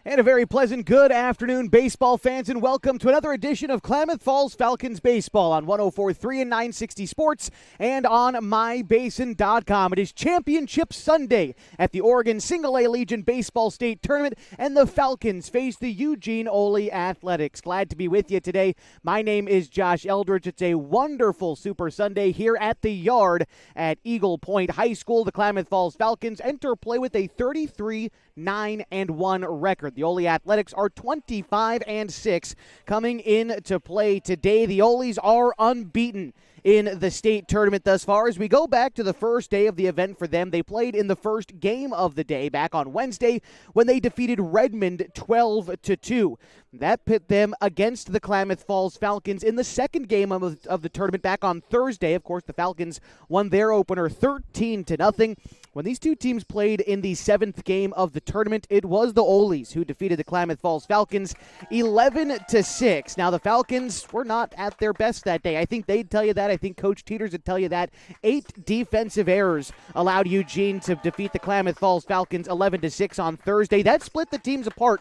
And a very pleasant good afternoon, baseball fans, and welcome to another edition of Klamath Falls Falcons Baseball on 104.3 and 960 Sports and on mybasin.com. It is Championship Sunday at the Oregon Single-A Legion Baseball State Tournament, and the Falcons face the Eugene Athletics. Glad to be with you today. My name is Josh Eldridge. It's a wonderful Super Sunday here at the Yard at Eagle Point High School. The Klamath Falls Falcons enter play with a 33-9-1 record. The Ole Athletics are 25-6 coming into play today. The Oles are unbeaten in the state tournament thus far. As we go back to the first day of the event for them, they played in the first game of the day back on Wednesday when they defeated Redmond 12-2. That pit them against the Klamath Falls Falcons in the second game of the tournament back on Thursday. Of course, the Falcons won their opener 13-0. When these two teams played in the seventh game of the tournament, it was the Oles who defeated the Klamath Falls Falcons 11-6. Now, the Falcons were not at their best that day. I think they'd tell you that. I think Coach Teeters would tell you that. 8 defensive errors allowed Eugene to defeat the Klamath Falls Falcons 11-6 on Thursday. That split the teams apart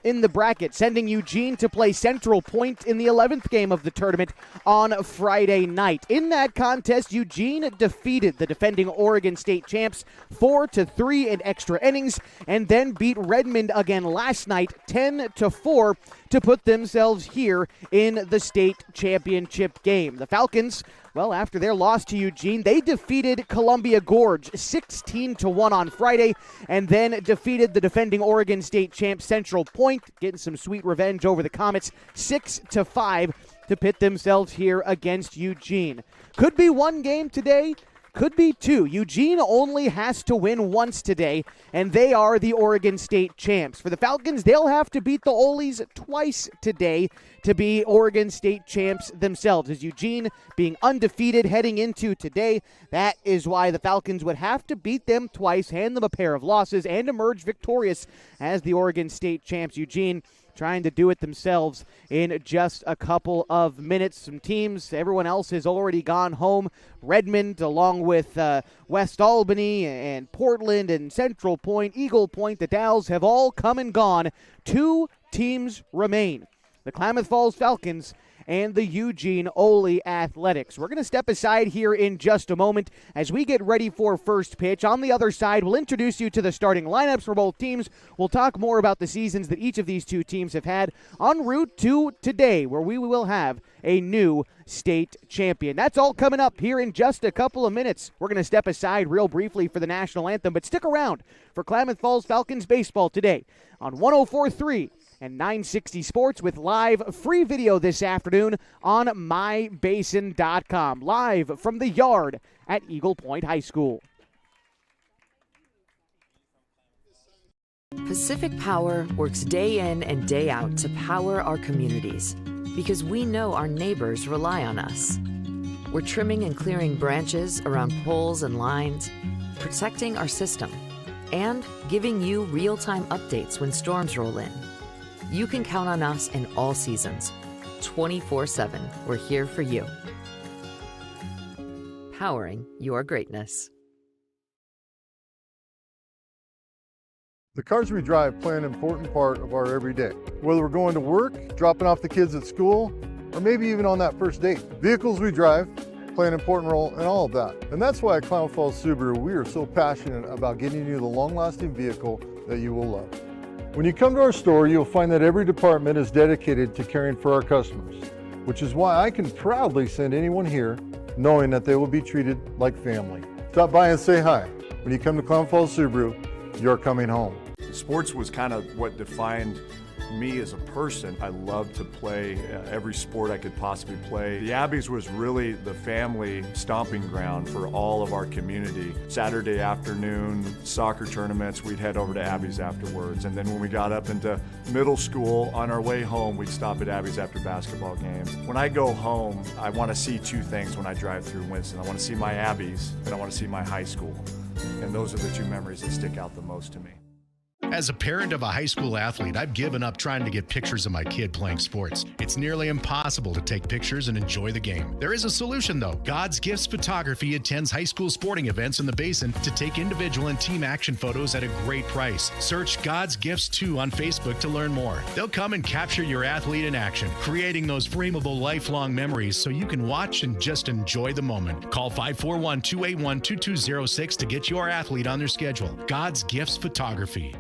in the bracket, sending Eugene to play Central Point in the 11th game of the tournament on Friday night. In that contest, Eugene defeated the defending Oregon State champs 4-3 in extra innings, and then beat Redmond again last night 10-4 to put themselves here in the state championship game. The Falcons, well, after their loss to Eugene, they defeated Columbia Gorge 16-1 on Friday, and then defeated the defending Oregon State champ Central Point, getting some sweet revenge over the Comets 6-5 to pit themselves here against Eugene. Could be one game today. Could be two. Eugene only has to win once today, and they are the Oregon State champs. For the Falcons, they'll have to beat the Oles twice today to be Oregon State champs themselves. As Eugene being undefeated heading into today, that is why the Falcons would have to beat them twice, hand them a pair of losses, and emerge victorious as the Oregon State champs. Eugene trying to do it themselves in just a couple of minutes. Some teams, everyone else has already gone home. Redmond, along with West Albany and Portland and Central Point, Eagle Point, the Dalles have all come and gone. 2 teams remain: the Klamath Falls Falcons and the Eugene Athletics. We're going to step aside here in just a moment as we get ready for first pitch. On the other side, we'll introduce you to the starting lineups for both teams. We'll talk more about the seasons that each of these two teams have had en route to today, where we will have a new state champion. That's all coming up here in just a couple of minutes. We're going to step aside real briefly for the national anthem, but stick around for Klamath Falls Falcons baseball today on 104.3 and 960 Sports, with live free video this afternoon on mybasin.com, live from the Yard at Eagle Point High School. Pacific Power works day in and day out to power our communities because we know our neighbors rely on us. We're trimming and clearing branches around poles and lines, protecting our system, and giving you real-time updates when storms roll in. You can count on us in all seasons. 24/7, we're here for you. Powering your greatness. The cars we drive play an important part of our everyday. Whether we're going to work, dropping off the kids at school, or maybe even on that first date. Vehicles we drive play an important role in all of that. And that's why at Klamath Falls Subaru, we are so passionate about getting you the long-lasting vehicle that you will love. When you come to our store, you'll find that every department is dedicated to caring for our customers, which is why I can proudly send anyone here knowing that they will be treated like family. Stop by and say hi. When you come to Klamath Falls Subaru, you're coming home. Sports was kind of what defined me as a person. I loved to play every sport I could possibly play. The Abbeys was really the family stomping ground for all of our community. Saturday afternoon soccer tournaments, we'd head over to Abbeys afterwards. And then when we got up into middle school, on our way home, we'd stop at Abbeys after basketball games. When I go home, I want to see 2 things when I drive through Winston. I want to see my Abbeys and I want to see my high school. And those are the 2 memories that stick out the most to me. As a parent of a high school athlete, I've given up trying to get pictures of my kid playing sports. It's nearly impossible to take pictures and enjoy the game. There is a solution, though. God's Gifts Photography attends high school sporting events in the Basin to take individual and team action photos at a great price. Search God's Gifts 2 on Facebook to learn more. They'll come and capture your athlete in action, creating those frameable lifelong memories so you can watch and just enjoy the moment. Call 541-281-2206 to get your athlete on their schedule. God's Gifts Photography.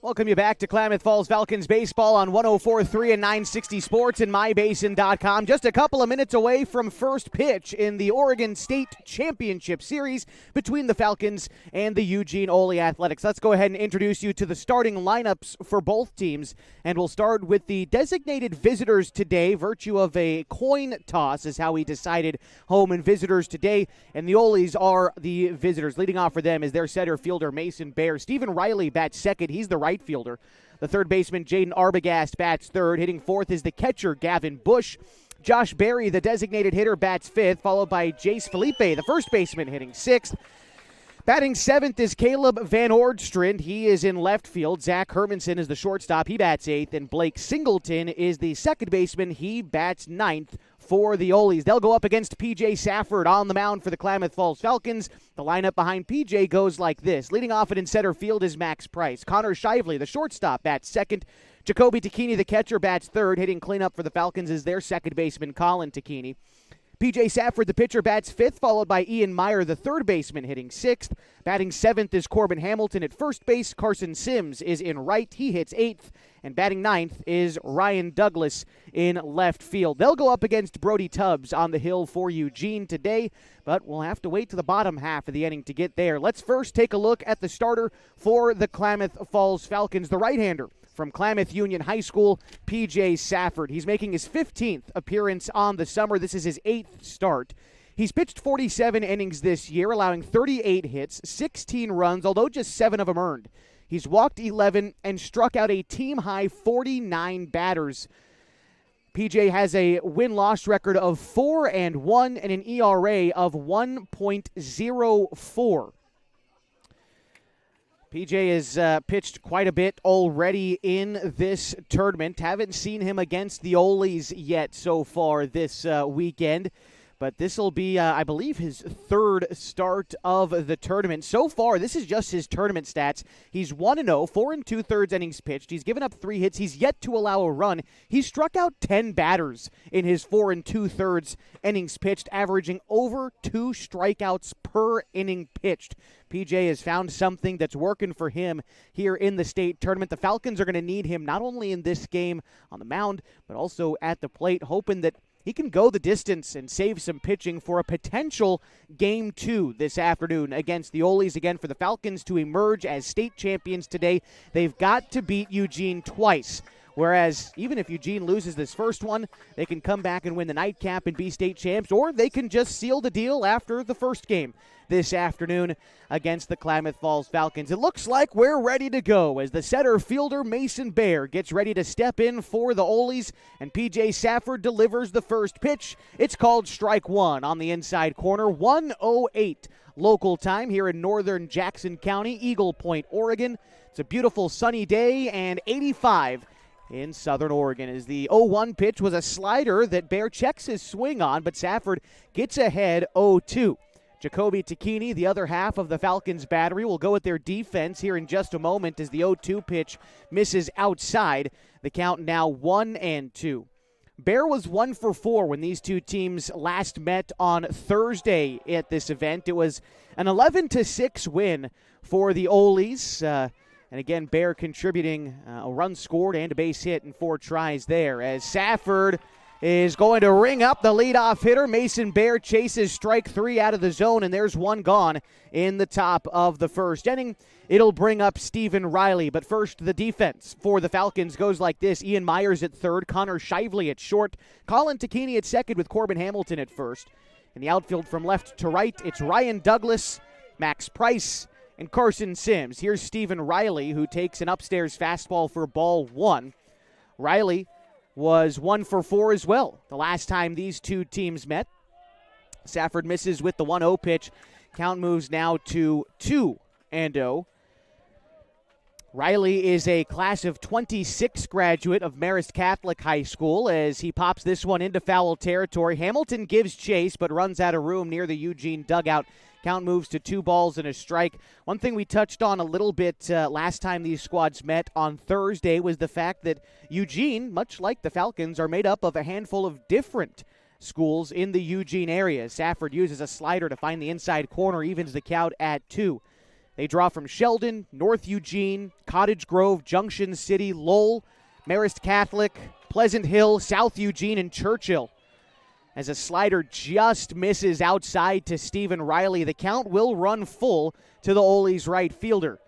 Welcome you back to Klamath Falls Falcons baseball on 104.3 and 960 Sports and MyBasin.com. Just a couple of minutes away from first pitch in the Oregon State Championship Series between the Falcons and the Eugene Ole Athletics. Let's go ahead and introduce you to the starting lineups for both teams, and we'll start with the designated visitors today. Virtue of a coin toss is how we decided home and visitors today, and the Oles are the visitors. Leading off for them is their center fielder, Mason Bear. Stephen Riley bats second. He's the right fielder. The third baseman, Jaden Arbogast, bats third. Hitting fourth is the catcher, Gavin Bush. Josh Berry, the designated hitter, bats fifth, followed by Jace Felipe, the first baseman, hitting sixth. Batting seventh is Caleb Van Ordstrand. He is in left field. Zach Hermanson is the shortstop. He bats eighth. And Blake Singleton is the second baseman. He bats ninth for the Oles. They'll go up against P.J. Safford on the mound for the Klamath Falls Falcons. The lineup behind P.J. goes like this. Leading off it in center field is Max Price. Connor Shively, the shortstop, bats second. Jacoby Takini, the catcher, bats third. Hitting cleanup for the Falcons is their second baseman, Colin Takini. P.J. Safford, the pitcher, bats fifth, followed by Ian Meyer, the third baseman, hitting sixth. Batting seventh is Corbin Hamilton at first base. Carson Sims is in right. He hits eighth. And batting ninth is Ryan Douglas in left field. They'll go up against Brody Tubbs on the hill for Eugene today, but we'll have to wait to the bottom half of the inning to get there. Let's first take a look at the starter for the Klamath Falls Falcons, the right-hander from Klamath Union High School, P.J. Safford. He's making his 15th appearance on the summer. This is his 8th start. He's pitched 47 innings this year, allowing 38 hits, 16 runs, although just 7 of them earned. He's walked 11 and struck out a team-high 49 batters. PJ has a win-loss record of 4-1 and an ERA of 1.04. PJ has pitched quite a bit already in this tournament. Haven't seen him against the Oles yet so far this weekend. But this will be, I believe, his third start of the tournament. So far, this is just his tournament stats. He's 1-0, 4 2/3 innings pitched. He's given up 3 hits. He's yet to allow a run. He's struck out 10 batters in his 4 2/3 innings pitched, averaging over 2 strikeouts per inning pitched. PJ has found something that's working for him here in the state tournament. The Falcons are going to need him not only in this game on the mound, but also at the plate, hoping that he can go the distance and save some pitching for a potential Game 2 this afternoon against the Oles. Again, for the Falcons to emerge as state champions today, they've got to beat Eugene twice. Whereas even if Eugene loses this first one, they can come back and win the nightcap and be state champs, or they can just seal the deal after the first game this afternoon against the Klamath Falls Falcons. It looks like we're ready to go as the center fielder Mason Bear gets ready to step in for the Oles, and P.J. Safford delivers the first pitch. It's called strike one on the inside corner, 1:08 local time here in northern Jackson County, Eagle Point, Oregon. It's a beautiful sunny day and 85 in Southern Oregon. As the 0-1 pitch was a slider that Bear checks his swing on, but Safford gets ahead 0-2. Jacoby Takini, the other half of the Falcons battery, will go with their defense here in just a moment as the 0-2 pitch misses outside. The count now 1-2. Bear was 1 for 4 when these two teams last met on Thursday at this event. It was an 11-6 win for the Oles. And again, Bear contributing a run scored and a base hit in 4 tries there. As Safford is going to ring up the leadoff hitter. Mason Bear chases strike 3 out of the zone, and there's one gone in the top of the first inning. It'll bring up Stephen Riley. But first, the defense for the Falcons goes like this. Ian Myers at third, Connor Shively at short, Colin Takini at second with Corbin Hamilton at first. In the outfield from left to right, it's Ryan Douglas, Max Price, and Carson Sims. Here's Stephen Riley, who takes an upstairs fastball for ball 1. Riley was 1 for 4 as well the last time these two teams met. Safford misses with the 1-0 pitch. Count moves now to 2-0. Riley is a class of 26 graduate of Marist Catholic High School as he pops this one into foul territory. Hamilton gives chase but runs out of room near the Eugene dugout. Count moves to 2 balls and a strike. One thing we touched on a little bit last time these squads met on Thursday was the fact that Eugene, much like the Falcons, are made up of a handful of different schools in the Eugene area. Safford uses a slider to find the inside corner, evens the count at 2. They draw from Sheldon, North Eugene, Cottage Grove, Junction City, Lowell, Marist Catholic, Pleasant Hill, South Eugene, and Churchill. As a slider just misses outside to Stephen Riley, the count will run full to the Ole's right fielder.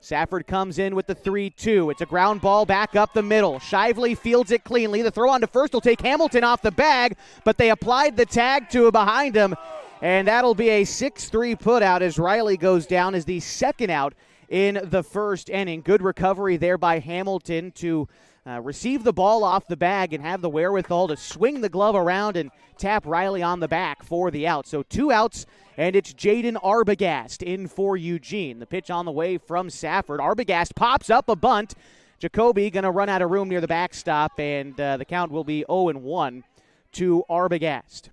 Safford comes in with the 3-2. It's a ground ball back up the middle. Shively fields it cleanly. The throw on to first will take Hamilton off the bag, but they applied the tag to behind him. And that'll be a 6-3 putout as Riley goes down as the second out in the first inning. Good recovery there by Hamilton to receive the ball off the bag and have the wherewithal to swing the glove around and tap Riley on the back for the out. So 2 outs, and it's Jaden Arbogast in for Eugene. The pitch on the way from Safford. Arbogast pops up a bunt. Jacoby going to run out of room near the backstop, and the count will be 0-1 to Arbogast.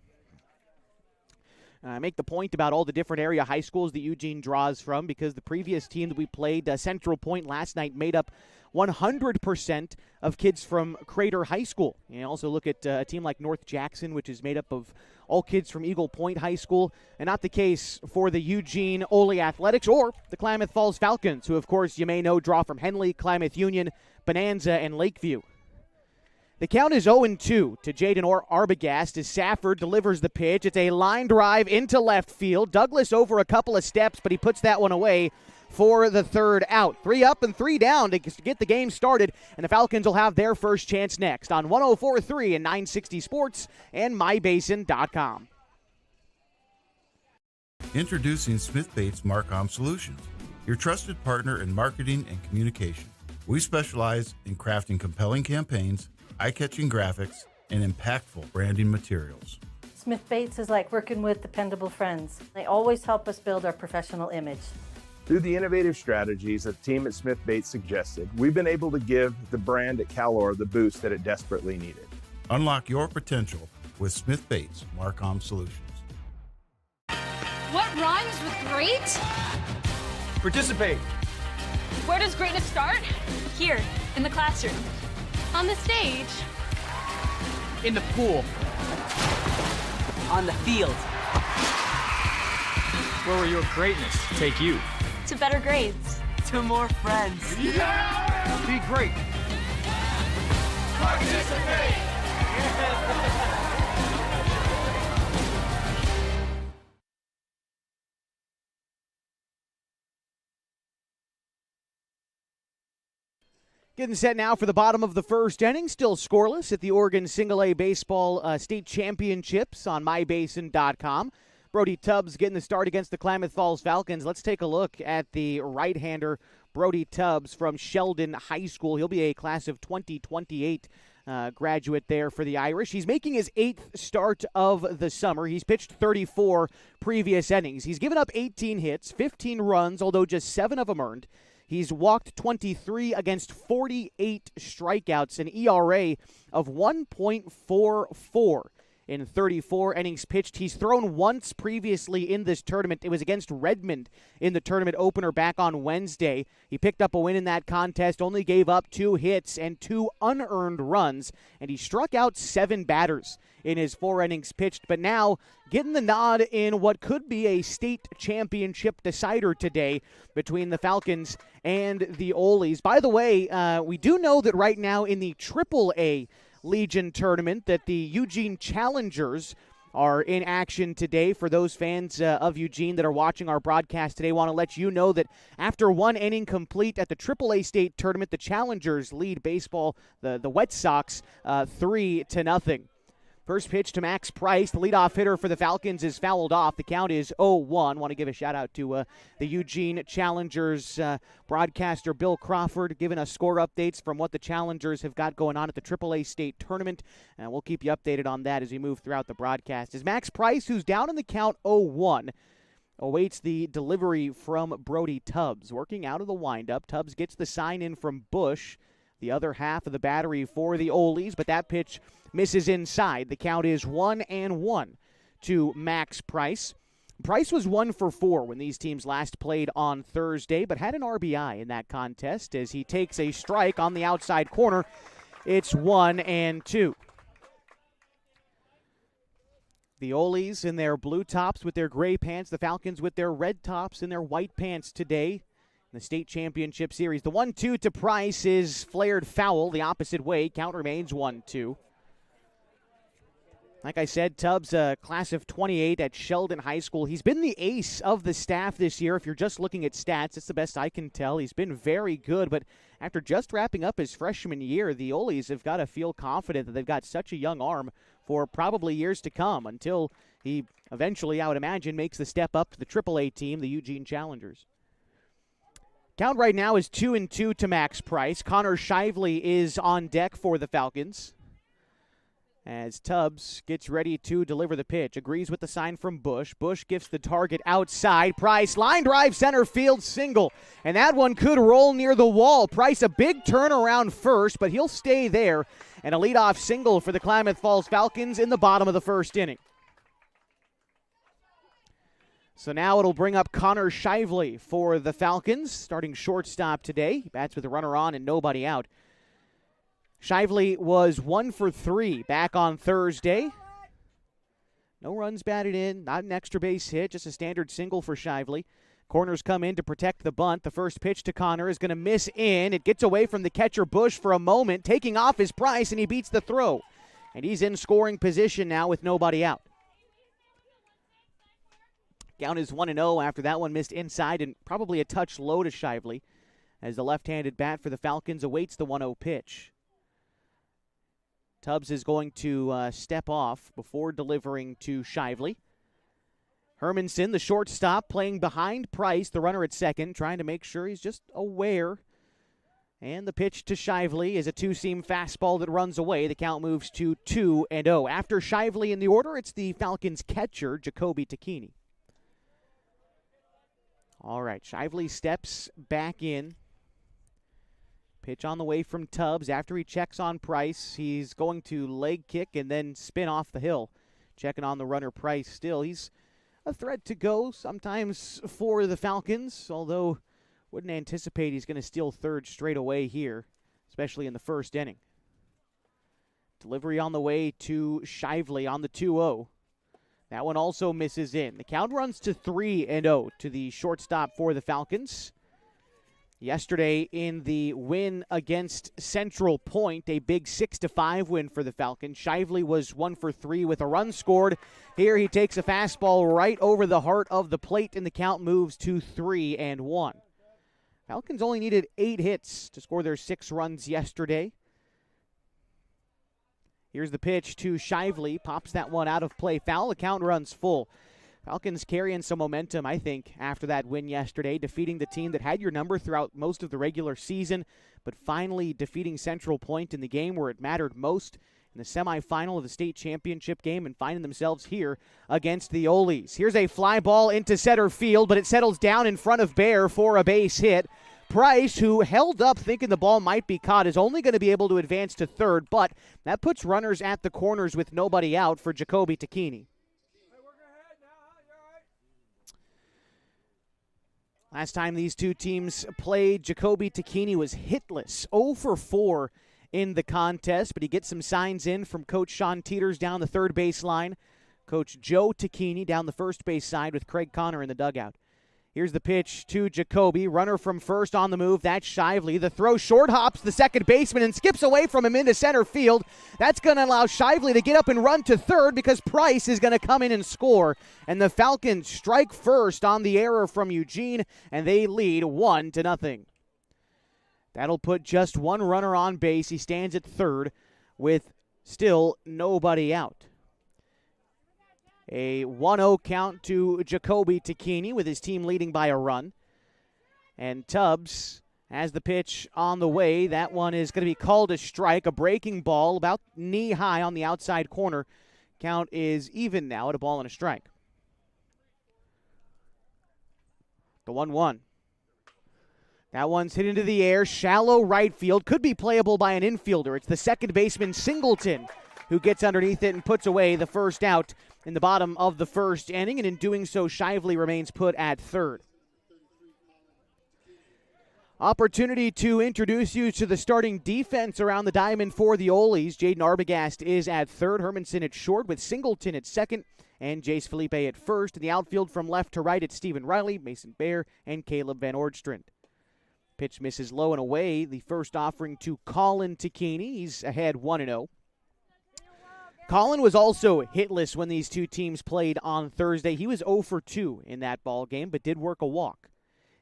I make the point about all the different area high schools that Eugene draws from because the previous team that we played, Central Point, last night made up 100% of kids from Crater High School. You also look at a team like North Jackson, which is made up of all kids from Eagle Point High School, and not the case for the Eugene Ole Athletics or the Klamath Falls Falcons, who, of course, you may know draw from Henley, Klamath Union, Bonanza, and Lakeview. The count is 0-2 to Jaden Arbogast as Safford delivers the pitch. It's a line drive into left field. Douglas over a couple of steps, but he puts that one away for the third out. 3 up and 3 down to get the game started, and the Falcons will have their first chance next on 104.3 and 960 Sports and MyBasin.com. Introducing Smith Bates Marcom Solutions, your trusted partner in marketing and communication. We specialize in crafting compelling campaigns, eye-catching graphics, and impactful branding materials. Smith Bates is like working with dependable friends. They always help us build our professional image. Through the innovative strategies that the team at Smith Bates suggested, we've been able to give the brand at Calor the boost that it desperately needed. Unlock your potential with Smith Bates Marcom Solutions. What rhymes with great? Participate. Where does greatness start? Here, in the classroom. On the stage. In the pool. On the field. Where will your greatness take you? To better grades. To more friends. Yeah! Be great. Participate! Getting set now for the bottom of the first inning. Still scoreless at the Oregon Single-A Baseball State Championships on MyBasin.com. Brody Tubbs getting the start against the Klamath Falls Falcons. Let's take a look at the right-hander, Brody Tubbs from Sheldon High School. He'll be a class of 2028 graduate there for the Irish. He's making his 8th start of the summer. He's pitched 34 previous innings. He's given up 18 hits, 15 runs, although just 7 of them earned. He's walked 23 against 48 strikeouts, an ERA of 1.44 in 34 innings pitched. He's thrown once previously in this tournament. It was against Redmond in the tournament opener back on Wednesday. He picked up a win in that contest, only gave up 2 hits and 2 unearned runs, and he struck out 7 batters in his 4 innings pitched, but now getting the nod in what could be a state championship decider today between the Falcons and the Ole's. By the way, we do know that right now in the AAA Legion tournament that the Eugene Challengers are in action today. For those fans of Eugene that are watching our broadcast today, want to let you know that after 1 inning complete at the AAA state tournament, the Challengers lead baseball, the Wet Sox, 3-0. First pitch to Max Price, the leadoff hitter for the Falcons, is fouled off. The count is 0-1. Want to give a shout-out to the Eugene Challengers broadcaster Bill Crawford, giving us score updates from what the Challengers have got going on at the AAA State Tournament. And we'll keep you updated on that as we move throughout the broadcast. As Max Price, who's down in the count 0-1, awaits the delivery from Brody Tubbs. Working out of the windup, Tubbs gets the sign in from Bush, the other half of the battery for the Olies, but that pitch misses inside. The count is 1-1 to Max Price. Price was 1 for 4 when these teams last played on Thursday, but had an RBI in that contest as he takes a strike on the outside corner. It's 1-2. The Olies in their blue tops with their gray pants, the Falcons with their red tops and their white pants today in the state championship series. The 1-2 to Price is flared foul the opposite way. Count remains 1-2. Like I said, Tubbs, a class of 28 at Sheldon High School. He's been the ace of the staff this year. If you're just looking at stats, it's the best I can tell. He's been very good, but after just wrapping up his freshman year, the Olies have got to feel confident that they've got such a young arm for probably years to come until he eventually, I would imagine, makes the step up to the AAA team, the Eugene Challengers. Count right now is 2-2 to Max Price. Connor Shively is on deck for the Falcons as Tubbs gets ready to deliver the pitch. Agrees with the sign from Bush. Bush gets the target outside. Price, line drive, center field single. And that one could roll near the wall. Price, a big turnaround first, but he'll stay there. And a leadoff single for the Klamath Falls Falcons in the bottom of the first inning. So now it'll bring up Connor Shively for the Falcons, starting shortstop today. He bats with a runner on and nobody out. Shively was 1 for 3 back on Thursday. No runs batted in, not an extra base hit, just a standard single for Shively. Corners come in to protect the bunt. The first pitch to Connor is going to miss in. It gets away from the catcher Bush for a moment, taking off his Price, and he beats the throw. And he's in scoring position now with nobody out. Count is 1-0 after that one missed inside and probably a touch low to Shively as the left-handed bat for the Falcons awaits the 1-0 pitch. Tubbs is going to step off before delivering to Shively. Hermanson, the shortstop, playing behind Price, the runner at second, trying to make sure he's just aware. And the pitch to Shively is a two-seam fastball that runs away. The count moves to 2-0. After Shively in the order, it's the Falcons catcher, Jacoby Tacchini. All right, Shively steps back in. Pitch on the way from Tubbs. After he checks on Price, he's going to leg kick and then spin off the hill. Checking on the runner Price still. He's a threat to go sometimes for the Falcons, although wouldn't anticipate he's going to steal third straight away here, especially in the first inning. Delivery on the way to Shively on the 2-0. That one also misses in. The count runs to 3-0 to the shortstop for the Falcons. Yesterday in the win against Central Point, a big 6-5 win for the Falcons. Shively was 1 for 3 with a run scored. Here he takes a fastball right over the heart of the plate, and the count moves to 3-1. Falcons only needed 8 hits to score their 6 runs yesterday. Here's the pitch to Shively. Pops that one out of play. Foul. The count runs full. Falcons carrying some momentum, I think, after that win yesterday, defeating the team that had your number throughout most of the regular season, but finally defeating Central Point in the game where it mattered most in the semifinal of the state championship game and finding themselves here against the Olies. Here's a fly ball into center field, but it settles down in front of Bear for a base hit. Price, who held up thinking the ball might be caught, is only going to be able to advance to third, but that puts runners at the corners with nobody out for Jacoby Tacchini. Last time these two teams played, Jacoby Tacchini was hitless, 0 for 4 in the contest, but he gets some signs in from Coach Sean Teeters down the third base line. Coach Joe Tacchini down the first base side with Craig Connor in the dugout. Here's the pitch to Jacoby. Runner from first on the move. That's Shively. The throw short hops the second baseman and skips away from him into center field. That's going to allow Shively to get up and run to third because Price is going to come in and score. And the Falcons strike first on the error from Eugene, and they lead 1-0. That'll put just one runner on base. He stands at third with still nobody out. A 1-0 count to Jacoby Takini with his team leading by a run. And Tubbs has the pitch on the way. That one is going to be called a strike, a breaking ball about knee-high on the outside corner. Count is even now at a ball and a strike. The 1-1. That one's hit into the air, shallow right field. Could be playable by an infielder. It's the second baseman, Singleton, who gets underneath it and puts away the first out in the bottom of the first inning. And in doing so, Shively remains put at third. Opportunity to introduce you to the starting defense around the diamond for the Oles. Jaden Arbogast is at third, Hermanson at short, with Singleton at second, and Jace Felipe at first. In the outfield from left to right, it's Stephen Riley, Mason Bear, and Caleb Van Ordstrand. Pitch misses low and away. The first offering to Colin Takini. He's ahead 1-0. Colin was also hitless when these two teams played on Thursday. He was 0 for 2 in that ball game, but did work a walk.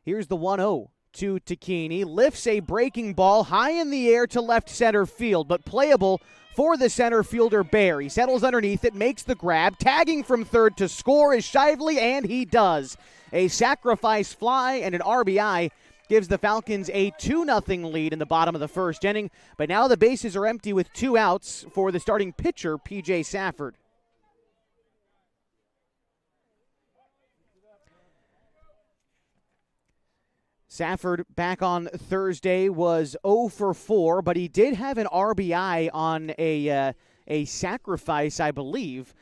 Here's the 1-0. To Takini, lifts a breaking ball high in the air to left center field, but playable for the center fielder Bear. He settles underneath it, makes the grab, tagging from third to score is Shively, and he does. A sacrifice fly and an RBI gives the Falcons a 2-0 lead in the bottom of the first inning, but now the bases are empty with 2 outs for the starting pitcher, P.J. Safford. Safford back on Thursday was 0 for 4, but he did have an RBI on a sacrifice, I believe,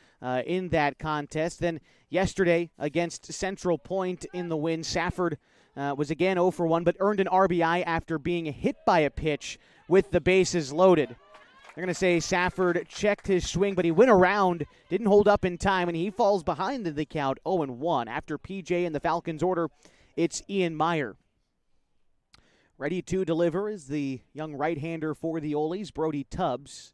in that contest. Then yesterday against Central Point in the win, Safford was again 0 for 1, but earned an RBI after being hit by a pitch with the bases loaded. They're going to say Safford checked his swing, but he went around, didn't hold up in time, and he falls behind the count 0-1. After PJ in the Falcons' order, it's Ian Meyer. Ready to deliver is the young right-hander for the Oles, Brody Tubbs.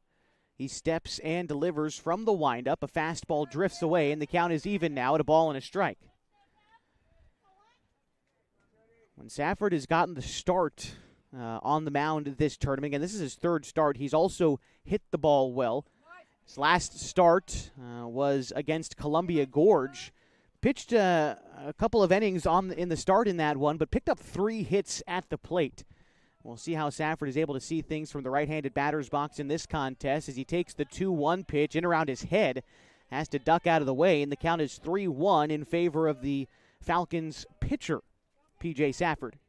He steps and delivers from the windup. A fastball drifts away, and the count is even now at a ball and a strike. When Safford has gotten the start on the mound this tournament, and this is his third start, he's also hit the ball well. His last start was against Columbia Gorge. Pitched a couple of innings in the start in that one, but picked up 3 hits at the plate. We'll see how Safford is able to see things from the right-handed batter's box in this contest as he takes the 2-1 pitch in around his head, has to duck out of the way, and the count is 3-1 in favor of the Falcons pitcher, P.J. Safford.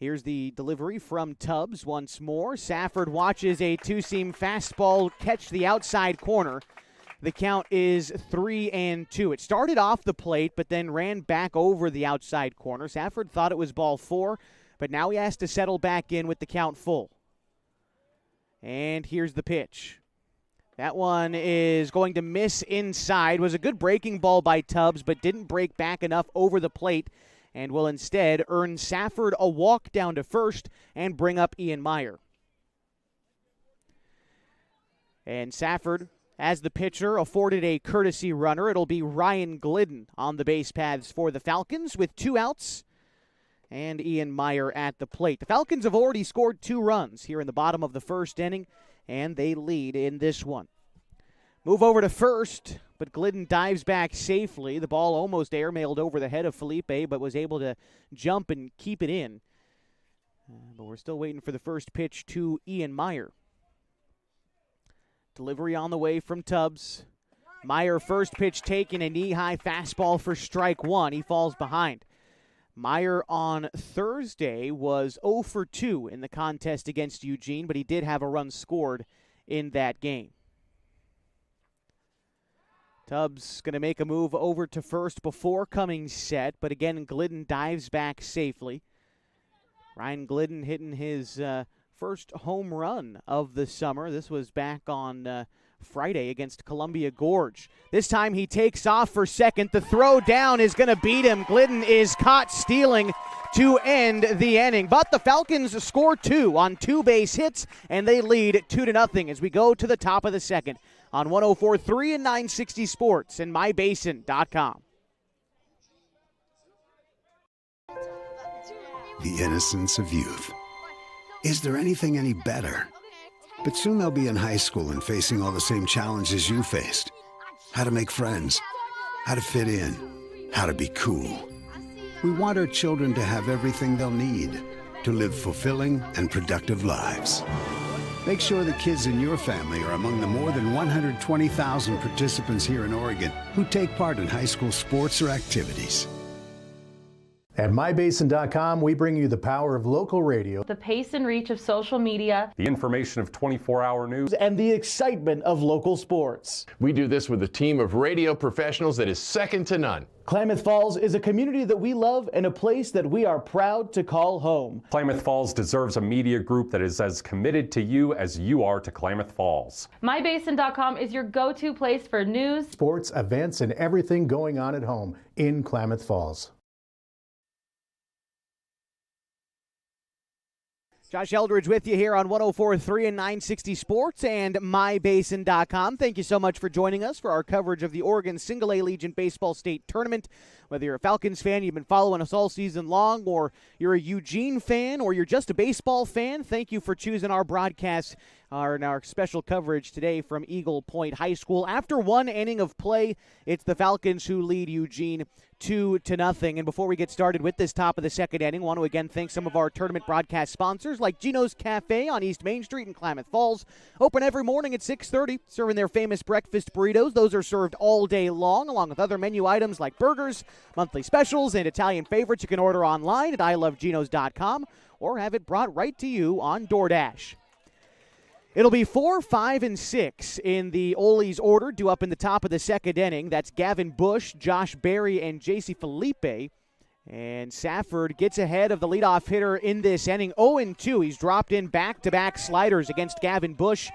Here's the delivery from Tubbs once more. Safford watches a two-seam fastball catch the outside corner. The count is 3-2. It started off the plate, but then ran back over the outside corner. Safford thought it was ball 4, but now he has to settle back in with the count full. And here's the pitch. That one is going to miss inside. Was a good breaking ball by Tubbs, but didn't break back enough over the plate, and will instead earn Safford a walk down to first and bring up Ian Meyer. And Safford, as the pitcher, afforded a courtesy runner. It'll be Ryan Glidden on the base paths for the Falcons with 2 outs and Ian Meyer at the plate. The Falcons have already scored 2 runs here in the bottom of the first inning, and they lead in this one. Move over to first, but Glidden dives back safely. The ball almost airmailed over the head of Felipe, but was able to jump and keep it in. But we're still waiting for the first pitch to Ian Meyer. Delivery on the way from Tubbs. Meyer, first pitch taken, a knee-high fastball for strike 1. He falls behind. Meyer on Thursday was 0 for 2 in the contest against Eugene, but he did have a run scored in that game. Tubbs going to make a move over to first before coming set, but again, Glidden dives back safely. Ryan Glidden hitting his first home run of the summer. This was back on Friday against Columbia Gorge. This time he takes off for second. The throw down is going to beat him. Glidden is caught stealing to end the inning. But the Falcons score 2 on 2 base hits, and they lead 2-0 as we go to the top of the second on 104.3 and 960 Sports and mybasin.com. The innocence of youth. Is there anything any better? But soon they'll be in high school and facing all the same challenges you faced. how to make friends, how to fit in, how to be cool. We want our children to have everything they'll need to live fulfilling and productive lives. Make sure the kids in your family are among the more than 120,000 participants here in Oregon who take part in high school sports or activities. At mybasin.com, we bring you the power of local radio, the pace and reach of social media, the information of 24-hour news, and the excitement of local sports. We do this with a team of radio professionals that is second to none. Klamath Falls is a community that we love and a place that we are proud to call home. Klamath Falls deserves a media group that is as committed to you as you are to Klamath Falls. MyBasin.com is your go-to place for news, sports, events, and everything going on at home in Klamath Falls. Josh Eldridge with you here on 104.3 and 960 Sports and MyBasin.com. Thank you so much for joining us for our coverage of the Oregon Single A Legion Baseball State Tournament. Whether you're a Falcons fan, you've been following us all season long, or you're a Eugene fan, or you're just a baseball fan, thank you for choosing our broadcast, our special coverage today from Eagle Point High School. After one inning of play, it's the Falcons who lead Eugene 2-0. And before we get started with this top of the second inning, I want to again thank some of our tournament broadcast sponsors like Gino's Cafe on East Main Street in Klamath Falls. Open every morning at 6:30, serving their famous breakfast burritos. Those are served all day long, along with other menu items like burgers, monthly specials, and Italian favorites. You can order online at iloveginos.com or have it brought right to you on DoorDash. It'll be 4, 5, and 6 in the Ole's order due up in the top of the second inning. That's Gavin Bush, Josh Berry, and J.C. Felipe. And Safford gets ahead of the leadoff hitter in this inning, 0-2. He's dropped in back-to-back sliders against Gavin Bush,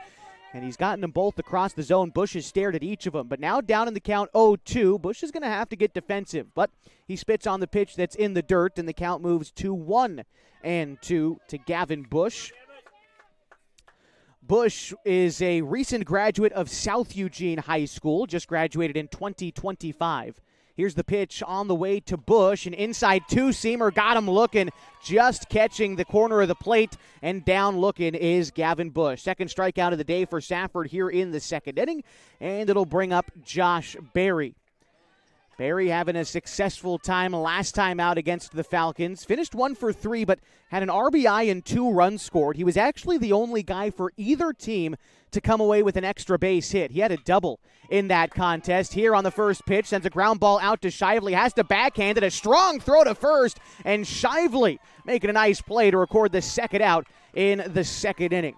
and he's gotten them both across the zone. Bush has stared at each of them, but now down in the count 0-2. Bush is going to have to get defensive, but he spits on the pitch that's in the dirt, and the count moves to 1-2 to Gavin Bush. Bush is a recent graduate of South Eugene High School, just graduated in 2025. Here's the pitch on the way to Bush. An inside two-seamer got him looking, just catching the corner of the plate, and down looking is Gavin Bush. Second strikeout of the day for Safford here in the second inning, and it'll bring up Josh Berry. Berry having a successful time last time out against the Falcons. Finished 1 for 3, but had an RBI and 2 runs scored. He was actually the only guy for either team to come away with an extra base hit. He had a double in that contest. Here on the first pitch, sends a ground ball out to Shively. Has to backhand it. A strong throw to first, and Shively making a nice play to record the second out in the second inning.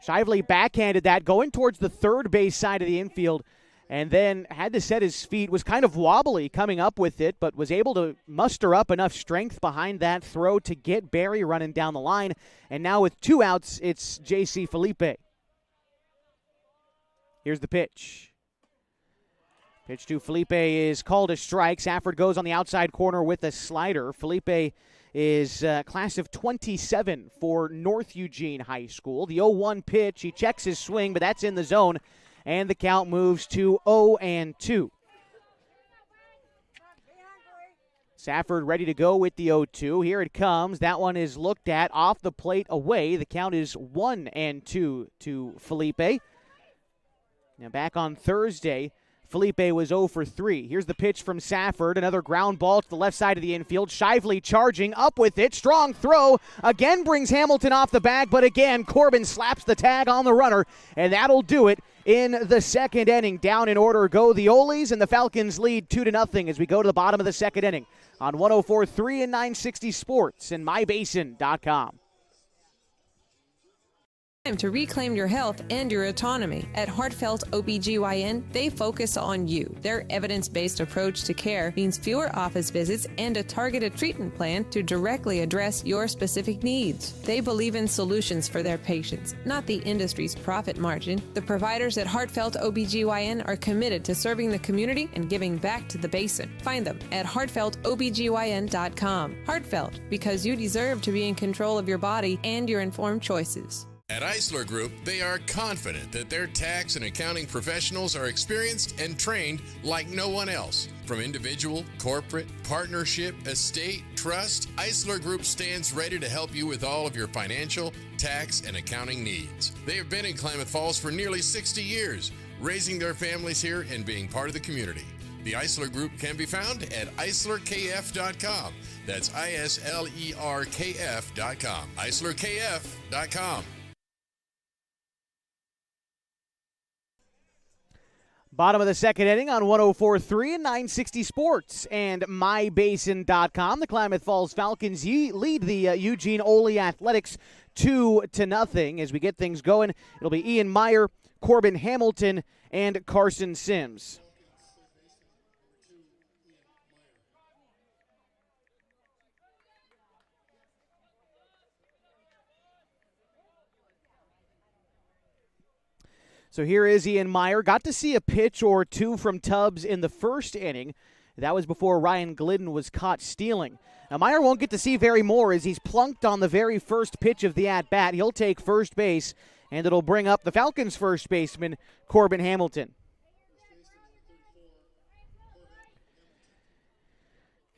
Shively backhanded that, going towards the third base side of the infield, and then had to set his feet, was kind of wobbly coming up with it, but was able to muster up enough strength behind that throw to get Berry running down the line. And now with 2 outs, it's J.C. Felipe. Here's the pitch. Pitch to Felipe is called a strike. Safford goes on the outside corner with a slider. Felipe is class of 27 for North Eugene High School. The 0-1 pitch, he checks his swing, but that's in the zone. And the count moves to 0-2. Safford ready to go with the 0-2. Here it comes. That one is looked at off the plate away. The count is 1-2 to Felipe. Now back on Thursday, Felipe was 0 for 3. Here's the pitch from Safford. Another ground ball to the left side of the infield. Shively charging up with it. Strong throw. Again brings Hamilton off the bag, but again Corbin slaps the tag on the runner, and that'll do it in the second inning. Down in order go the Ole's, and the Falcons lead 2-0 as we go to the bottom of the second inning on 104.3 and 960 Sports and MyBasin.com. Time to reclaim your health and your autonomy. At Heartfelt OBGYN, they focus on you. Their evidence-based approach to care means fewer office visits and a targeted treatment plan to directly address your specific needs. They believe in solutions for their patients, not the industry's profit margin. The providers at Heartfelt OBGYN are committed to serving the community and giving back to the basin. Find them at heartfeltobgyn.com. Heartfelt, because you deserve to be in control of your body and your informed choices. At Eisler Group, they are confident that their tax and accounting professionals are experienced and trained like no one else. From individual, corporate, partnership, estate, trust, Eisler Group stands ready to help you with all of your financial, tax, and accounting needs. They have been in Klamath Falls for nearly 60 years, raising their families here and being part of the community. The Eisler Group can be found at eislerkf.com. That's ISLERKF.com. eislerkf.com. Bottom of the second inning on 104.3 and 960 Sports and mybasin.com. The Klamath Falls Falcons lead the Eugene Ole Athletics 2-0. As we get things going, it'll be Ian Meyer, Corbin Hamilton, and Carson Sims. So here is Ian Meyer. Got to see a pitch or two from Tubbs in the first inning. That was before Ryan Glidden was caught stealing. Now, Meyer won't get to see very more as he's plunked on the very first pitch of the at-bat. He'll take first base, and it'll bring up the Falcons' first baseman, Corbin Hamilton.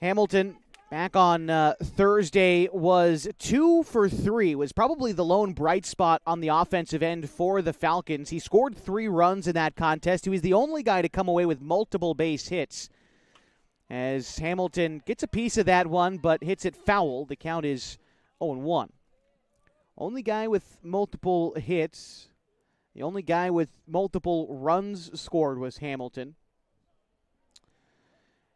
Hamilton, back on Thursday, was 2 for 3, was probably the lone bright spot on the offensive end for the Falcons. He scored 3 runs in that contest. He was the only guy to come away with multiple base hits. As Hamilton gets a piece of that one, but hits it foul. The count is 0-1. Only guy with multiple hits, the only guy with multiple runs scored was Hamilton.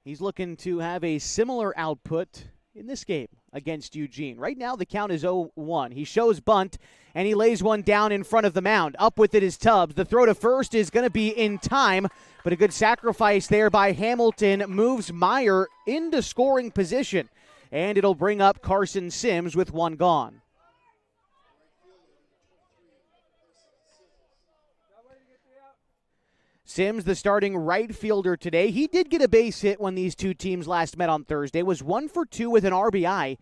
He's looking to have a similar output in this game against Eugene. Right now, the count is 0-1. He shows bunt, and he lays one down in front of the mound. Up with it is Tubbs. The throw to first is going to be in time, but a good sacrifice there by Hamilton moves Meyer into scoring position, and it'll bring up Carson Sims with one gone. Sims, the starting right fielder today, he did get a base hit when these two teams last met on Thursday, was 1 for 2 with an RBI,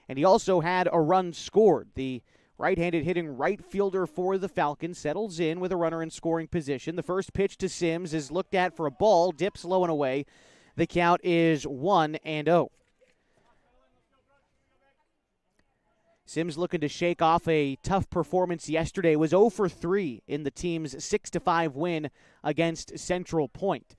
and he also had a run scored. The right-handed hitting right fielder for the Falcons settles in with a runner in scoring position. The first pitch to Sims is looked at for a ball, dips low and away. The count is 1-0. Sims looking to shake off a tough performance yesterday, was 0 for 3 in the team's 6-5 win against Central Point.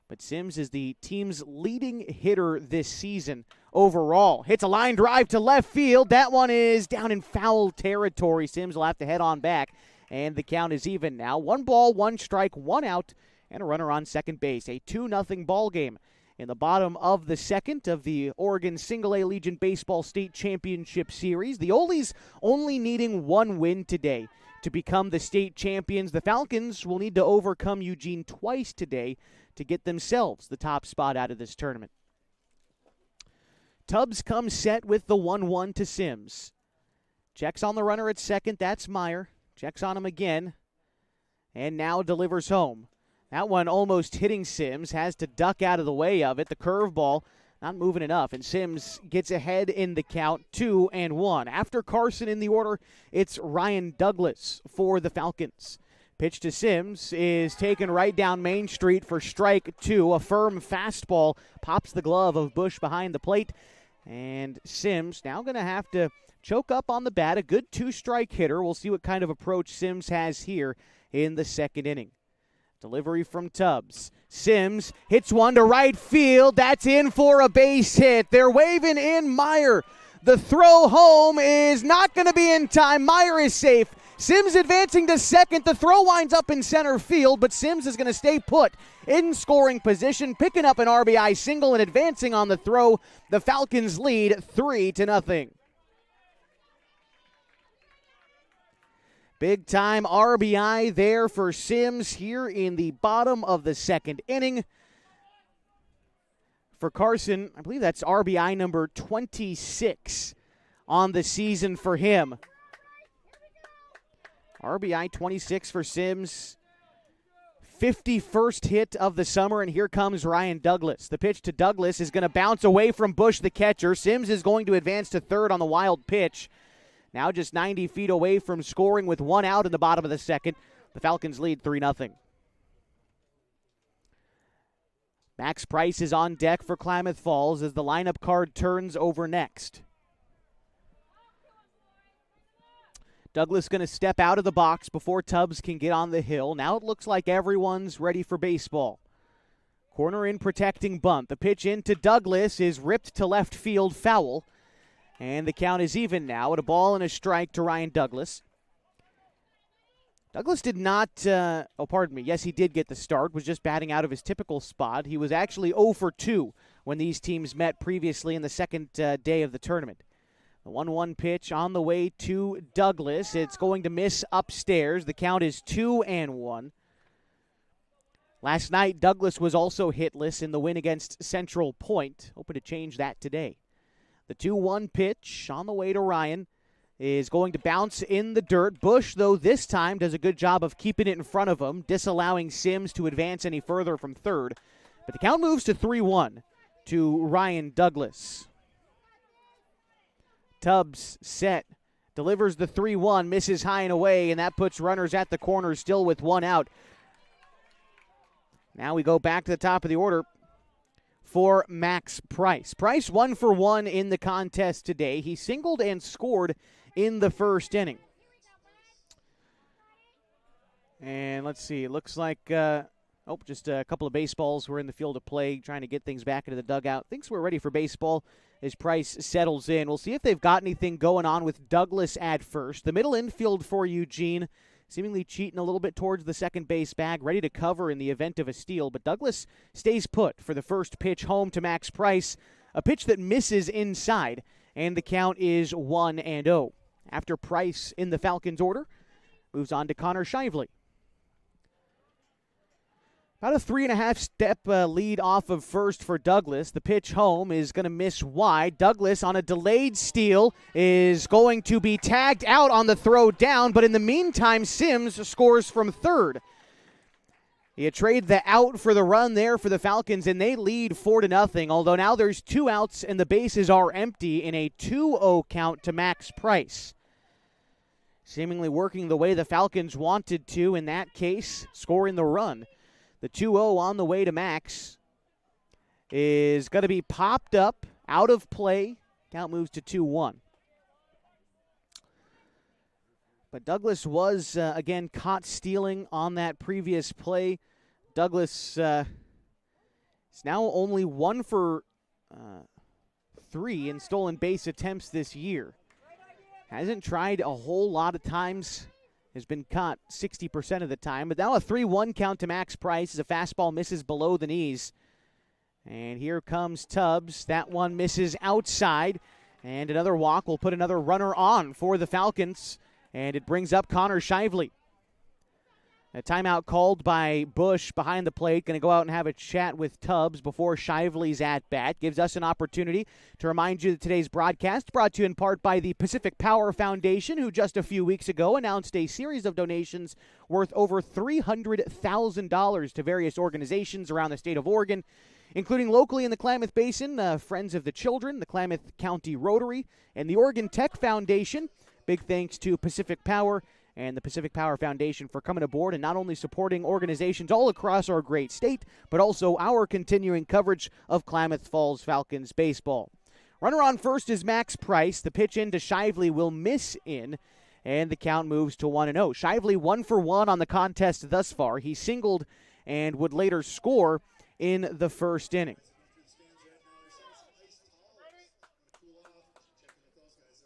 But Sims is the team's leading hitter this season overall. Hits a line drive to left field. That one is down in foul territory. Sims will have to head on back, and the count is even now. 1 ball, 1 strike, 1 out, and a runner on second base. A 2-0 ball game. In the bottom of the second of the Oregon Single-A Legion Baseball State Championship Series, the Ole's only needing 1 win today to become the state champions. The Falcons will need to overcome Eugene twice today to get themselves the top spot out of this tournament. Tubbs comes set with the 1-1 to Sims. Checks on the runner at second, that's Meyer. Checks on him again, and now delivers home. That one almost hitting Sims, has to duck out of the way of it. The curveball not moving enough, and Sims gets ahead in the count, 2-1. After Carson in the order, it's Ryan Douglas for the Falcons. Pitch to Sims is taken right down Main Street for strike 2. A firm fastball pops the glove of Bush behind the plate, and Sims now going to have to choke up on the bat. A good 2-strike hitter. We'll see what kind of approach Sims has here in the second inning. Delivery from Tubbs. Sims hits one to right field. That's in for a base hit. They're waving in Meyer. The throw home is not going to be in time. Meyer is safe. Sims advancing to second. The throw winds up in center field, but Sims is going to stay put in scoring position, picking up an RBI single and advancing on the throw. The Falcons lead 3-0. Big-time RBI there for Sims here in the bottom of the second inning. For Carson, I believe that's RBI number 26 on the season for him. RBI 26 for Sims. 51st hit of the summer, and here comes Ryan Douglas. The pitch to Douglas is going to bounce away from Bush, the catcher. Sims is going to advance to third on the wild pitch. Now just 90 feet away from scoring with 1 out in the bottom of the second. The Falcons lead 3-0. Max Price is on deck for Klamath Falls as the lineup card turns over next. Douglas going to step out of the box before Tubbs can get on the hill. Now it looks like everyone's ready for baseball. Corner in, protecting bunt. The pitch into Douglas is ripped to left field, foul. And the count is even now at a ball and a strike to Ryan Douglas. Douglas did not, yes, he did get the start, was just batting out of his typical spot. He was actually 0 for 2 when these teams met previously in the second day of the tournament. The 1-1 pitch on the way to Douglas. It's going to miss upstairs. The count is 2-1. Last night, Douglas was also hitless in the win against Central Point. Hoping to change that today. The 2-1 pitch on the way to Ryan is going to bounce in the dirt. Bush, though, this time does a good job of keeping it in front of him, disallowing Sims to advance any further from third. But the count moves to 3-1 to Ryan Douglas. Tubbs set, delivers the 3-1, misses high and away, and that puts runners at the corner still with one out. Now we go back to the top of the order for Max Price. Price 1 for 1 in the contest today. He singled and scored in the first inning. And let's see, it looks like, just a couple of baseballs were in the field of play, trying to get things back into the dugout. Thinks we're ready for baseball as Price settles in. We'll see if they've got anything going on with Douglas at first. The middle infield for Eugene, seemingly cheating a little bit towards the second base bag, ready to cover in the event of a steal. But Douglas stays put for the first pitch home to Max Price, a pitch that misses inside, and the count is 1-0. After Price in the Falcons order, moves on to Connor Shively. About a 3.5-step lead off of first for Douglas. The pitch home is going to miss wide. Douglas on a delayed steal is going to be tagged out on the throw down, but in the meantime, Sims scores from third. You trade the out for the run there for the Falcons, and they lead 4-0, although now there's 2 outs and the bases are empty in a 2-0 count to Max Price. Seemingly working the way the Falcons wanted to in that case, scoring the run. The 2-0 on the way to Max is going to be popped up, out of play. Count moves to 2-1. But Douglas was, again, caught stealing on that previous play. Douglas is now only 1 for 3 in stolen base attempts this year. Hasn't tried a whole lot of times. Has been caught 60% of the time. But now a 3-1 count to Max Price as a fastball misses below the knees. And here comes Tubbs. That one misses outside. And another walk will put another runner on for the Falcons. And it brings up Connor Shively. A timeout called by Bush behind the plate. Going to go out and have a chat with Tubbs before Shively's at-bat. Gives us an opportunity to remind you that today's broadcast brought to you in part by the Pacific Power Foundation, who just a few weeks ago announced a series of donations worth over $300,000 to various organizations around the state of Oregon, including locally in the Klamath Basin, Friends of the Children, the Klamath County Rotary, and the Oregon Tech Foundation. Big thanks to Pacific Power and the Pacific Power Foundation for coming aboard and not only supporting organizations all across our great state, but also our continuing coverage of Klamath Falls Falcons baseball. Runner on first is Max Price. The pitch into Shively will miss in, and the count moves to 1-0. Shively 1 for 1 on the contest thus far. He singled and would later score in the first inning.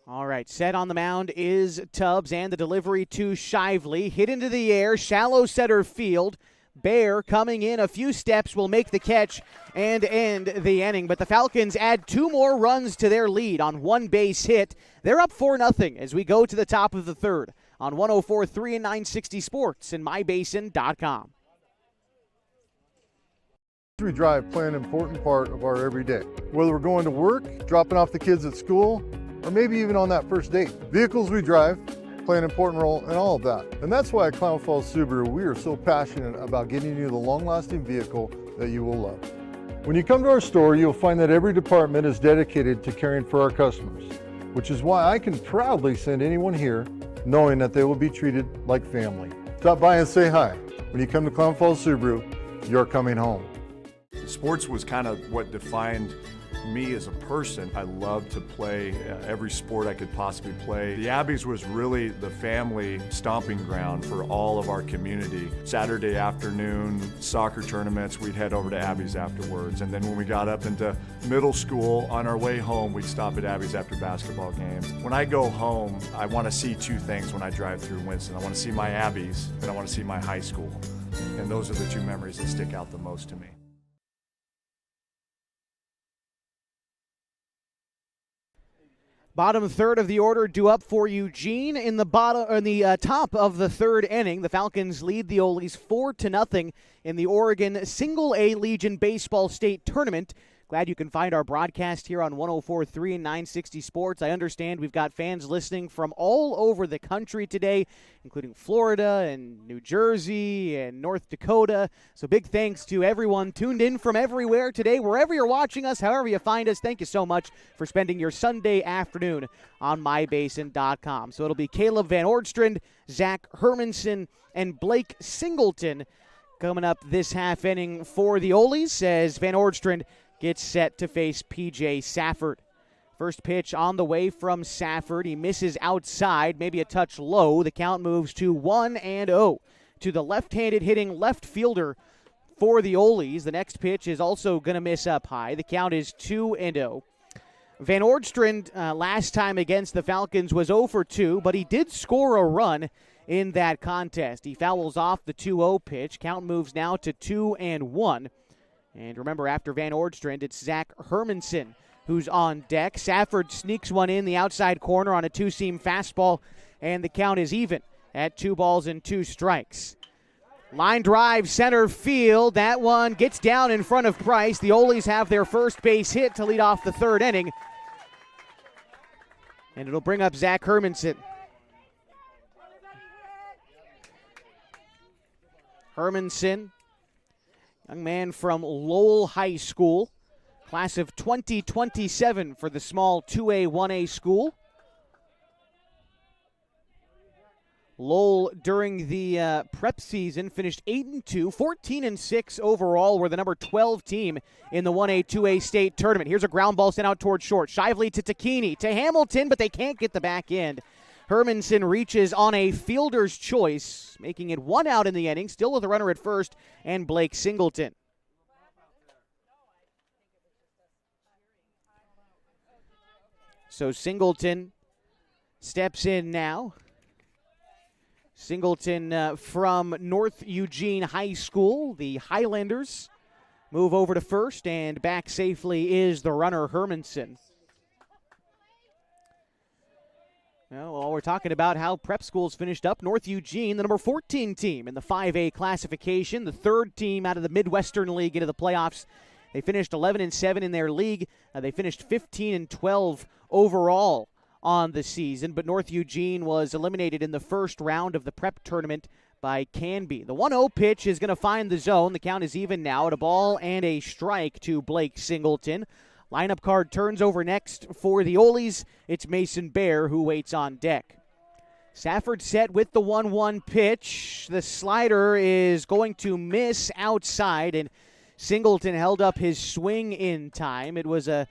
All right, set on the mound is Tubbs, and the delivery to Shively. Hit into the air, shallow center field. Bear coming in a few steps will make the catch and end the inning. But the Falcons add 2 more runs to their lead on one base hit. They're up 4-0 as we go to the top of the third on 104.3 and 960 Sports and MyBasin.com. We drive play an important part of our everyday. Whether we're going to work, dropping off the kids at school, or maybe even on that first date. Vehicles we drive play an important role in all of that. And that's why at Klamath Falls Subaru, we are so passionate about getting you the long-lasting vehicle that you will love. When you come to our store, you'll find that every department is dedicated to caring for our customers, which is why I can proudly send anyone here knowing that they will be treated like family. Stop by and say hi. When you come to Klamath Falls Subaru, you're coming home. Sports was kind of what defined me as a person. I love to play every sport I could possibly play. The Abbeys was really the family stomping ground for all of our community. Saturday afternoon, soccer tournaments, we'd head over to Abbeys afterwards. And then when we got up into middle school, on our way home, we'd stop at Abbeys after basketball games. When I go home, I want to see two things when I drive through Winston. I want to see my Abbeys, and I want to see my high school. And those are the two memories that stick out the most to me. Bottom third of the order due up for Eugene in the top of the third inning. The Falcons lead the Olies 4-0 in the Oregon Single A Legion Baseball State Tournament. Glad you can find our broadcast here on 104.3 and 960 Sports. I understand we've got fans listening from all over the country today, including Florida and New Jersey and North Dakota. So big thanks to everyone tuned in from everywhere today. Wherever you're watching us, however you find us, thank you so much for spending your Sunday afternoon on mybasin.com. So it'll be Caleb Van Ordstrand, Zach Hermanson, and Blake Singleton coming up this half inning for the Olies as Van Ordstrand gets set to face P.J. Safford. First pitch on the way from Safford. He misses outside, maybe a touch low. The count moves to 1-0 to the left-handed hitting left fielder for the Olies. The next pitch is also going to miss up high. The count is 2-0. Van Ordstrand last time against the Falcons was 0 for 2, but he did score a run in that contest. He fouls off the 2-0 pitch. Count moves now to 2-1. And remember, after Van Ordstrand, it's Zach Hermanson who's on deck. Safford sneaks one in the outside corner on a two-seam fastball, and the count is even at 2-2. Line drive, center field. That one gets down in front of Price. The Olies have their first base hit to lead off the third inning. And it'll bring up Zach Hermanson. Hermanson, young man from Lowell High School, class of 2027 for the small 2A, 1A school. Lowell, during the prep season, finished 8-2, 14-6 overall. Were the number 12 team in the 1A, 2A state tournament. Here's a ground ball sent out toward short. Shively to Tacchini, to Hamilton, but they can't get the back end. Hermanson reaches on a fielder's choice, making it one out in the inning, still with a runner at first, and Blake Singleton. So Singleton steps in now. Singleton from North Eugene High School. The Highlanders move over to first, and back safely is the runner, Hermanson. Well, we're talking about how prep schools finished up. North Eugene, the number 14 team in the 5A classification, the third team out of the Midwestern League into the playoffs. They finished 11-7 in their league. They finished 15-12 overall on the season, but North Eugene was eliminated in the first round of the prep tournament by Canby. The 1-0 pitch is going to find the zone. The count is even now at a ball and a strike to Blake Singleton. Lineup card turns over next for the Olies. It's Mason Bear who waits on deck. Safford set with the 1-1 pitch. The slider is going to miss outside, and Singleton held up his swing in time. It was a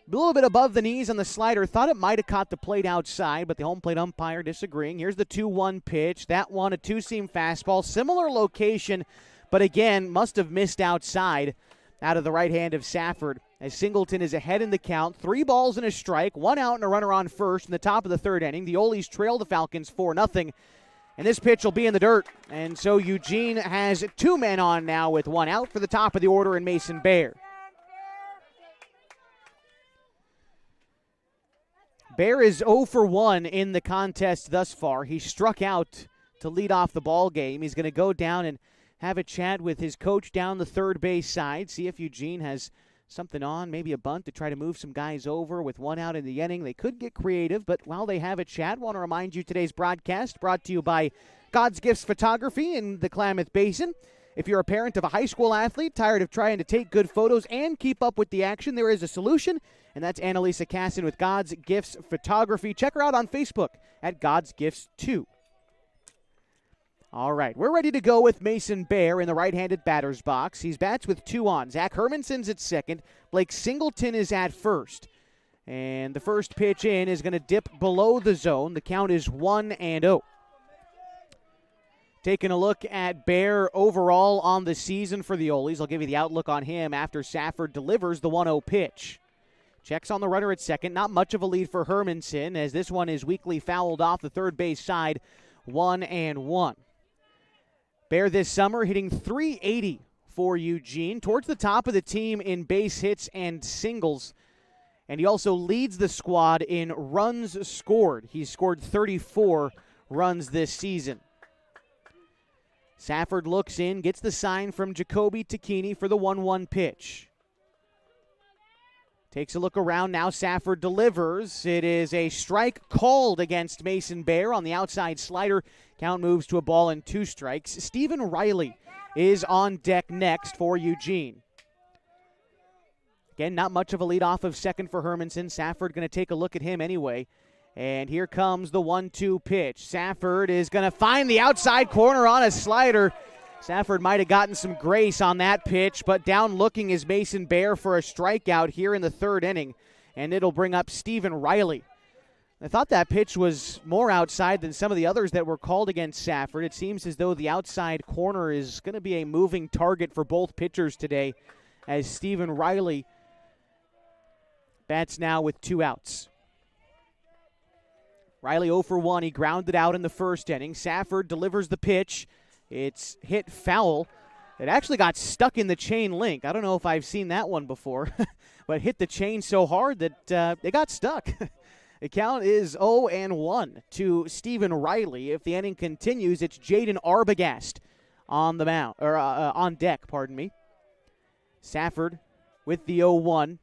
little bit above the knees on the slider. Thought it might have caught the plate outside, but the home plate umpire disagreeing. Here's the 2-1 pitch. That one, a two-seam fastball. Similar location, but again, must have missed outside out of the right hand of Safford. As Singleton is ahead in the count, 3 balls and a strike, 1 out and a runner on first in the top of the third inning. The Olies trail the Falcons 4-0, and this pitch will be in the dirt. And so Eugene has 2 men on now with 1 out for the top of the order in Mason Bear. Bear is 0 for 1 in the contest thus far. He struck out to lead off the ball game. He's going to go down and have a chat with his coach down the third base side, see if Eugene has something on, maybe a bunt to try to move some guys over with 1 out in the inning. They could get creative, but while they have a chat, want to remind you today's broadcast brought to you by God's Gifts Photography in the Klamath Basin. If you're a parent of a high school athlete tired of trying to take good photos and keep up with the action, there is a solution, and that's Annalisa Casson with God's Gifts Photography. Check her out on Facebook at God's Gifts 2. All right, we're ready to go with Mason Bear in the right-handed batter's box. He's bats with 2 on. Zach Hermanson's at second. Blake Singleton is at first. And the first pitch in is going to dip below the zone. The count is 1-0. Taking a look at Bear overall on the season for the Olies. I'll give you the outlook on him after Safford delivers the 1-0 pitch. Checks on the runner at second. Not much of a lead for Hermanson as this one is weakly fouled off the third base side. 1-1. Bear this summer hitting .380 for Eugene, towards the top of the team in base hits and singles. And he also leads the squad in runs scored. He's scored 34 runs this season. Safford looks in, gets the sign from Jacoby Takini for the 1-1 pitch. Takes a look around. Now Safford delivers. It is a strike called against Mason Bear on the outside slider. Count moves to a ball and 2 strikes. Stephen Riley is on deck next for Eugene. Again, not much of a lead off of second for Hermanson. Safford going to take a look at him anyway. And here comes the 1-2 pitch. Safford is going to find the outside corner on a slider. Safford might have gotten some grace on that pitch, but down looking is Mason Bear for a strikeout here in the third inning, and it'll bring up Stephen Riley. I thought that pitch was more outside than some of the others that were called against Safford. It seems as though the outside corner is going to be a moving target for both pitchers today as Stephen Riley bats now with 2 outs. Riley 0 for 1. He grounded out in the first inning. Safford delivers the pitch. It's hit foul. It actually got stuck in the chain link. I don't know if I've seen that one before, but hit the chain so hard that it got stuck. The count is 0-1 to Stephen Riley. If the inning continues, it's Jaden Arbogast on the mound, or on deck, pardon me. Safford with the 0-1.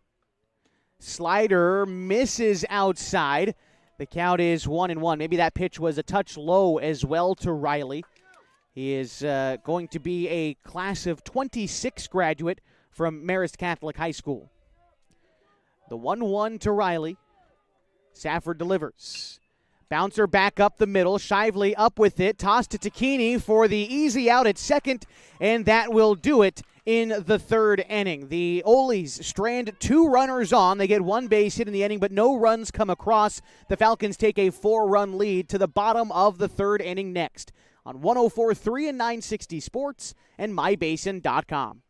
Slider misses outside. The count is 1-1. Maybe that pitch was a touch low as well to Riley. He is going to be a class of 26 graduate from Marist Catholic High School. The 1-1 to Riley. Safford delivers. Bouncer back up the middle. Shively up with it. Toss to Takini for the easy out at second, and that will do it in the third inning. The Olies strand 2 runners on. They get 1 base hit in the inning, but no runs come across. The Falcons take a 4-run lead to the bottom of the third inning next on 104.3 and 960 Sports and MyBasin.com.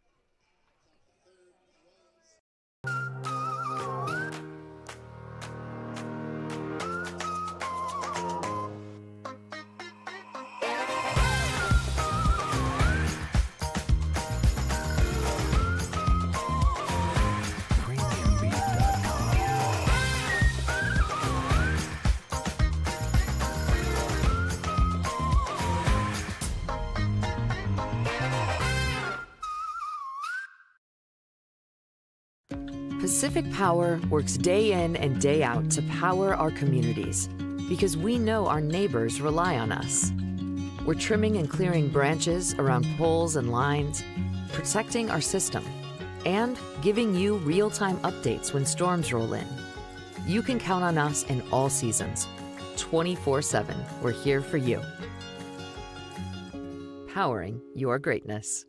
Pacific Power works day in and day out to power our communities because we know our neighbors rely on us. We're trimming and clearing branches around poles and lines, protecting our system, and giving you real-time updates when storms roll in. You can count on us in all seasons. 24/7, we're here for you. Powering your greatness.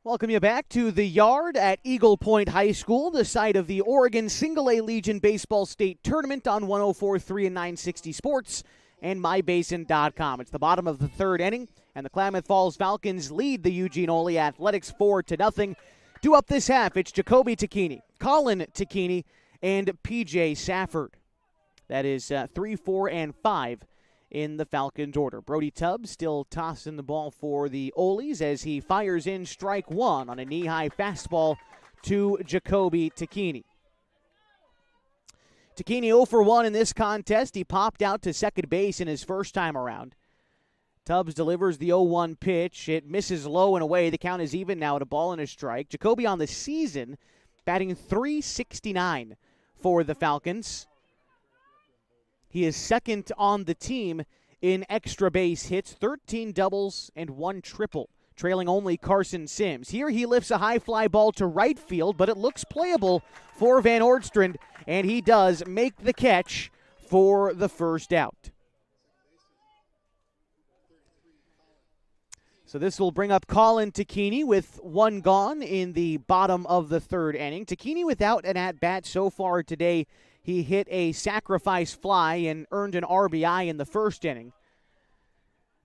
Welcome you back to the Yard at Eagle Point High School, the site of the Oregon Single-A Legion Baseball State Tournament on 104.3 and 960 Sports and MyBasin.com. It's the bottom of the third inning, and the Klamath Falls Falcons lead the Eugene Ole Athletics 4-0. Due up this half, it's Jacoby Takini, Colin Takini, and PJ Safford. That is 3, 4, and 5 in the Falcons order. Brody Tubbs still tossing the ball for the Olies as he fires in strike 1 on a knee-high fastball to Jacoby Takini. Takini 0 for 1 in this contest. He popped out to second base in his first time around. Tubbs delivers the 0-1 pitch. It misses low and away. The count is even now at a ball and a strike. Jacoby on the season batting .369 for the Falcons. He is second on the team in extra base hits, 13 doubles and 1 triple. trailing only Carson Sims. Here he lifts a high fly ball to right field, but it looks playable for Van Oortstrand, and he does make the catch for the first out. So this will bring up Colin Tacchini with one gone in the bottom of the third inning. Tacchini without an at-bat so far today. He hit a sacrifice fly and earned an RBI in the first inning.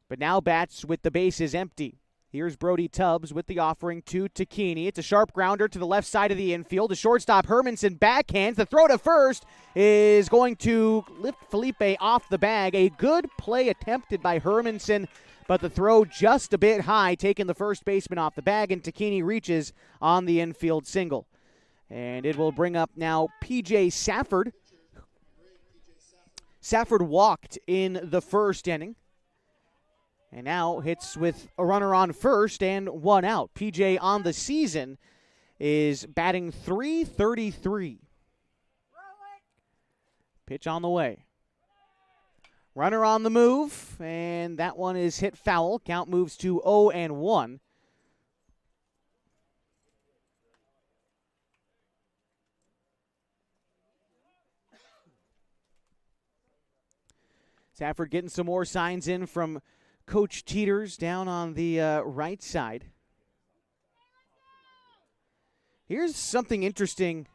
But now bats with the bases empty. Here's Brody Tubbs with the offering to Tacchini. It's a sharp grounder to the left side of the infield. The shortstop Hermanson backhands. The throw to first is going to lift Felipe off the bag. A good play attempted by Hermanson, but the throw just a bit high, taking the first baseman off the bag, and Tacchini reaches on the infield single. And it will bring up now P.J. Safford. Safford walked in the first inning, and now hits with a runner on first and one out. P.J. on the season is batting .333. Pitch on the way. Runner on the move, and that one is hit foul. Count moves to 0-1. Safford getting some more signs in from Coach Teeters down on the right side. Here's something interesting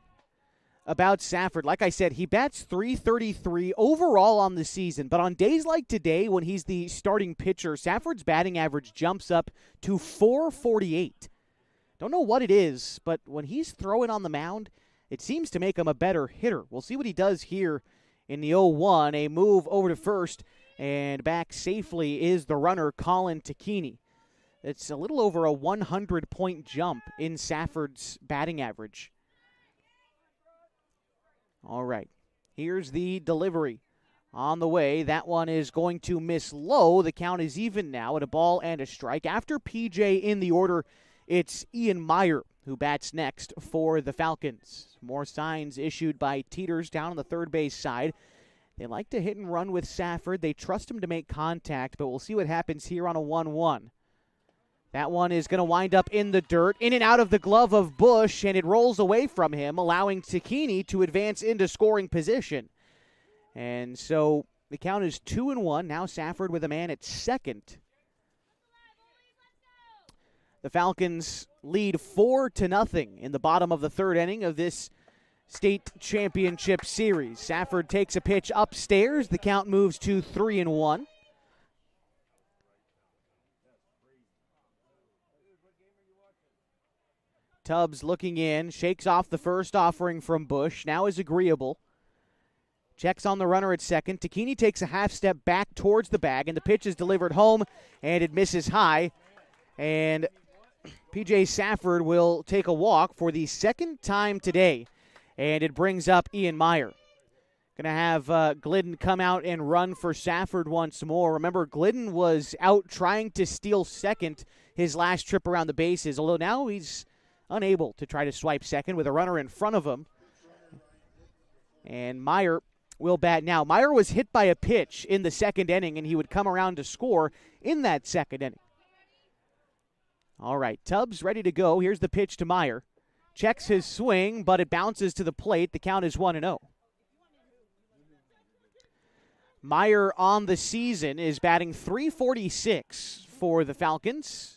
about Safford. Like I said, he bats .333 overall on the season, but on days like today when he's the starting pitcher, Safford's batting average jumps up to .448. Don't know what it is, but when he's throwing on the mound, it seems to make him a better hitter. We'll see what he does here in the 0-1. A move over to first, and back safely is the runner, Colin Tacchini. It's a little over a 100-point jump in Safford's batting average. All right, here's the delivery on the way. That one is going to miss low. The count is even now at a ball and a strike. After P.J. in the order, it's Ian Meyer who bats next for the Falcons. More signs issued by Teeters down on the third base side. They like to hit and run with Safford. They trust him to make contact, but we'll see what happens here on a 1-1. That one is going to wind up in the dirt, in and out of the glove of Bush, and it rolls away from him, allowing Tacchini to advance into scoring position. And so the count is 2-1. Now Safford with a man at second. The Falcons lead 4-0 in the bottom of the third inning of this state championship series. Safford takes a pitch upstairs. The count moves to 3-1. Tubbs looking in, shakes off the first offering from Bush, now is agreeable. Checks on the runner at second. Tacchini takes a half step back towards the bag, and the pitch is delivered home, and it misses high. And P.J. Safford will take a walk for the second time today, and it brings up Ian Meyer. Going to have Glidden come out and run for Safford once more. Remember, Glidden was out trying to steal second his last trip around the bases, although now he's unable to try to swipe second with a runner in front of him. And Meyer will bat now. Meyer was hit by a pitch in the second inning, and he would come around to score in that second inning. All right, Tubbs ready to go. Here's the pitch to Meyer. Checks his swing, but it bounces to the plate. The count is 1-0. Meyer on the season is batting .346 for the Falcons.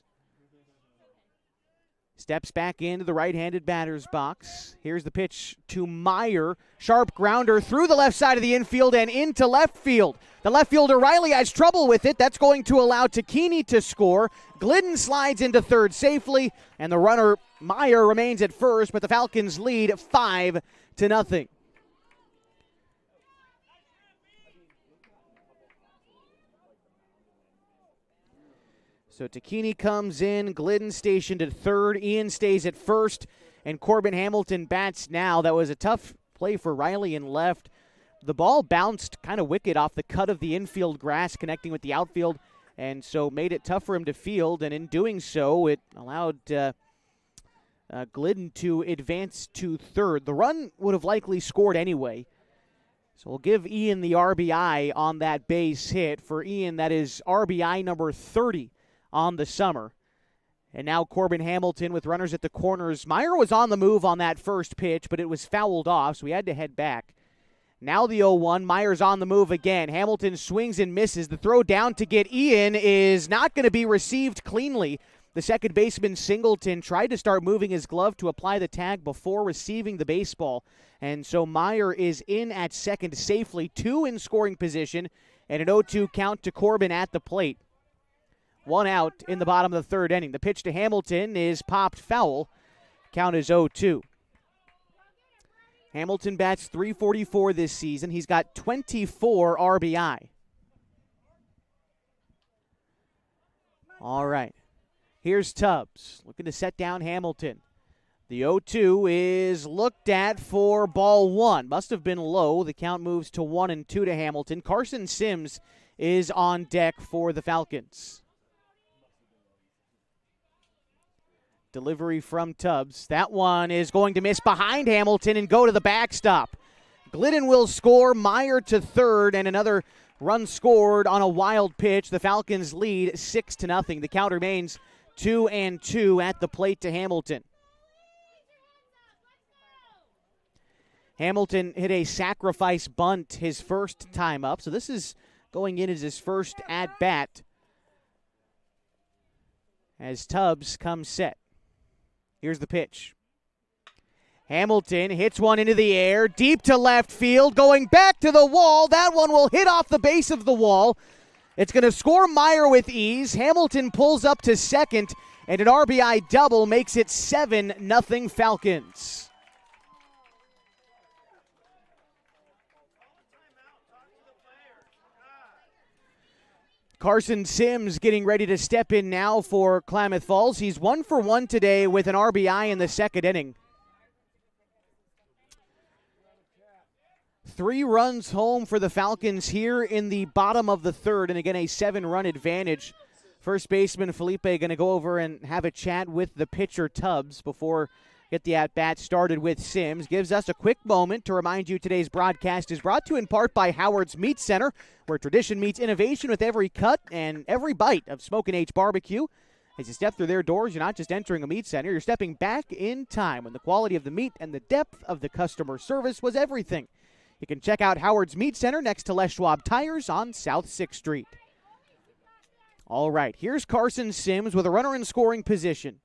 Steps back into the right-handed batter's box. Here's the pitch to Meyer. Sharp grounder through the left side of the infield and into left field. The left fielder Riley has trouble with it. That's going to allow Tacchini to score. Glidden slides into third safely, and the runner Meyer remains at first, but the Falcons lead 5-0. So Tacchini comes in, Glidden stationed at third, Ian stays at first, and Corbin Hamilton bats now. That was a tough play for Riley in left. The ball bounced kind of wicked off the cut of the infield grass connecting with the outfield, and so made it tough for him to field, and in doing so, it allowed Glidden to advance to third. The run would have likely scored anyway, so we'll give Ian the RBI on that base hit. For Ian, that is RBI number 30 on the summer. And now Corbin Hamilton with runners at the corners. Meyer was on the move on that first pitch, but it was fouled off, so he had to head back. Now the 0-1. Meyer's on the move again. Hamilton swings and misses. The throw down to get Ian is not going to be received cleanly. The second baseman, Singleton, tried to start moving his glove to apply the tag before receiving the baseball. And so Meyer is in at second safely, 2 in scoring position, and an 0-2 count to Corbin at the plate. 1 out in the bottom of the third inning. The pitch to Hamilton is popped foul. Count is 0-2. Hamilton bats .344 this season. He's got 24 RBI. All right. Here's Tubbs looking to set down Hamilton. The 0-2 is looked at for ball 1. Must have been low. The count moves to 1-2 to Hamilton. Carson Sims is on deck for the Falcons. Delivery from Tubbs. That one is going to miss behind Hamilton and go to the backstop. Glidden will score. Meyer to third, and another run scored on a wild pitch. The Falcons lead 6-0. The count remains 2-2 at the plate to Hamilton. Hamilton hit a sacrifice bunt his first time up, so this is going in as his first at-bat as Tubbs comes set. Here's the pitch. Hamilton hits one into the air, deep to left field, going back to the wall. That one will hit off the base of the wall. It's going to score Meyer with ease. Hamilton pulls up to second, and an RBI double makes it 7-0 Falcons. Carson Sims getting ready to step in now for Klamath Falls. He's 1 for 1 today with an RBI in the second inning. 3 runs home for the Falcons here in the bottom of the third, and again a 7-run advantage. First baseman Felipe going to go over and have a chat with the pitcher Tubbs before get the at-bat started with Sims. Gives us a quick moment to remind you today's broadcast is brought to you in part by Howard's Meat Center, where tradition meets innovation with every cut and every bite of Smokin' H barbecue. As you step through their doors, you're not just entering a meat center, you're stepping back in time when the quality of the meat and the depth of the customer service was everything. You can check out Howard's Meat Center next to Les Schwab Tires on South 6th Street. All right, here's Carson Sims with a runner in scoring position.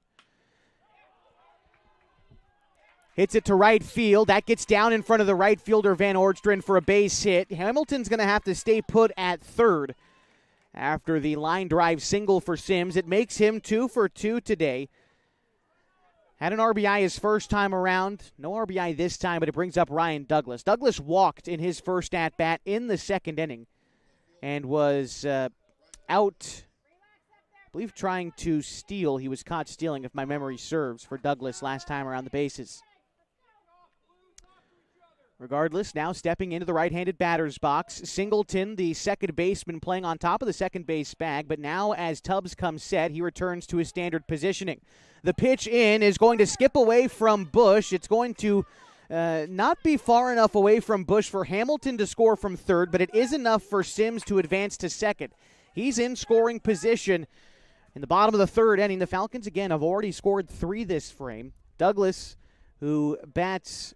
Hits it to right field. That gets down in front of the right fielder, Van Oortstrand, for a base hit. Hamilton's going to have to stay put at third after the line drive single for Sims. It makes him 2 for 2 today. Had an RBI his first time around. No RBI this time, but it brings up Ryan Douglas. Douglas walked in his first at-bat in the second inning and was out, I believe, trying to steal. He was caught stealing, if my memory serves, for Douglas last time around the bases. Regardless, now stepping into the right-handed batter's box. Singleton, the second baseman, playing on top of the second base bag, but now as Tubbs comes set, he returns to his standard positioning. The pitch in is going to skip away from Bush. It's going to not be far enough away from Bush for Hamilton to score from third, but it is enough for Sims to advance to second. He's in scoring position in the bottom of the third inning. The Falcons, again, have already scored 3 this frame. Douglas, who bats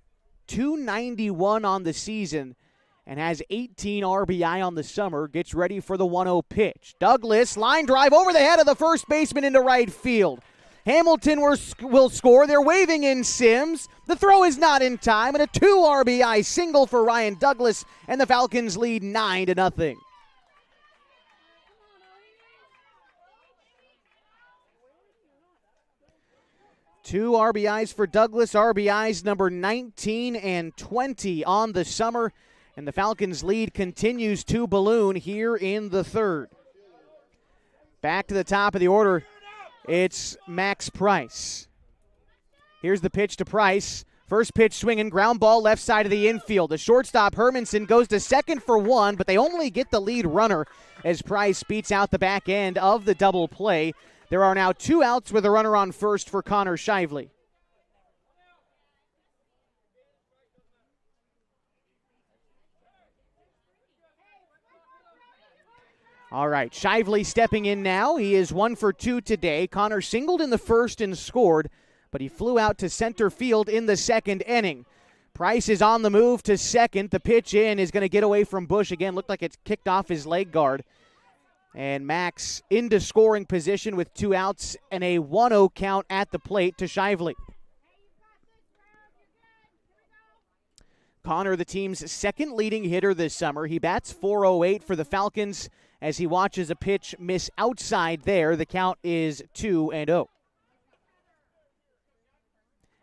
.291 on the season and has 18 RBI on the summer, gets ready for the 1-0 pitch. Douglas, line drive over the head of the first baseman into right field. Hamilton will score. They're waving in Sims. The throw is not in time, and a 2 RBI single for Ryan Douglas, and the Falcons lead 9-0. Two RBIs for Douglas, RBIs number 19 and 20 on the summer, and the Falcons' lead continues to balloon here in the third. Back to the top of the order, it's Max Price. Here's the pitch to Price. First pitch swinging, ground ball left side of the infield. The shortstop, Hermanson, goes to second for 1, but they only get the lead runner as Price beats out the back end of the double play. There are now 2 outs with a runner on first for Connor Shively. All right, Shively stepping in now. He is 1 for 2 today. Connor singled in the first and scored, but he flew out to center field in the second inning. Price is on the move to second. The pitch in is going to get away from Bush. Again, looked like it's kicked off his leg guard. And Max into scoring position with 2 outs and a 1-0 count at the plate to Shively. Connor, the team's second leading hitter this summer. He bats .408 for the Falcons as he watches a pitch miss outside there. The count is 2-0.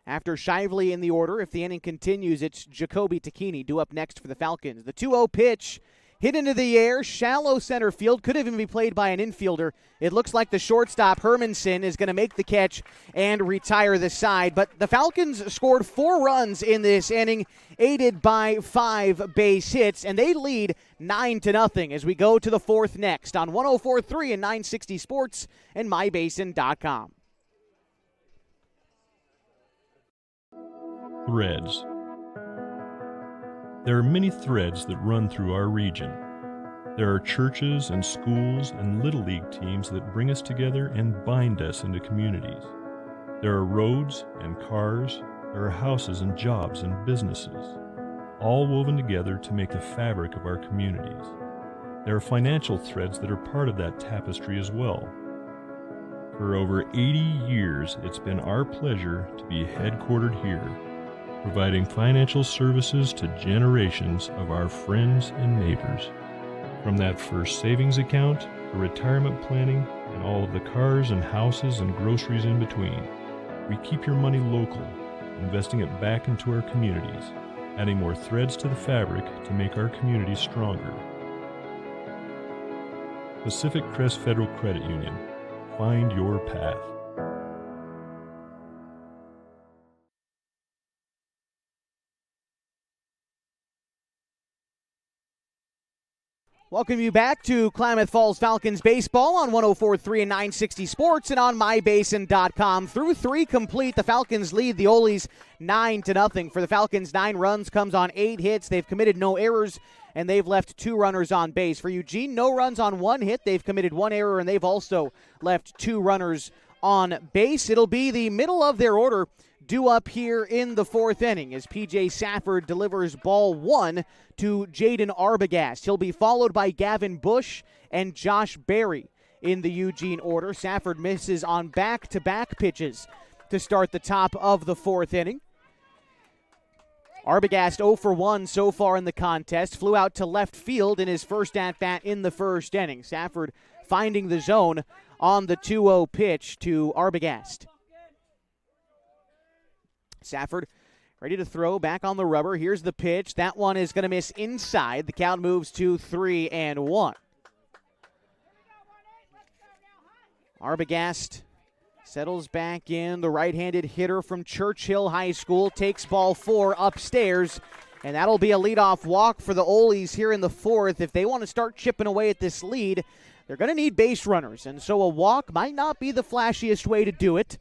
After Shively in the order, if the inning continues, it's Jacoby Takini due up next for the Falcons. The 2-0 pitch hit into the air, shallow center field, could even be played by an infielder. It looks like the shortstop, Hermanson, is going to make the catch and retire the side. But the Falcons scored 4 runs in this inning, aided by 5 base hits, and they lead 9-0 as we go to the 4th next on 104.3 and 960 Sports and MyBasin.com. Threads. There are many threads that run through our region. There are churches and schools and Little League teams that bring us together and bind us into communities. There are roads and cars, there are houses and jobs and businesses, all woven together to make the fabric of our communities. There are financial threads that are part of that tapestry as well. For over 80 years, it's been our pleasure to be headquartered here, providing financial services to generations of our friends and neighbors. From that first savings account to retirement planning and all of the cars and houses and groceries in between, we keep your money local, investing it back into our communities, adding more threads to the fabric to make our communities stronger. Pacific Crest Federal Credit Union. Find your path. Welcome you back to Klamath Falls Falcons baseball on 104.3 and 960 Sports and on MyBasin.com. Through 3 complete, the Falcons lead the Olies 9-0. For the Falcons, 9 runs comes on 8 hits. They've committed no errors, and they've left 2 runners on base. For Eugene, no runs on 1 hit. They've committed 1 error, and they've also left 2 runners on base. It'll be the middle of their order due up here in the 4th inning as P.J. Safford delivers ball 1 to Jaden Arbogast. He'll be followed by Gavin Bush and Josh Berry in the Eugene order. Safford misses on back-to-back pitches to start the top of the 4th inning. Arbogast 0 for 1 so far in the contest. Flew out to left field in his first at-bat in the 1st inning. Safford finding the zone on the 2-0 pitch to Arbogast. Safford ready to throw, back on the rubber. Here's the pitch. That one is going to miss inside. The count moves to 3-1. Arbogast settles back in. The right-handed hitter from Churchill High School takes ball 4 upstairs, and that'll be a leadoff walk for the Olies here in the 4th. If they want to start chipping away at this lead, they're going to need base runners, and so a walk might not be the flashiest way to do it,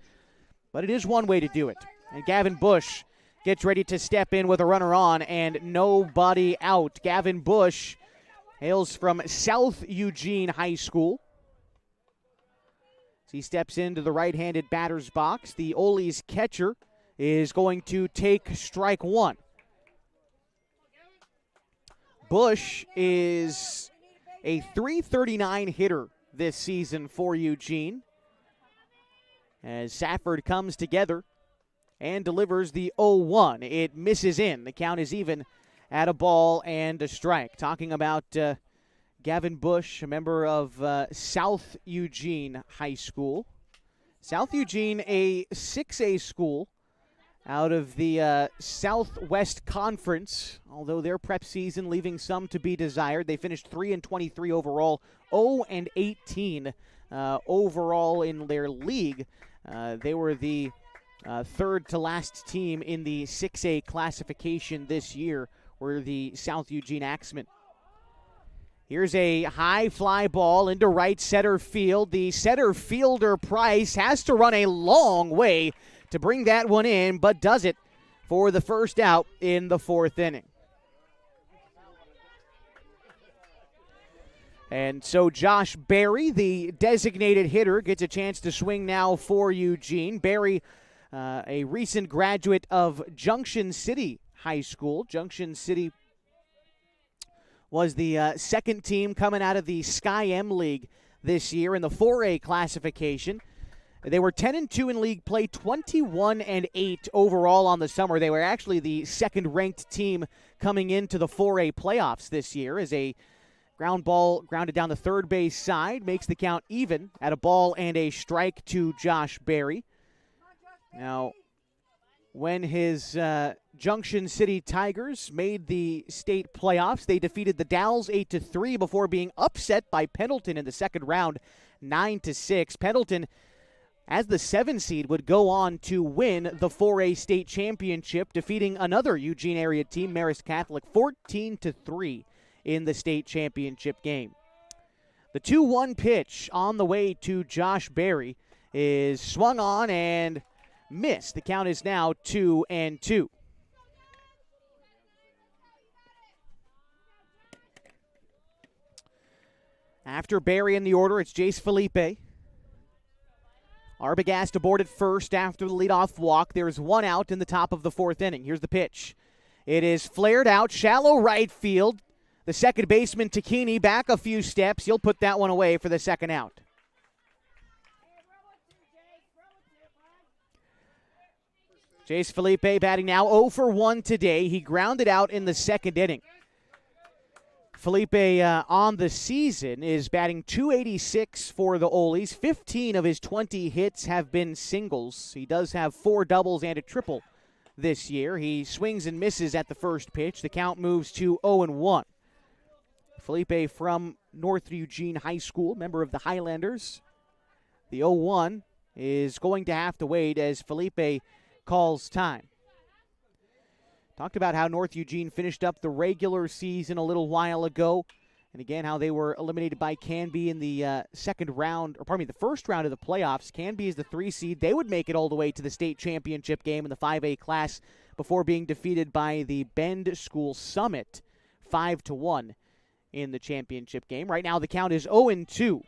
but it is one way to do it. And Gavin Bush gets ready to step in with a runner on and nobody out. Gavin Bush hails from South Eugene High School. As he steps into the right-handed batter's box, the Oli's catcher is going to take strike 1. Bush is a .339 hitter this season for Eugene. As Safford comes together and delivers the 0-1. It misses in. The count is even at a ball and a strike. Talking about Gavin Bush, a member of South Eugene High School. South Eugene, a 6A school out of the Southwest Conference, although their prep season leaving some to be desired. They finished 3-23 overall, 0-18 overall in their league. They were the third to last team in the 6A classification this year, were the South Eugene Axemen. Here's a high fly ball into right center field. The center fielder, Price, has to run a long way to bring that one in, but does it for the first out in the 4th inning. And so Josh Berry, the designated hitter, gets a chance to swing now for Eugene. Berry, a recent graduate of Junction City High School. Junction City was the second team coming out of the Sky M League this year in the 4A classification. They were 10-2 in league play, 21-8 overall on the summer. They were actually the second-ranked team coming into the 4A playoffs this year as a ground ball grounded down the third base side makes the count even at a ball and a strike to Josh Berry. Now, when his Junction City Tigers made the state playoffs, they defeated the Dalles 8-3 before being upset by Pendleton in the second round, 9-6. Pendleton, as the 7 seed, would go on to win the 4A state championship, defeating another Eugene area team, Marist Catholic, 14-3 in the state championship game. The 2-1 pitch on the way to Josh Berry is swung on and missed. The count is now 2-2. After Berry in the order, it's Jace Felipe. Arbogast aboard at first after the leadoff walk. There's one out in the top of the fourth inning. Here's the pitch. It is flared out, shallow right field. The second baseman, Takini, back a few steps. He'll put that one away for the second out. Jace Felipe batting now 0 for 1 today. He grounded out in the second inning. Felipe on the season is batting .286 for the Olies. 15 of his 20 hits have been singles. He does have 4 doubles and a triple this year. He swings and misses at the first pitch. The count moves to 0-1. Felipe from North Eugene High School, member of the Highlanders. The 0-1 is going to have to wait as Felipe calls time. Talked about how North Eugene finished up the regular season a little while ago, and again how they were eliminated by Canby in the the first round of the playoffs. Canby is the 3 seed. They would make it all the way to the state championship game in the 5A class before being defeated by the Bend School Summit 5-1 in the championship game. Right now the count is 0-2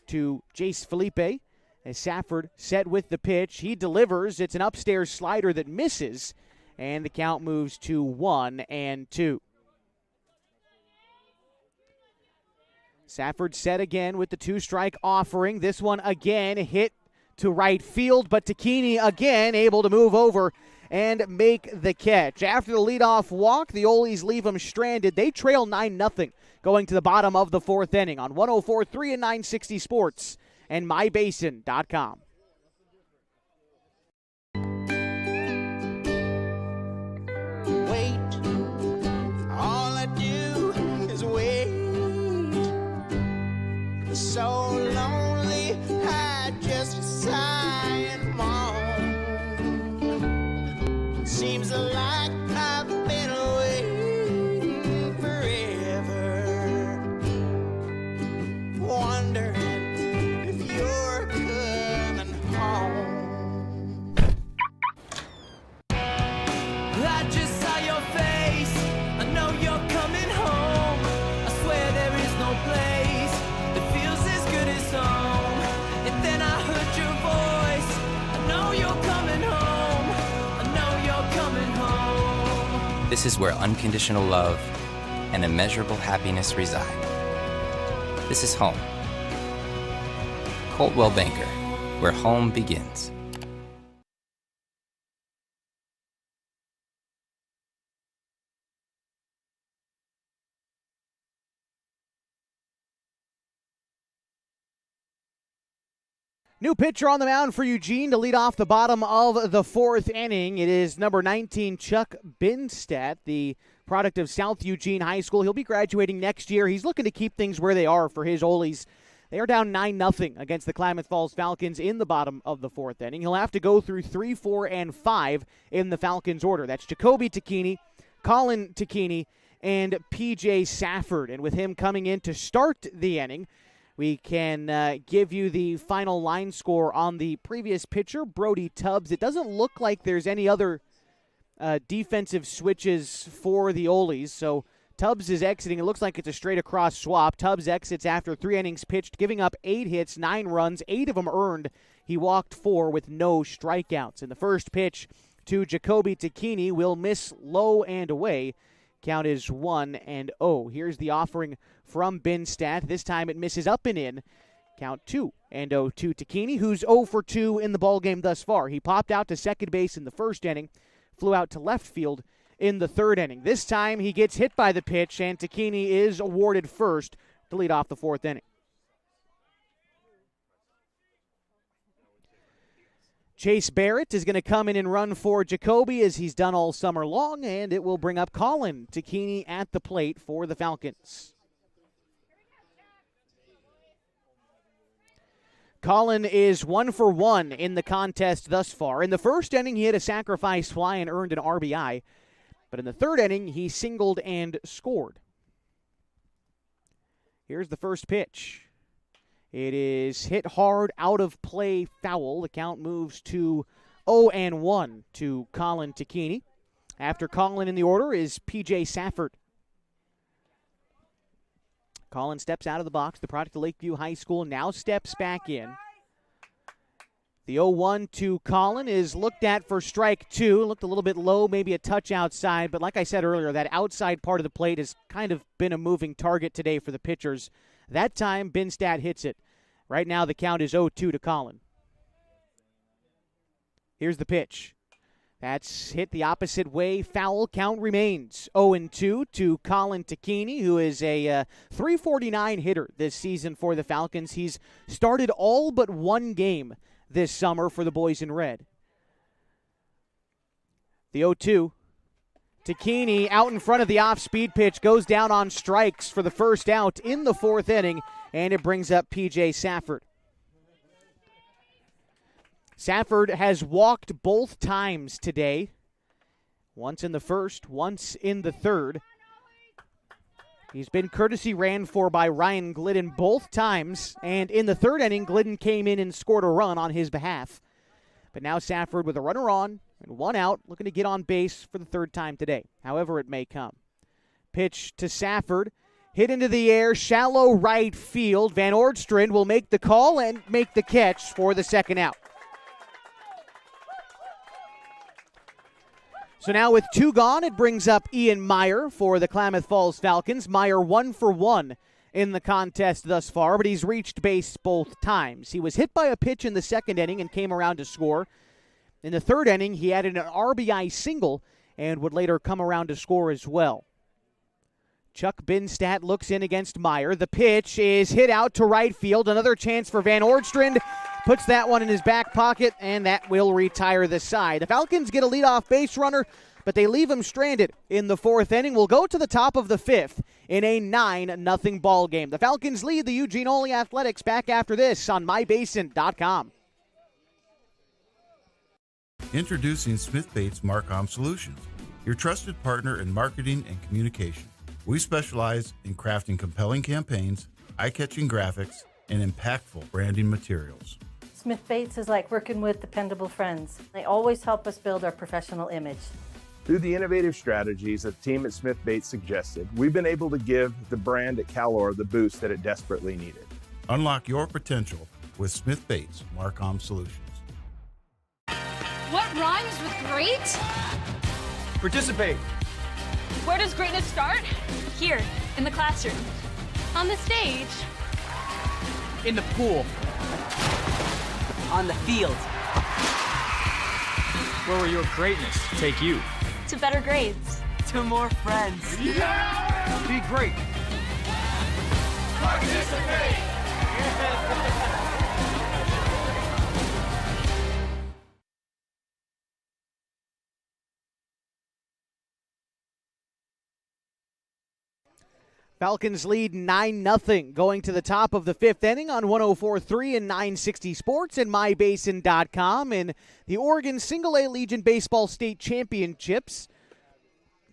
to Jace Felipe as Safford set with the pitch. He delivers. It's an upstairs slider that misses, and the count moves to 1-2. Safford set again with the 2-strike offering. This one again hit to right field, but Takini again able to move over and make the catch. After the leadoff walk, the Olies leave them stranded. They trail 9-0 going to the bottom of the fourth inning on 104.3 and 960 Sports and MyBasin.com. So lonely, I just sigh and moan. Seems like I've been waiting forever, wondering if you're coming home. I just saw your face, I know you're coming home. I swear there is no place home. And then I heard your voice. I know you're coming home. I know you're coming home. This is where unconditional love and immeasurable happiness reside. This is home. Coltwell Banker, where home begins. New pitcher on the mound for Eugene to lead off the bottom of the fourth inning. It is number 19, Chuck Binstadt, the product of South Eugene High School. He'll be graduating next year. He's looking to keep things where they are for his Olies. They are down 9-0 against the Klamath Falls Falcons in the bottom of the fourth inning. He'll have to go through 3, 4, and 5 in the Falcons order. That's Jacoby Takini, Colin Takini, and P.J. Safford. And with him coming in to start the inning, we can give you the final line score on the previous pitcher, Brody Tubbs. It doesn't look like there's any other defensive switches for the Olies. So Tubbs is exiting. It looks like it's a straight across swap. Tubbs exits after 3 innings pitched, giving up 8 hits, 9 runs, 8 of them earned. He walked 4 with no strikeouts. In the first pitch to Jacoby Takini will miss low and away. Count is 1-0. Here's the offering from Binstat. This time it misses up and in. Count 2-0 to Takini, who's 0 for 2 in the ballgame thus far. He popped out to second base in the first inning, flew out to left field in the third inning. This time he gets hit by the pitch, and Takini is awarded first to lead off the fourth inning. Chase Barrett is going to come in and run for Jacoby as he's done all summer long, and it will bring up Colin Takini at the plate for the Falcons. Colin is 1 for 1 in the contest thus far. In the first inning, he hit a sacrifice fly and earned an RBI. But in the third inning, he singled and scored. Here's the first pitch. It is hit hard, out of play, foul. The count moves to 0-1 to Colin Takini. After Colin in the order is P.J. Safford. Colin steps out of the box. The product of Lakeview High School now steps back in. The 0-1 to Colin is looked at for strike 2. Looked a little bit low, maybe a touch outside. But like I said earlier, that outside part of the plate has kind of been a moving target today for the pitchers. That time, Binstat hits it. Right now, the count is 0-2 to Colin. Here's the pitch. That's hit the opposite way. Foul. Count remains 0-2 to Colin Takini, who is a .349 hitter this season for the Falcons. He's started all but one game this summer for the boys in red. The 0-2. Takini out in front of the off-speed pitch, goes down on strikes for the first out in the fourth inning, and it brings up P.J. Safford. Safford has walked both times today, once in the first, once in the third. He's been courtesy ran for by Ryan Glidden both times, and in the third inning, Glidden came in and scored a run on his behalf. But now Safford with a runner on and 1 out, looking to get on base for the third time today, however it may come. Pitch to Safford, hit into the air, shallow right field. Van Oortstrand will make the call and make the catch for the second out. So now with 2 gone, it brings up Ian Meyer for the Klamath Falls Falcons. Meyer 1 for 1 in the contest thus far, but he's reached base both times. He was hit by a pitch in the second inning and came around to score. In the third inning, he added an RBI single and would later come around to score as well. Chuck Binstat looks in against Meyer. The pitch is hit out to right field. Another chance for Van Oortstrand. Puts that one in his back pocket, and that will retire the side. The Falcons get a leadoff base runner, but they leave him stranded in the fourth inning. We'll go to the top of the fifth in a 9-0 ball game. The Falcons lead the Eugene Ole Athletics. Back after this on mybasin.com. Introducing Smith Bates Marcom Solutions, your trusted partner in marketing and communication. We specialize in crafting compelling campaigns, eye-catching graphics, and impactful branding materials. Smith Bates is like working with dependable friends. They always help us build our professional image. Through the innovative strategies that the team at Smith Bates suggested, we've been able to give the brand at Calor the boost that it desperately needed. Unlock your potential with Smith Bates Marcom Solutions. What rhymes with great? Participate. Where does greatness start? Here, in the classroom. On the stage. In the pool. On the field. Where will your greatness take you? To better grades. To more friends. Yeah! Be great. Participate. Falcons lead 9-0 going to the top of the fifth inning on 104.3 and 960 Sports and mybasin.com in the Oregon Single-A Legion Baseball State Championships.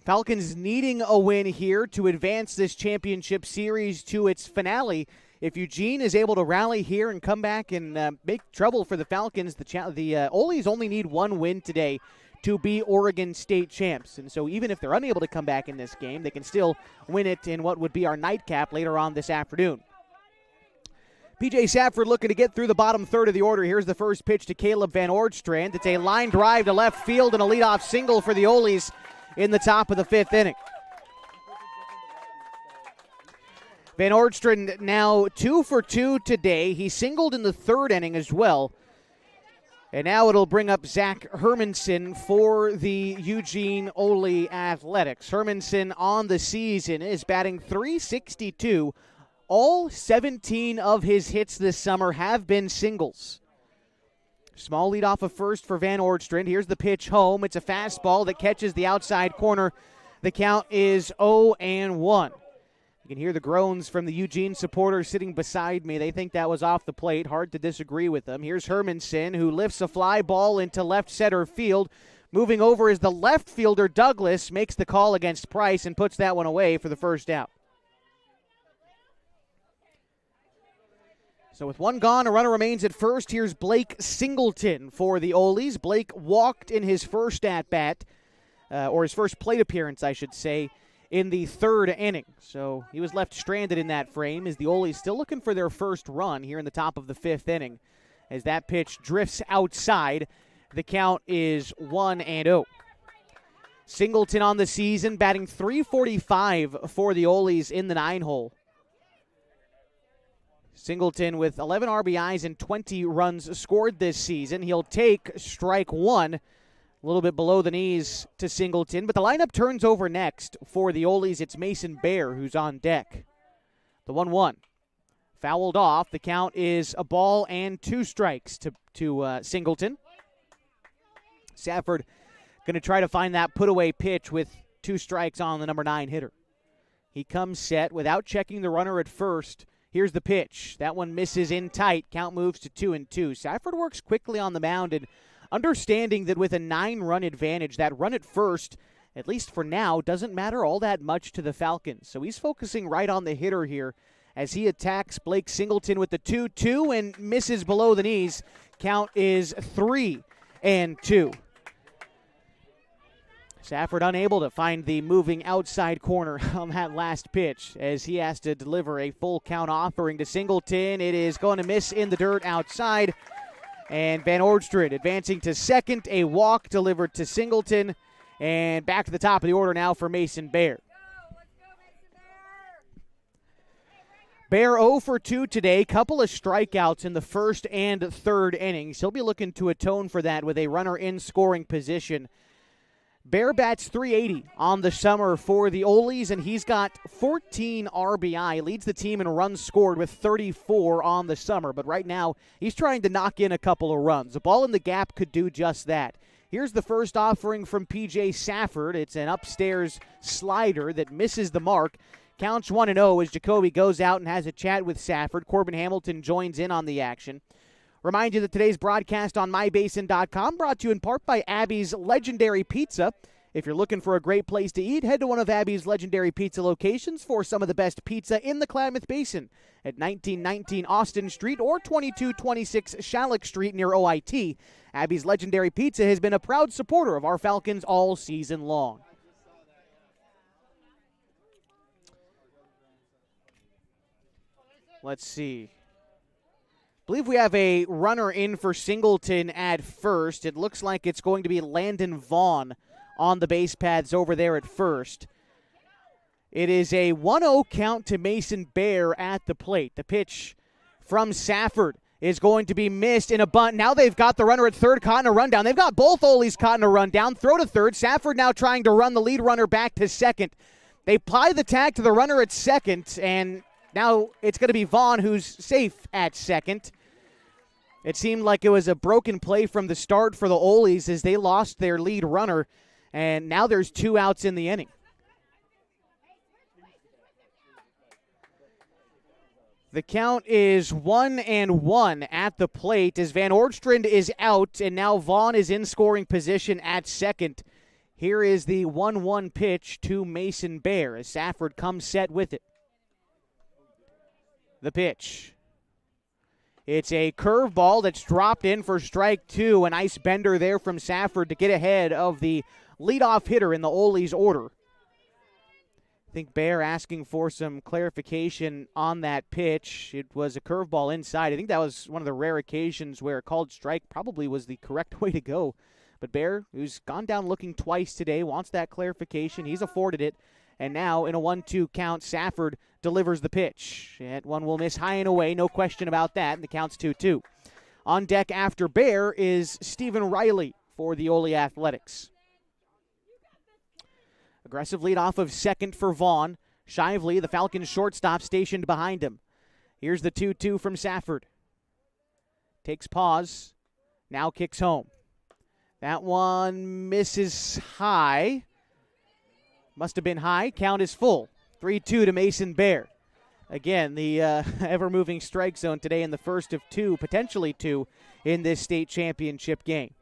Falcons needing a win here to advance this championship series to its finale. If Eugene is able to rally here and come back and make trouble for the Falcons, the Ole's only need one win today to be Oregon State champs. And so even if they're unable to come back in this game, they can still win it in what would be our nightcap later on this afternoon. P.J. Safford looking to get through the bottom third of the order. Here's the first pitch to Caleb Van Oortstrand. It's a line drive to left field and a leadoff single for the Olies in the top of the fifth inning. Van Oortstrand now 2 for 2 today. He singled in the third inning as well. And now it'll bring up Zach Hermanson for the Eugene Ole Athletics. Hermanson on the season is batting .362. All 17 of his hits this summer have been singles. Small lead off of first for Van Oortstrand. Here's the pitch home. It's a fastball that catches the outside corner. The count is 0-1. You can hear the groans from the Eugene supporters sitting beside me. They think that was off the plate. Hard to disagree with them. Here's Hermanson, who lifts a fly ball into left center field. Moving over is the left fielder, Douglas, makes the call against Price and puts that one away for the first out. So with one gone, a runner remains at first. Here's Blake Singleton for the Olies. Blake walked in his first at-bat, or his first plate appearance, I should say, in the third inning. So he was left stranded in that frame as the Olies still looking for their first run here in the top of the fifth inning. As that pitch drifts outside, the count is 1-0. Singleton on the season, batting .345 for the Olies in the 9-hole. Singleton with 11 RBIs and 20 runs scored this season. He'll take strike one, a little bit below the knees to Singleton. But the lineup turns over next for the Olies. It's Mason Bear who's on deck. The 1-1. Fouled off. The count is a ball and 2 strikes to Singleton. Safford going to try to find that put-away pitch with 2 strikes on the number 9 hitter. He comes set without checking the runner at first. Here's the pitch. That one misses in tight. Count moves to 2-2. Safford works quickly on the mound and understanding that with a 9-run advantage, that run at first, at least for now, doesn't matter all that much to the Falcons. So he's focusing right on the hitter here as he attacks Blake Singleton with the 2-2 and misses below the knees. Count is 3-2. Safford unable to find the moving outside corner on that last pitch as he has to deliver a full count offering to Singleton. It is going to miss in the dirt outside. And Van Oortstrand advancing to second. A walk delivered to Singleton. And back to the top of the order now for Mason Bear. Bear 0 for 2 today. Couple of strikeouts in the first and third innings. He'll be looking to atone for that with a runner in scoring position. Bear bats .380 on the summer for the Olies, and he's got 14 RBI. Leads the team in runs scored with 34 on the summer. But right now, he's trying to knock in a couple of runs. A ball in the gap could do just that. Here's the first offering from P.J. Safford. It's an upstairs slider that misses the mark. Counts 1-0 as Jacoby goes out and has a chat with Safford. Corbin Hamilton joins in on the action. Remind you that today's broadcast on MyBasin.com brought to you in part by Abby's Legendary Pizza. If you're looking for a great place to eat, head to one of Abby's Legendary Pizza locations for some of the best pizza in the Klamath Basin at 1919 Austin Street or 2226 Shalleck Street near OIT. Abby's Legendary Pizza has been a proud supporter of our Falcons all season long. Let's see. I believe we have a runner in for Singleton at first. It looks like it's going to be Landon Vaughn on the base paths over there at first. It is a 1-0 count to Mason Bear at the plate. The pitch from Safford is going to be missed in a bunt. Now they've got the runner at third caught in a rundown. They've got both Olies caught in a rundown. Throw to third. Safford now trying to run the lead runner back to second. They apply the tag to the runner at second, and now it's going to be Vaughn who's safe at second. It seemed like it was a broken play from the start for the Olies as they lost their lead runner, and now there's 2 outs in the inning. The count is 1-1 at the plate as Van Oortstrand is out, and now Vaughn is in scoring position at second. Here is the 1-1 pitch to Mason Bear as Safford comes set with it. The pitch. It's a curveball that's dropped in for strike two. A nice bender there from Safford to get ahead of the leadoff hitter in the Ole's order. I think Bear asking for some clarification on that pitch. It was a curveball inside. I think that was one of the rare occasions where a called strike probably was the correct way to go. But Bear, who's gone down looking twice today, wants that clarification. He's afforded it. And now in a 1-2 count, Safford delivers the pitch. That one will miss high and away, no question about that, and the count's 2-2. On deck after Bear is Stephen Riley for the Ole Athletics. Aggressive lead off of second for Vaughn. Shively, the Falcons shortstop, stationed behind him. Here's the 2-2 from Safford. Takes pause, now kicks home. That one misses high. Must have been high. Count is full. 3-2 to Mason Bear. Again, the ever-moving strike zone today in the first of two, potentially two, in this state championship game.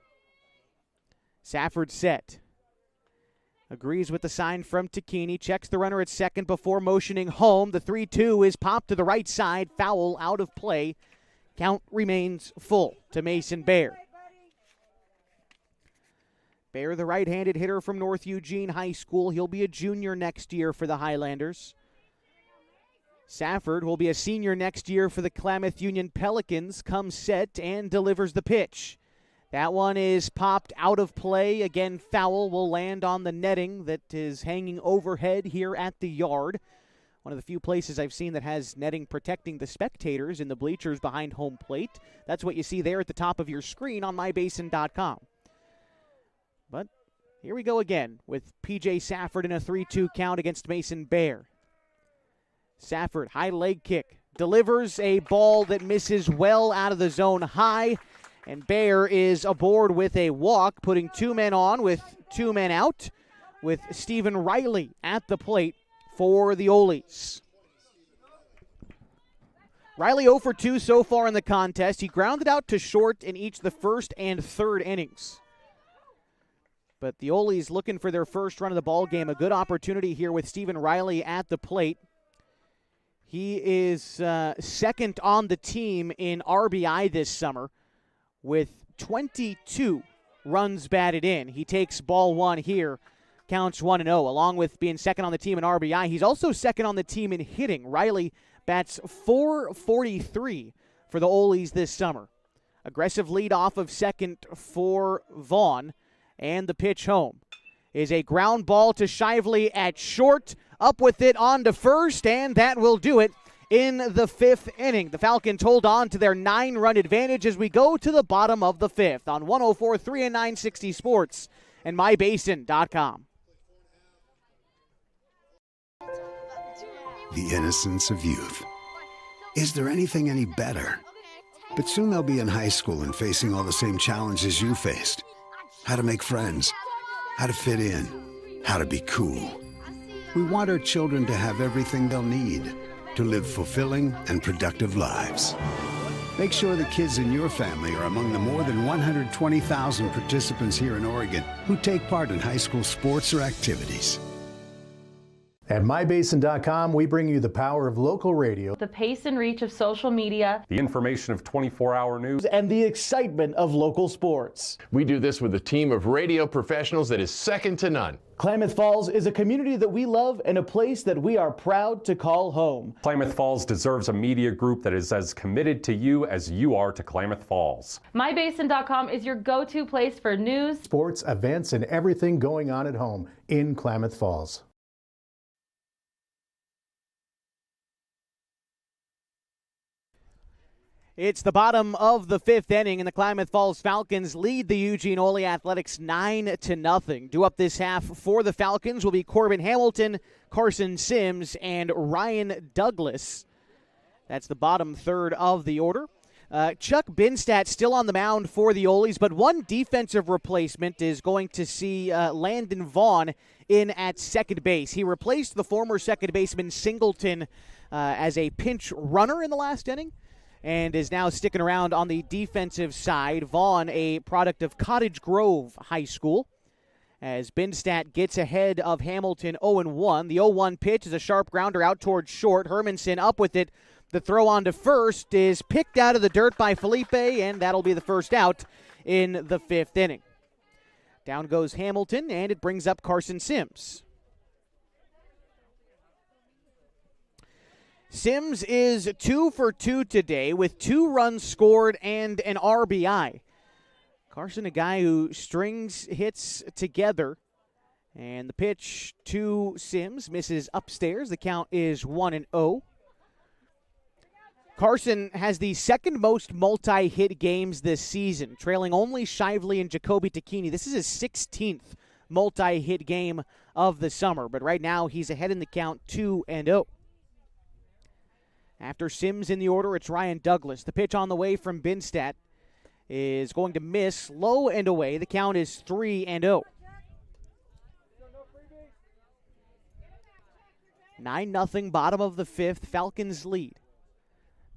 Safford set. Agrees with the sign from Tacchini. Checks the runner at second before motioning home. The 3-2 is popped to the right side. Foul out of play. Count remains full to Mason Bear. Bear, the right-handed hitter from North Eugene High School. He'll be a junior next year for the Highlanders. Safford will be a senior next year for the Klamath Union Pelicans. Comes set and delivers the pitch. That one is popped out of play. Again, foul will land on the netting that is hanging overhead here at the yard. One of the few places I've seen that has netting protecting the spectators in the bleachers behind home plate. That's what you see there at the top of your screen on mybasin.com. But here we go again with P.J. Safford in a 3-2 count against Mason Bear. Safford, high leg kick, delivers a ball that misses well out of the zone high, and Bear is aboard with a walk, putting two men on with two men out, with Stephen Riley at the plate for the Oles. Riley 0 for 2 so far in the contest. He grounded out to short in each the first and third innings. But the Oles looking for their first run of the ball game. A good opportunity here with Stephen Riley at the plate. He is second on the team in RBI this summer with 22 runs batted in. He takes ball one here, counts 1-0. Along with being second on the team in RBI, he's also second on the team in hitting. Riley bats .443 for the Oles this summer. Aggressive lead off of second for Vaughn. And the pitch home is a ground ball to Shively at short. Up with it on to first, and that will do it in the fifth inning. The Falcons hold on to their 9-run advantage as we go to the bottom of the fifth on 104.3 and 960 Sports and mybasin.com. The innocence of youth. Is there anything any better? But soon they'll be in high school and facing all the same challenges you faced. How to make friends, how to fit in, how to be cool. We want our children to have everything they'll need to live fulfilling and productive lives. Make sure the kids in your family are among the more than 120,000 participants here in Oregon who take part in high school sports or activities. At mybasin.com, we bring you the power of local radio, the pace and reach of social media, the information of 24-hour news, and the excitement of local sports. We do this with a team of radio professionals that is second to none. Klamath Falls is a community that we love and a place that we are proud to call home. Klamath Falls deserves a media group that is as committed to you as you are to Klamath Falls. mybasin.com is your go-to place for news, sports, events, and everything going on at home in Klamath Falls. It's the bottom of the fifth inning, and the Klamath Falls Falcons lead the Eugene Ole Athletics 9-0. Due up this half for the Falcons will be Corbin Hamilton, Carson Sims, and Ryan Douglas. That's the bottom third of the order. Chuck Binstadt still on the mound for the Oles, but one defensive replacement is going to see Landon Vaughn in at second base. He replaced the former second baseman Singleton as a pinch runner in the last inning, and is now sticking around on the defensive side. Vaughn, a product of Cottage Grove High School, as Binstadt gets ahead of Hamilton 0-1. The 0-1 pitch is a sharp grounder out towards short. Hermanson up with it. The throw on to first is picked out of the dirt by Felipe, and that'll be the first out in the 5th inning. Down goes Hamilton, and it brings up Carson Sims. Sims is 2 for 2 today with 2 runs scored and an RBI. Carson, a guy who strings hits together. And the pitch to Sims misses upstairs. The count is 1-0. Carson has the second most multi-hit games this season, trailing only Shively and Jacoby Tacchini. This is his 16th multi-hit game of the summer, but right now he's ahead in the count 2-0. After Sims in the order, it's Ryan Douglas. The pitch on the way from Binstadt is going to miss low and away. The count is 3-0. 9-0, bottom of the 5th, Falcons lead.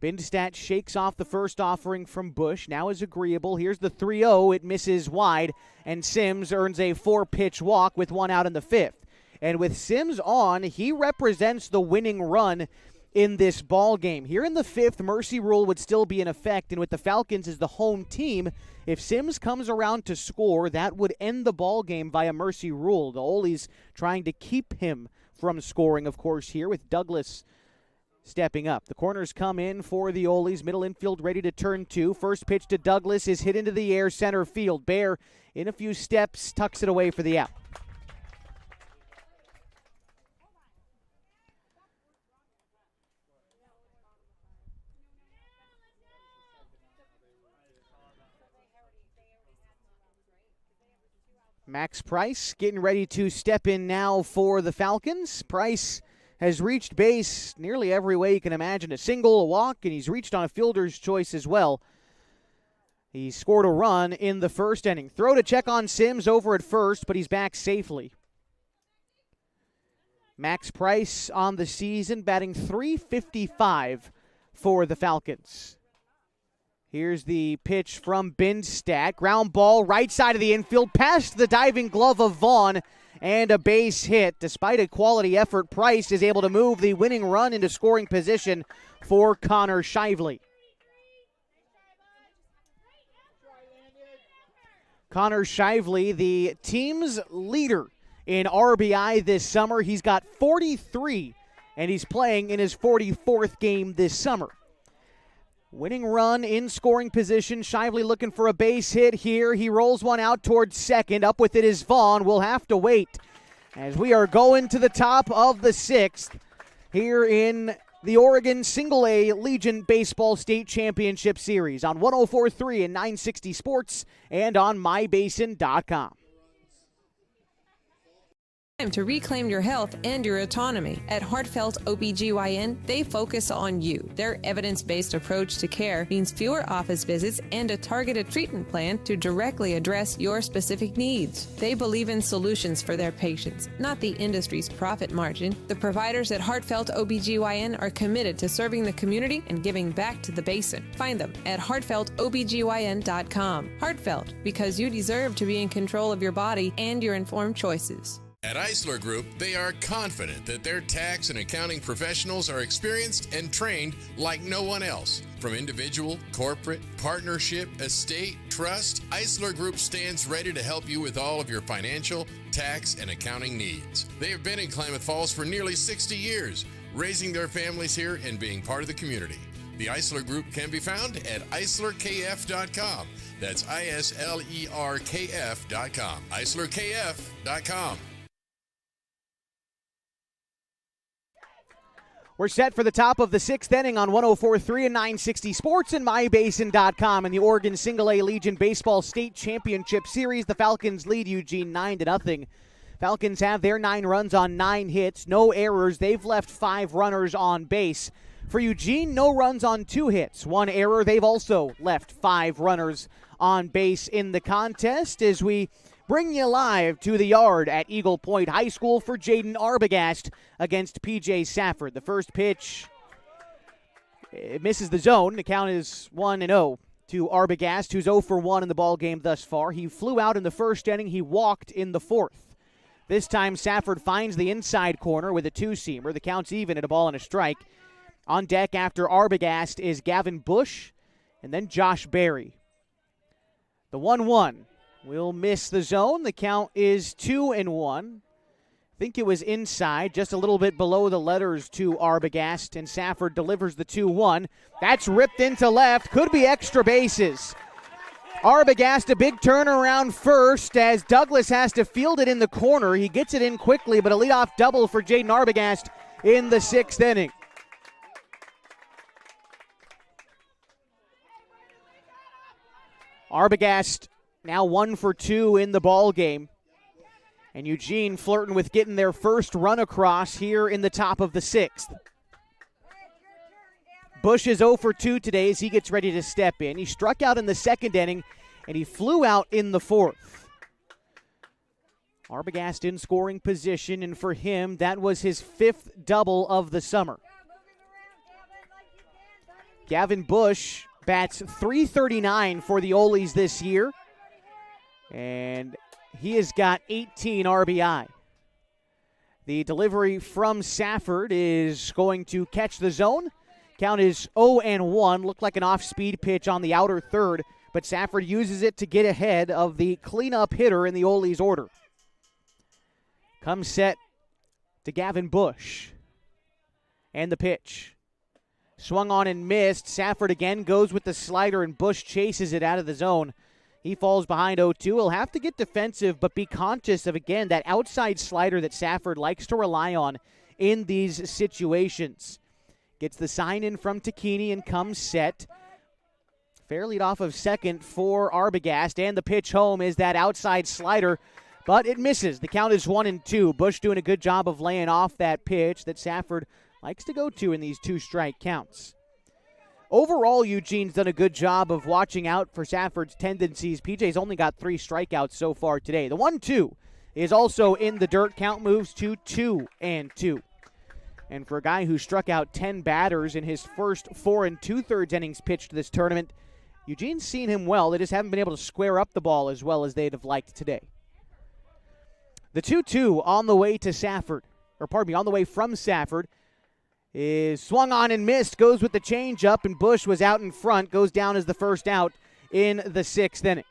Binstadt shakes off the first offering from Bush, now is agreeable. Here's the 3-0, it misses wide, and Sims earns a 4-pitch walk with 1 out in the 5th. And with Sims on, he represents the winning run in this ball game. Here in the 5th, mercy rule would still be in effect, and with the Falcons as the home team, if Sims comes around to score, that would end the ball game via mercy rule. The Ole's trying to keep him from scoring, of course, here with Douglas stepping up. The corners come in for the Ole's. Middle infield ready to turn 2. First pitch to Douglas is hit into the air, center field. Bear, in a few steps, tucks it away for the out. Max Price getting ready to step in now for the Falcons. Price has reached base nearly every way you can imagine. A single, a walk, and he's reached on a fielder's choice as well. He scored a run in the 1st inning. Throw to check on Sims over at first, but he's back safely. Max Price on the season batting .355 for the Falcons. Here's the pitch from Binstadt. Ground ball, right side of the infield, past the diving glove of Vaughn, and a base hit. Despite a quality effort, Price is able to move the winning run into scoring position for Connor Shively. Connor Shively, the team's leader in RBI this summer. He's got 43, and he's playing in his 44th game this summer. Winning run in scoring position. Shively looking for a base hit here. He rolls one out towards second. Up with it is Vaughn. We'll have to wait as we are going to the top of the 6th here in the Oregon Single-A Legion Baseball State Championship Series on 104.3 and 960 Sports and on mybasin.com. Time to reclaim your health and your autonomy. At Heartfelt OBGYN, they focus on you. Their evidence-based approach to care means fewer office visits and a targeted treatment plan to directly address your specific needs. They believe in solutions for their patients, not the industry's profit margin. The providers at Heartfelt OBGYN are committed to serving the community and giving back to the basin. Find them at heartfeltobgyn.com. Heartfelt, because you deserve to be in control of your body and your informed choices. At Eisler Group, they are confident that their tax and accounting professionals are experienced and trained like no one else. From individual, corporate, partnership, estate, trust, Eisler Group stands ready to help you with all of your financial, tax, and accounting needs. They have been in Klamath Falls for nearly 60 years, raising their families here and being part of the community. The Eisler Group can be found at eislerkf.com. That's ISLERKF.com. eislerkf.com. We're set for the top of the 6th inning on 104.3 and 960 Sports and mybasin.com in the Oregon Single-A Legion Baseball State Championship Series. The Falcons lead Eugene 9-0. Falcons have their 9 runs on 9 hits, no errors. They've left 5 runners on base. For Eugene, no runs on 2 hits, 1 error. They've also left 5 runners on base in the contest as we bring you live to the yard at Eagle Point High School for Jaden Arbogast against P.J. Safford. The first pitch, it misses the zone. The count is 1-0 to Arbogast, who's 0 for 1 in the ball game thus far. He flew out in the 1st inning. He walked in the 4th. This time, Safford finds the inside corner with a 2-seamer. The count's even at a ball and a strike. On deck after Arbogast is Gavin Bush and then Josh Berry. The 1-1 will miss the zone. The count is 2-1. I think it was inside, just a little bit below the letters to Arbogast, and Safford delivers the 2-1. That's ripped into left. Could be extra bases. Arbogast, a big turnaround first as Douglas has to field it in the corner. He gets it in quickly, but a leadoff double for Jaden Arbogast in the 6th inning. Arbogast now 1 for 2 in the ball game. And Eugene flirting with getting their first run across here in the top of the 6th. Bush is 0 for 2 today as he gets ready to step in. He struck out in the 2nd inning, and he flew out in the 4th. Arbogast in scoring position, and for him, that was his 5th double of the summer. Gavin Bush bats .339 for the Olies this year, and he has got 18 RBI. The delivery from Safford is going to catch the zone. Count is 0-1. Looked like an off-speed pitch on the outer third, but Safford uses it to get ahead of the cleanup hitter in the Olies order. Comes set to Gavin Bush. And the pitch. Swung on and missed. Safford again goes with the slider, and Bush chases it out of the zone. He falls behind 0-2. He'll have to get defensive, but be conscious of, again, that outside slider that Safford likes to rely on in these situations. Gets the sign in from Takini and comes set. Fair lead off of second for Arbogast, and the pitch home is that outside slider, but it misses. The count is 1-2. Bush doing a good job of laying off that pitch that Safford likes to go to in these 2-strike counts. Overall, Eugene's done a good job of watching out for Safford's tendencies. PJ's only got 3 strikeouts so far today. The 1-2 is also in the dirt. Count moves to 2-2. And for a guy who struck out 10 batters in his first 4 2/3 innings pitched this tournament, Eugene's seen him well. They just haven't been able to square up the ball as well as they'd have liked today. The 2-2 on the way to Safford, on the way from Safford, is swung on and missed, goes with the changeup, and Bush was out in front, goes down as the first out in the 6th inning.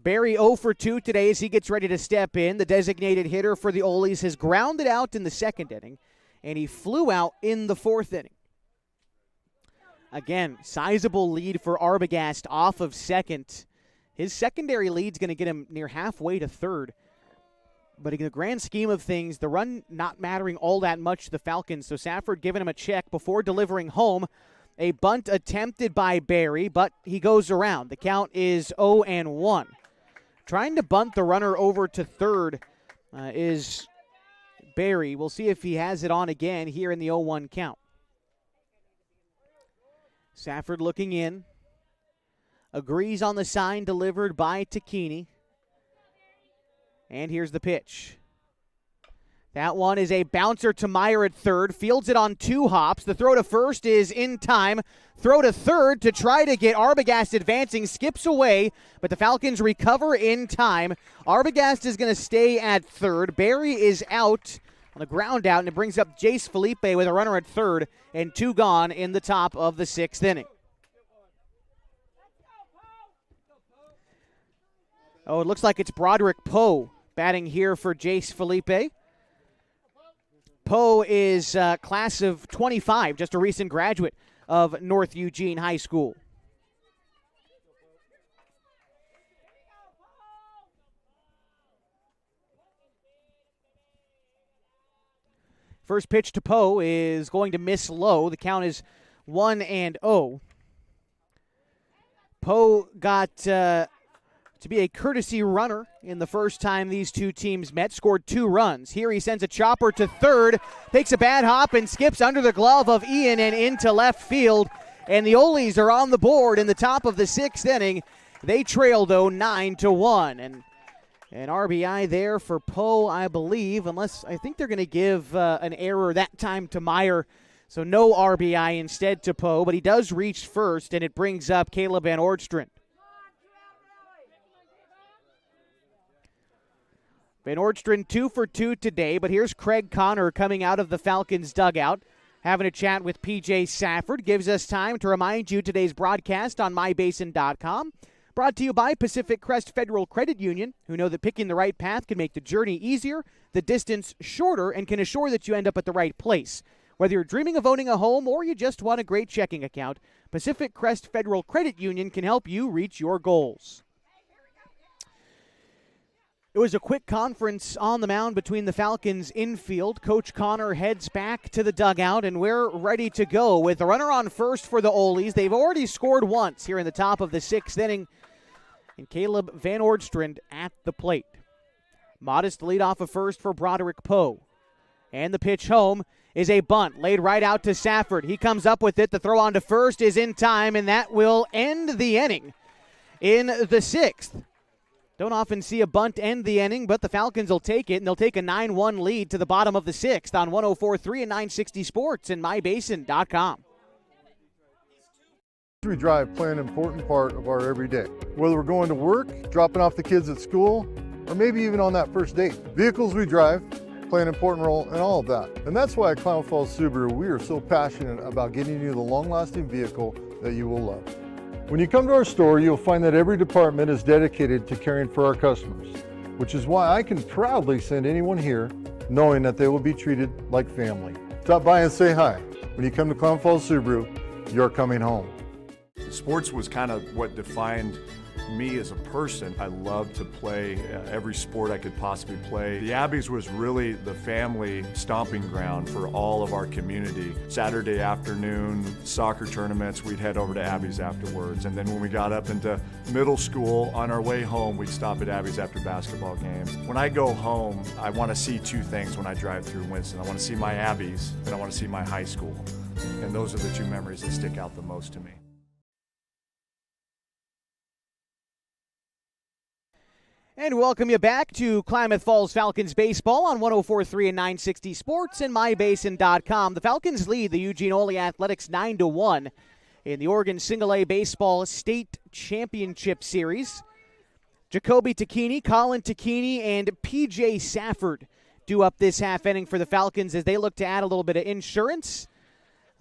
Berry 0 for 2 today as he gets ready to step in. The designated hitter for the Olies has grounded out in the 2nd inning, and he flew out in the 4th inning. Again, sizable lead for Arbogast off of second. His secondary lead's going to get him near halfway to third. But in the grand scheme of things, the run not mattering all that much to the Falcons, so Safford giving him a check before delivering home. A bunt attempted by Berry, but he goes around. The count is 0-1. Trying to bunt the runner over to third is Berry. We'll see if he has it on again here in the 0-1 count. Safford looking in. Agrees on the sign delivered by Takini. And here's the pitch. That one is a bouncer to Meyer at third. Fields it on 2 hops. The throw to first is in time. Throw to third to try to get Arbogast advancing. Skips away, but the Falcons recover in time. Arbogast is going to stay at third. Berry is out on the ground out, and it brings up Jace Felipe with a runner at third and 2 gone in the top of the 6th inning. Oh, it looks like it's Broderick Poe batting here for Jace Felipe. Poe is class of 25, just a recent graduate of North Eugene High School. First pitch to Poe is going to miss low. The count is 1-0. Poe got to be a courtesy runner in the first time these two teams met, scored 2 runs. Here he sends a chopper to third, takes a bad hop and skips under the glove of Ian and into left field. And the Olies are on the board in the top of the 6th inning. They trail, though, 9-1. And an RBI there for Poe, I believe, unless I think they're going to give an error that time to Meyer. So no RBI instead to Poe, but he does reach first, and it brings up Caleb Van Ordstrand. Van Ordstrand 2 for 2 today, but here's Craig Connor coming out of the Falcons dugout, having a chat with PJ Safford. Gives us time to remind you today's broadcast on mybasin.com. Brought to you by Pacific Crest Federal Credit Union, who know that picking the right path can make the journey easier, the distance shorter, and can assure that you end up at the right place. Whether you're dreaming of owning a home or you just want a great checking account, Pacific Crest Federal Credit Union can help you reach your goals. It was a quick conference on the mound between the Falcons infield. Coach Connor heads back to the dugout, and we're ready to go with a runner on first for the Olies. They've already scored once here in the top of the sixth inning, and Caleb Van Ordstrand at the plate. Modest leadoff of first for Broderick Poe. And the pitch home is a bunt laid right out to Safford. He comes up with it. The throw on to first is in time, and that will end the inning in the sixth. Don't often see a bunt end the inning, but the Falcons will take it, and they'll take a 9-1 lead to the bottom of the sixth on 104.3 and 960 Sports and mybasin.com. We drive play an important part of our everyday. Whether we're going to work, dropping off the kids at school, or maybe even on that first date. Vehicles we drive play an important role in all of that. And that's why at Klamath Falls Subaru, we are so passionate about getting you the long-lasting vehicle that you will love. When you come to our store, you'll find that every department is dedicated to caring for our customers, which is why I can proudly send anyone here knowing that they will be treated like family. Stop by and say hi. When you come to Klamath Falls Subaru, you're coming home. Sports was kind of what defined me as a person. I loved to play every sport I could possibly play. The Abbeys was really the family stomping ground for all of our community. Saturday afternoon soccer tournaments, we'd head over to Abbeys afterwards. And then when we got up into middle school, on our way home, we'd stop at Abbeys after basketball games. When I go home, I want to see two things when I drive through Winston. I want to see my Abbeys, and I want to see my high school. And those are the two memories that stick out the most to me. And welcome you back to Klamath Falls Falcons baseball on 104.3 and 960 Sports and mybasin.com. The Falcons lead the Eugene Ole Athletics 9-1 in the Oregon Single-A Baseball State Championship Series. Jacoby Takini, Colin Takini, and PJ Safford do up this half inning for the Falcons as they look to add a little bit of insurance.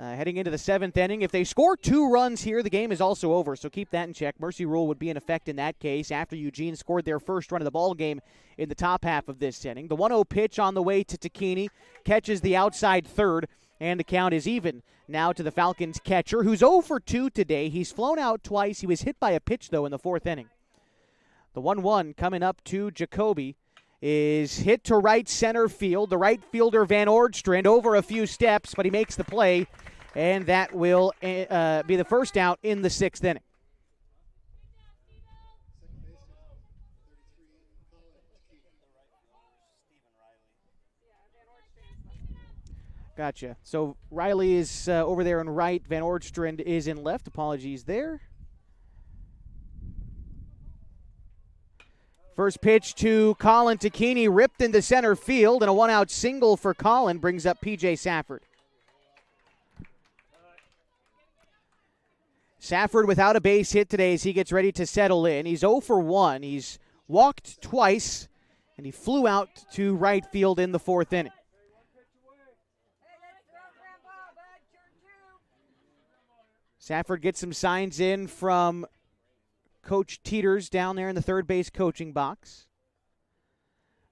Heading into the seventh inning, if they score 2 runs here, the game is also over, so keep that in check. Mercy rule would be in effect in that case after Eugene scored their first run of the ball game in the top half of this inning. The 1-0 pitch on the way to Takini catches the outside third, and the count is even now to the Falcons catcher, who's 0 for 2 today. He's flown out twice. He was hit by a pitch, though, in the fourth inning. The 1-1 coming up to Jacoby is hit to right center field. The right fielder, Van Ordstrand, over a few steps, but he makes the play, and that will be the first out in the sixth inning. Gotcha. So Riley is over there in right. Van Ordstrand is in left. Apologies there. First pitch to Colin Takini, ripped into center field, and a one-out single for Colin brings up P.J. Safford. Safford without a base hit today as he gets ready to settle in. He's 0 for 1. He's walked twice, and he flew out to right field in the fourth inning. Safford gets some signs in from Coach Teeters down there in the third base coaching box.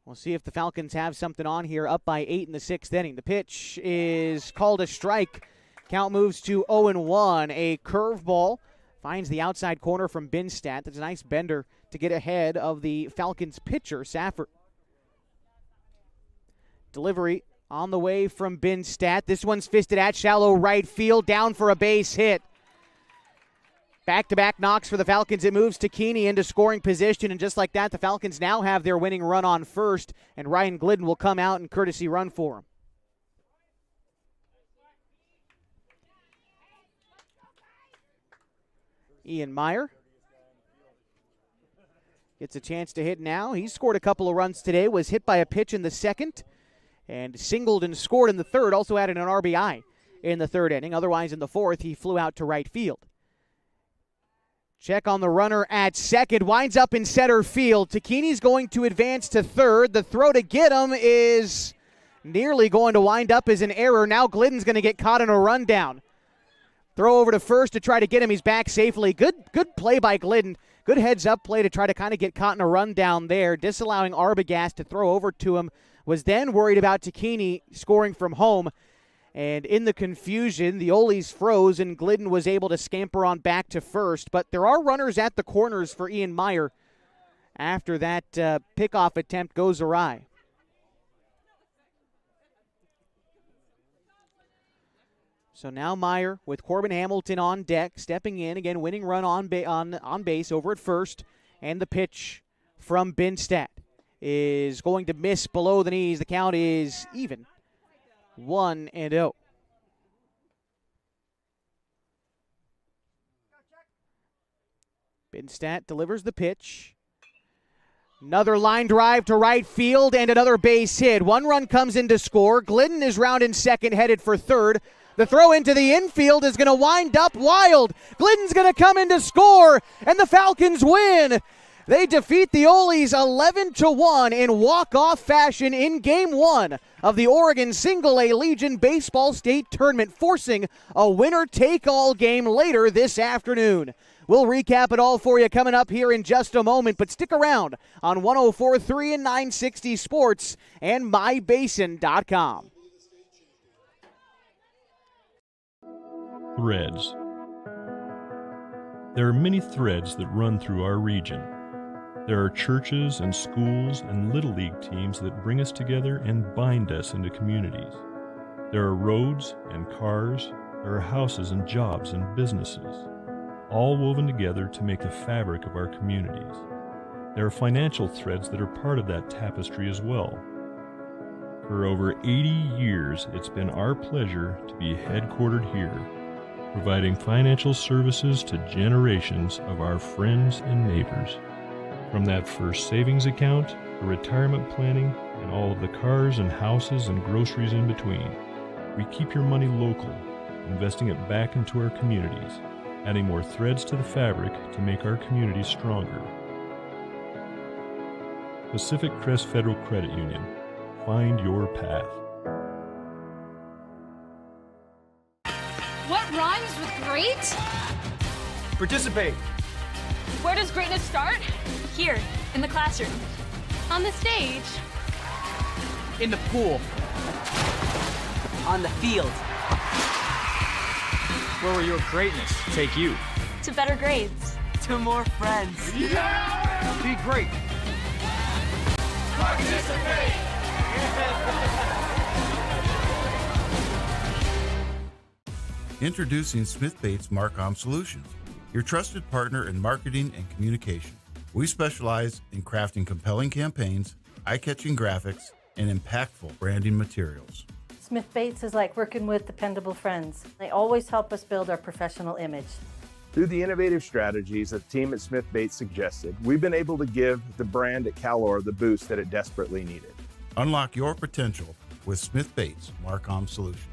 We'll see if the Falcons have something on here, up by 8 in the sixth inning. The pitch is called a strike. Count moves to 0-1. A curveball finds the outside corner from Binstadt. That's a nice bender to get ahead of the Falcons pitcher, Safford. Delivery on the way from Binstadt. This one's fisted at shallow right field, down for a base hit. Back-to-back knocks for the Falcons. It moves Takini into scoring position, and just like that, the Falcons now have their winning run on first, and Ryan Glidden will come out and courtesy run for him. Ian Meyer gets a chance to hit now. He scored a couple of runs today, was hit by a pitch in the second, and singled and scored in the third, also added an RBI in the third inning. Otherwise, in the fourth, he flew out to right field. Check on the runner at second. Winds up in center field. Takini's going to advance to third. The throw to get him is nearly going to wind up as an error. Now Glidden's going to get caught in a rundown. Throw over to first to try to get him. He's back safely. Good play by Glidden. Good heads-up play to try to kind of get caught in a rundown there, disallowing Arbogast to throw over to him. Was then worried about Takini scoring from home. And in the confusion, the Ole's froze, and Glidden was able to scamper on back to first. But there are runners at the corners for Ian Meyer after that pickoff attempt goes awry. So now Meyer with Corbin Hamilton on deck, stepping in, again winning run on base over at first. And the pitch from Binstadt is going to miss below the knees. The count is even. 1-0. Binstadt delivers the pitch. Another line drive to right field and another base hit. One run comes in to score. Glidden is rounding second, headed for third. The throw into the infield is going to wind up wild. Glidden's going to come in to score, and the Falcons win. They defeat the Ole's 11-1 in walk-off fashion in Game 1 of the Oregon Single-A Legion Baseball State Tournament, forcing a winner-take-all game later this afternoon. We'll recap it all for you coming up here in just a moment, but stick around on 104.3 and 960 Sports and MyBasin.com. Threads. There are many threads that run through our region. There are churches and schools and Little League teams that bring us together and bind us into communities. There are roads and cars, there are houses and jobs and businesses, all woven together to make the fabric of our communities. There are financial threads that are part of that tapestry as well. For over 80 years, it's been our pleasure to be headquartered here, providing financial services to generations of our friends and neighbors. From that first savings account, to retirement planning, and all of the cars and houses and groceries in between, we keep your money local, investing it back into our communities, adding more threads to the fabric to make our communities stronger. Pacific Crest Federal Credit Union. Find your path. What rhymes with great? Participate. Where does greatness start? Here, in the classroom. On the stage. In the pool. On the field. Where will your greatness take you? To better grades. To more friends. Yeah! Be great. Participate! Introducing Smith Bates Marcom Solutions, your trusted partner in marketing and communication. We specialize in crafting compelling campaigns, eye-catching graphics, and impactful branding materials. Smith Bates is like working with dependable friends. They always help us build our professional image. Through the innovative strategies that the team at Smith Bates suggested, we've been able to give the brand at Calor the boost that it desperately needed. Unlock your potential with Smith Bates Marcom Solutions.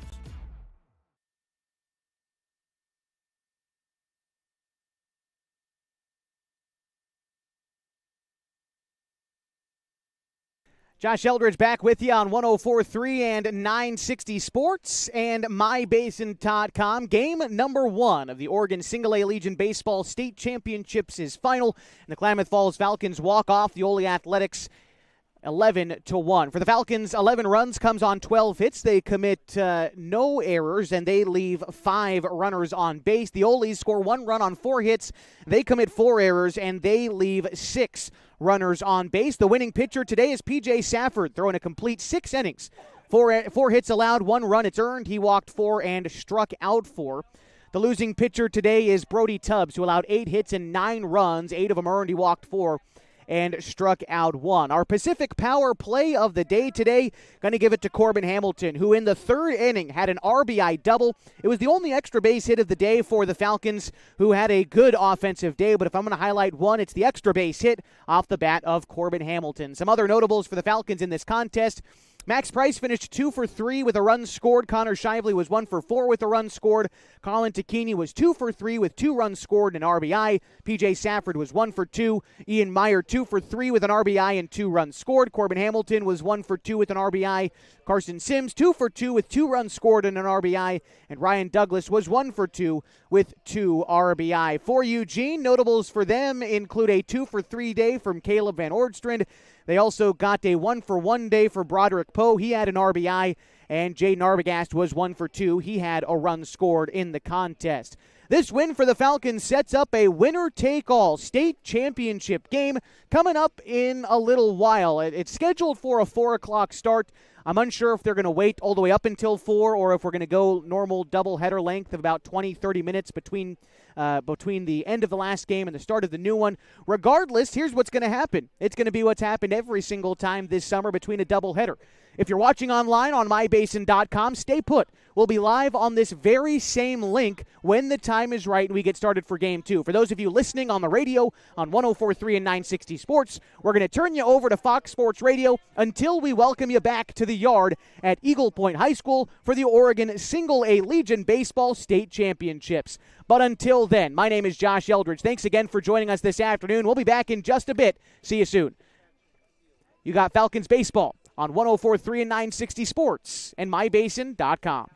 Josh Eldridge back with you on 104.3 and 960 Sports and MyBasin.com. Game number 1 of the Oregon Single-A Legion Baseball State Championships is final, and the Klamath Falls Falcons walk off the Ole Athletics 11-1. For the Falcons, 11 runs comes on 12 hits. They commit no errors, and they leave 5 runners on base. The Ole's score 1 run on 4 hits. They commit 4 errors, and they leave 6 runners on base. The winning pitcher today is P.J. Safford, throwing a complete 6 innings. 4 hits allowed, 1 run it's earned. He walked 4 and struck out 4. The losing pitcher today is Brody Tubbs, who allowed 8 hits and 9 runs. 8 of them earned. He walked 4 and struck out 1. Our Pacific Power play of the day today, going to give it to Corbin Hamilton, who in the 3rd inning had an RBI double. It was the only extra base hit of the day for the Falcons, who had a good offensive day, but if I'm going to highlight one, it's the extra base hit off the bat of Corbin Hamilton. Some other notables for the Falcons in this contest: Max Price finished 2 for 3 with a run scored. Connor Shively was 1 for 4 with a run scored. Colin Tacchini was 2 for 3 with 2 runs scored and an RBI. PJ Safford was 1 for 2. Ian Meyer 2 for 3 with an RBI and 2 runs scored. Corbin Hamilton was 1 for 2 with an RBI. Carson Sims 2 for 2 with 2 runs scored and an RBI. And Ryan Douglas was 1 for 2 with 2 RBI. For Eugene, notables for them include a 2 for 3 day from Caleb Van Ordstrand. They also got a 1 for 1 day for Broderick Poe. He had an RBI. And Jay Arbogast was 1 for 2. He had a run scored in the contest. This win for the Falcons sets up a winner-take-all state championship game coming up in a little while. It's scheduled for a 4 o'clock start. I'm unsure if they're going to wait all the way up until 4 or if we're going to go normal doubleheader length of about 20, 30 minutes between the end of the last game and the start of the new one. Regardless, here's what's going to happen. It's going to be what's happened every single time this summer between a doubleheader. If you're watching online on mybasin.com, stay put. We'll be live on this very same link when the time is right and we get started for Game 2. For those of you listening on the radio on 104.3 and 960 Sports, we're going to turn you over to Fox Sports Radio until we welcome you back to the yard at Eagle Point High School for the Oregon Single A Legion Baseball State Championships. But until then, my name is Josh Eldridge. Thanks again for joining us this afternoon. We'll be back in just a bit. See you soon. You got Falcons baseball on 104.3 and 960 Sports and mybasin.com.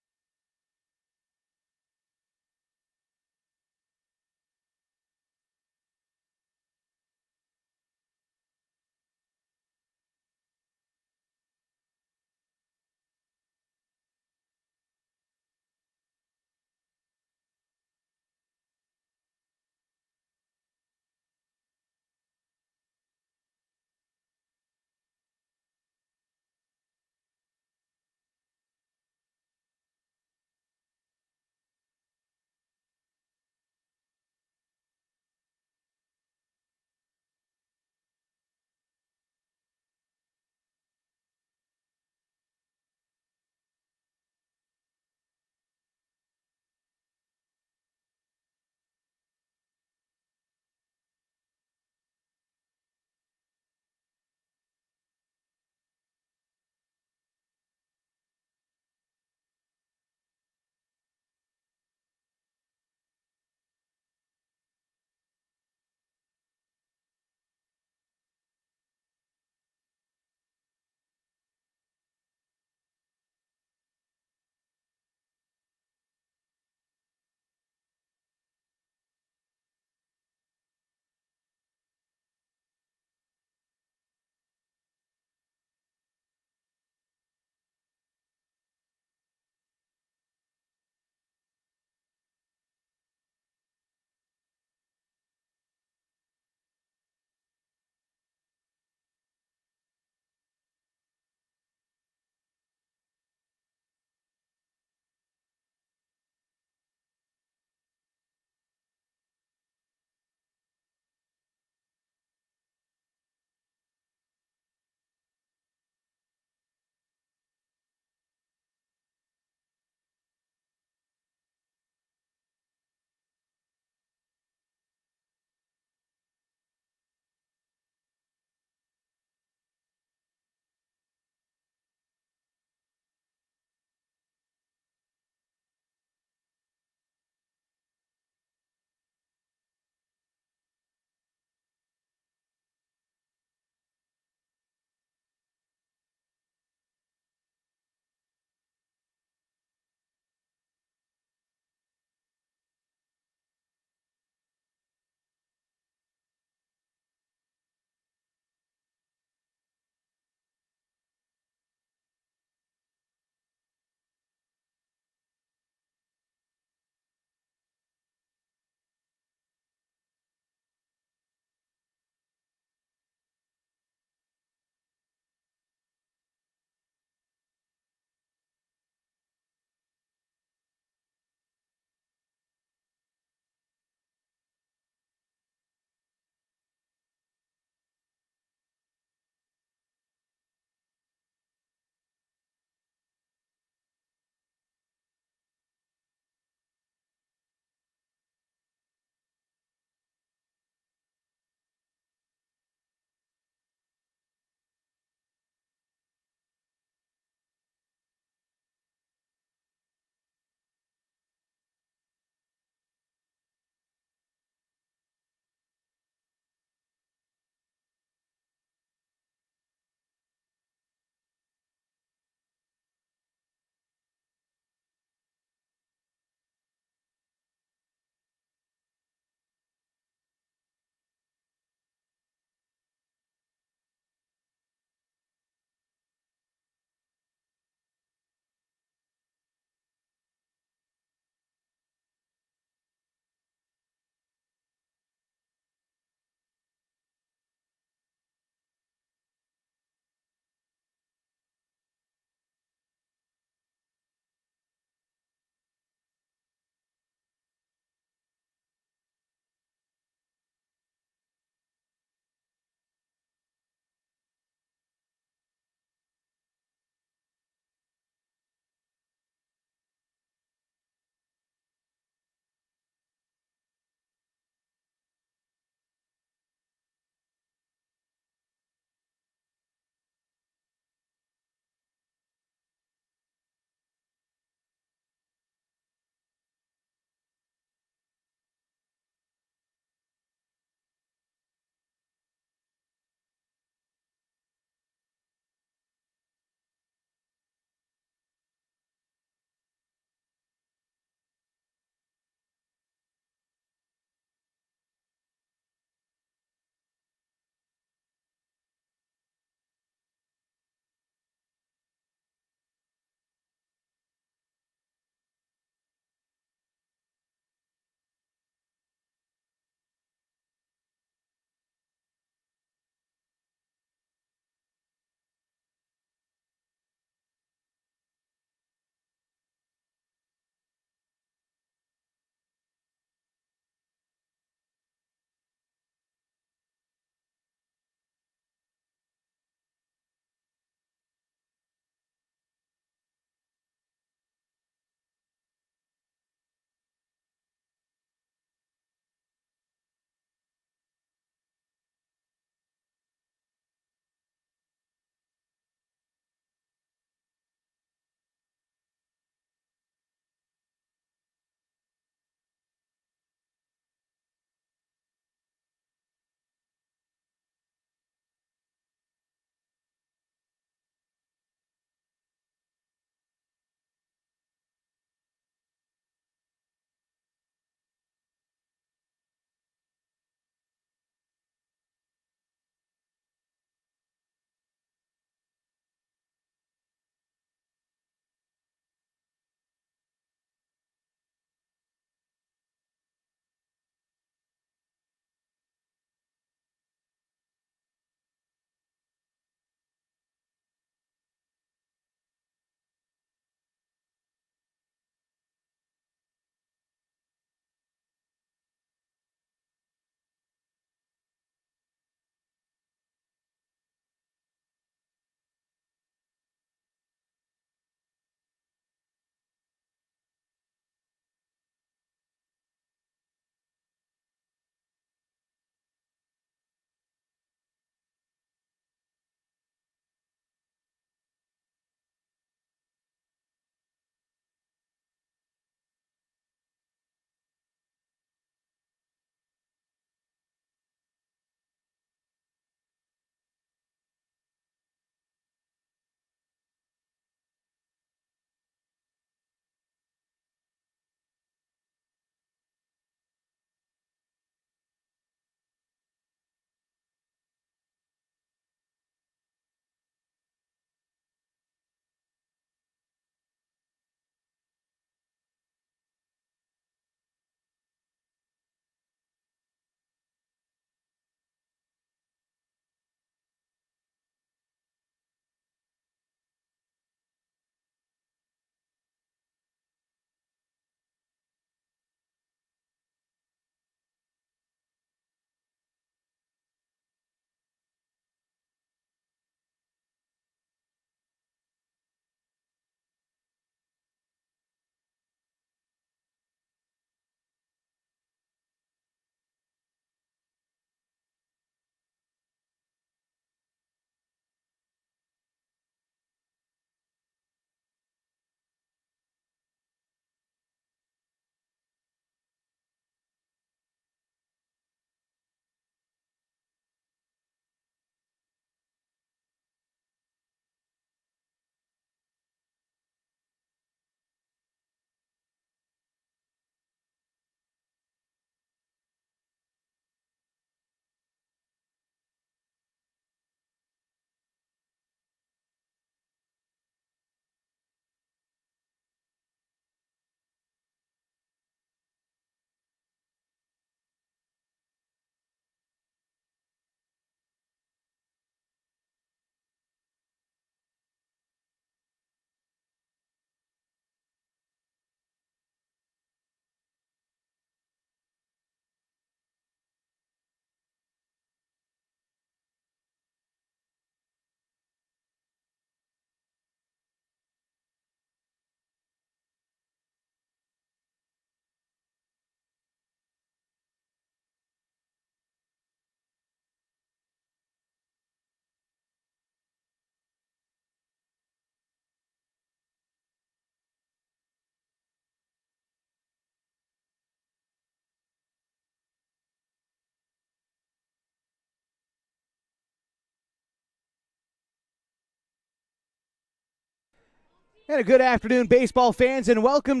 And a good afternoon, baseball fans, and welcome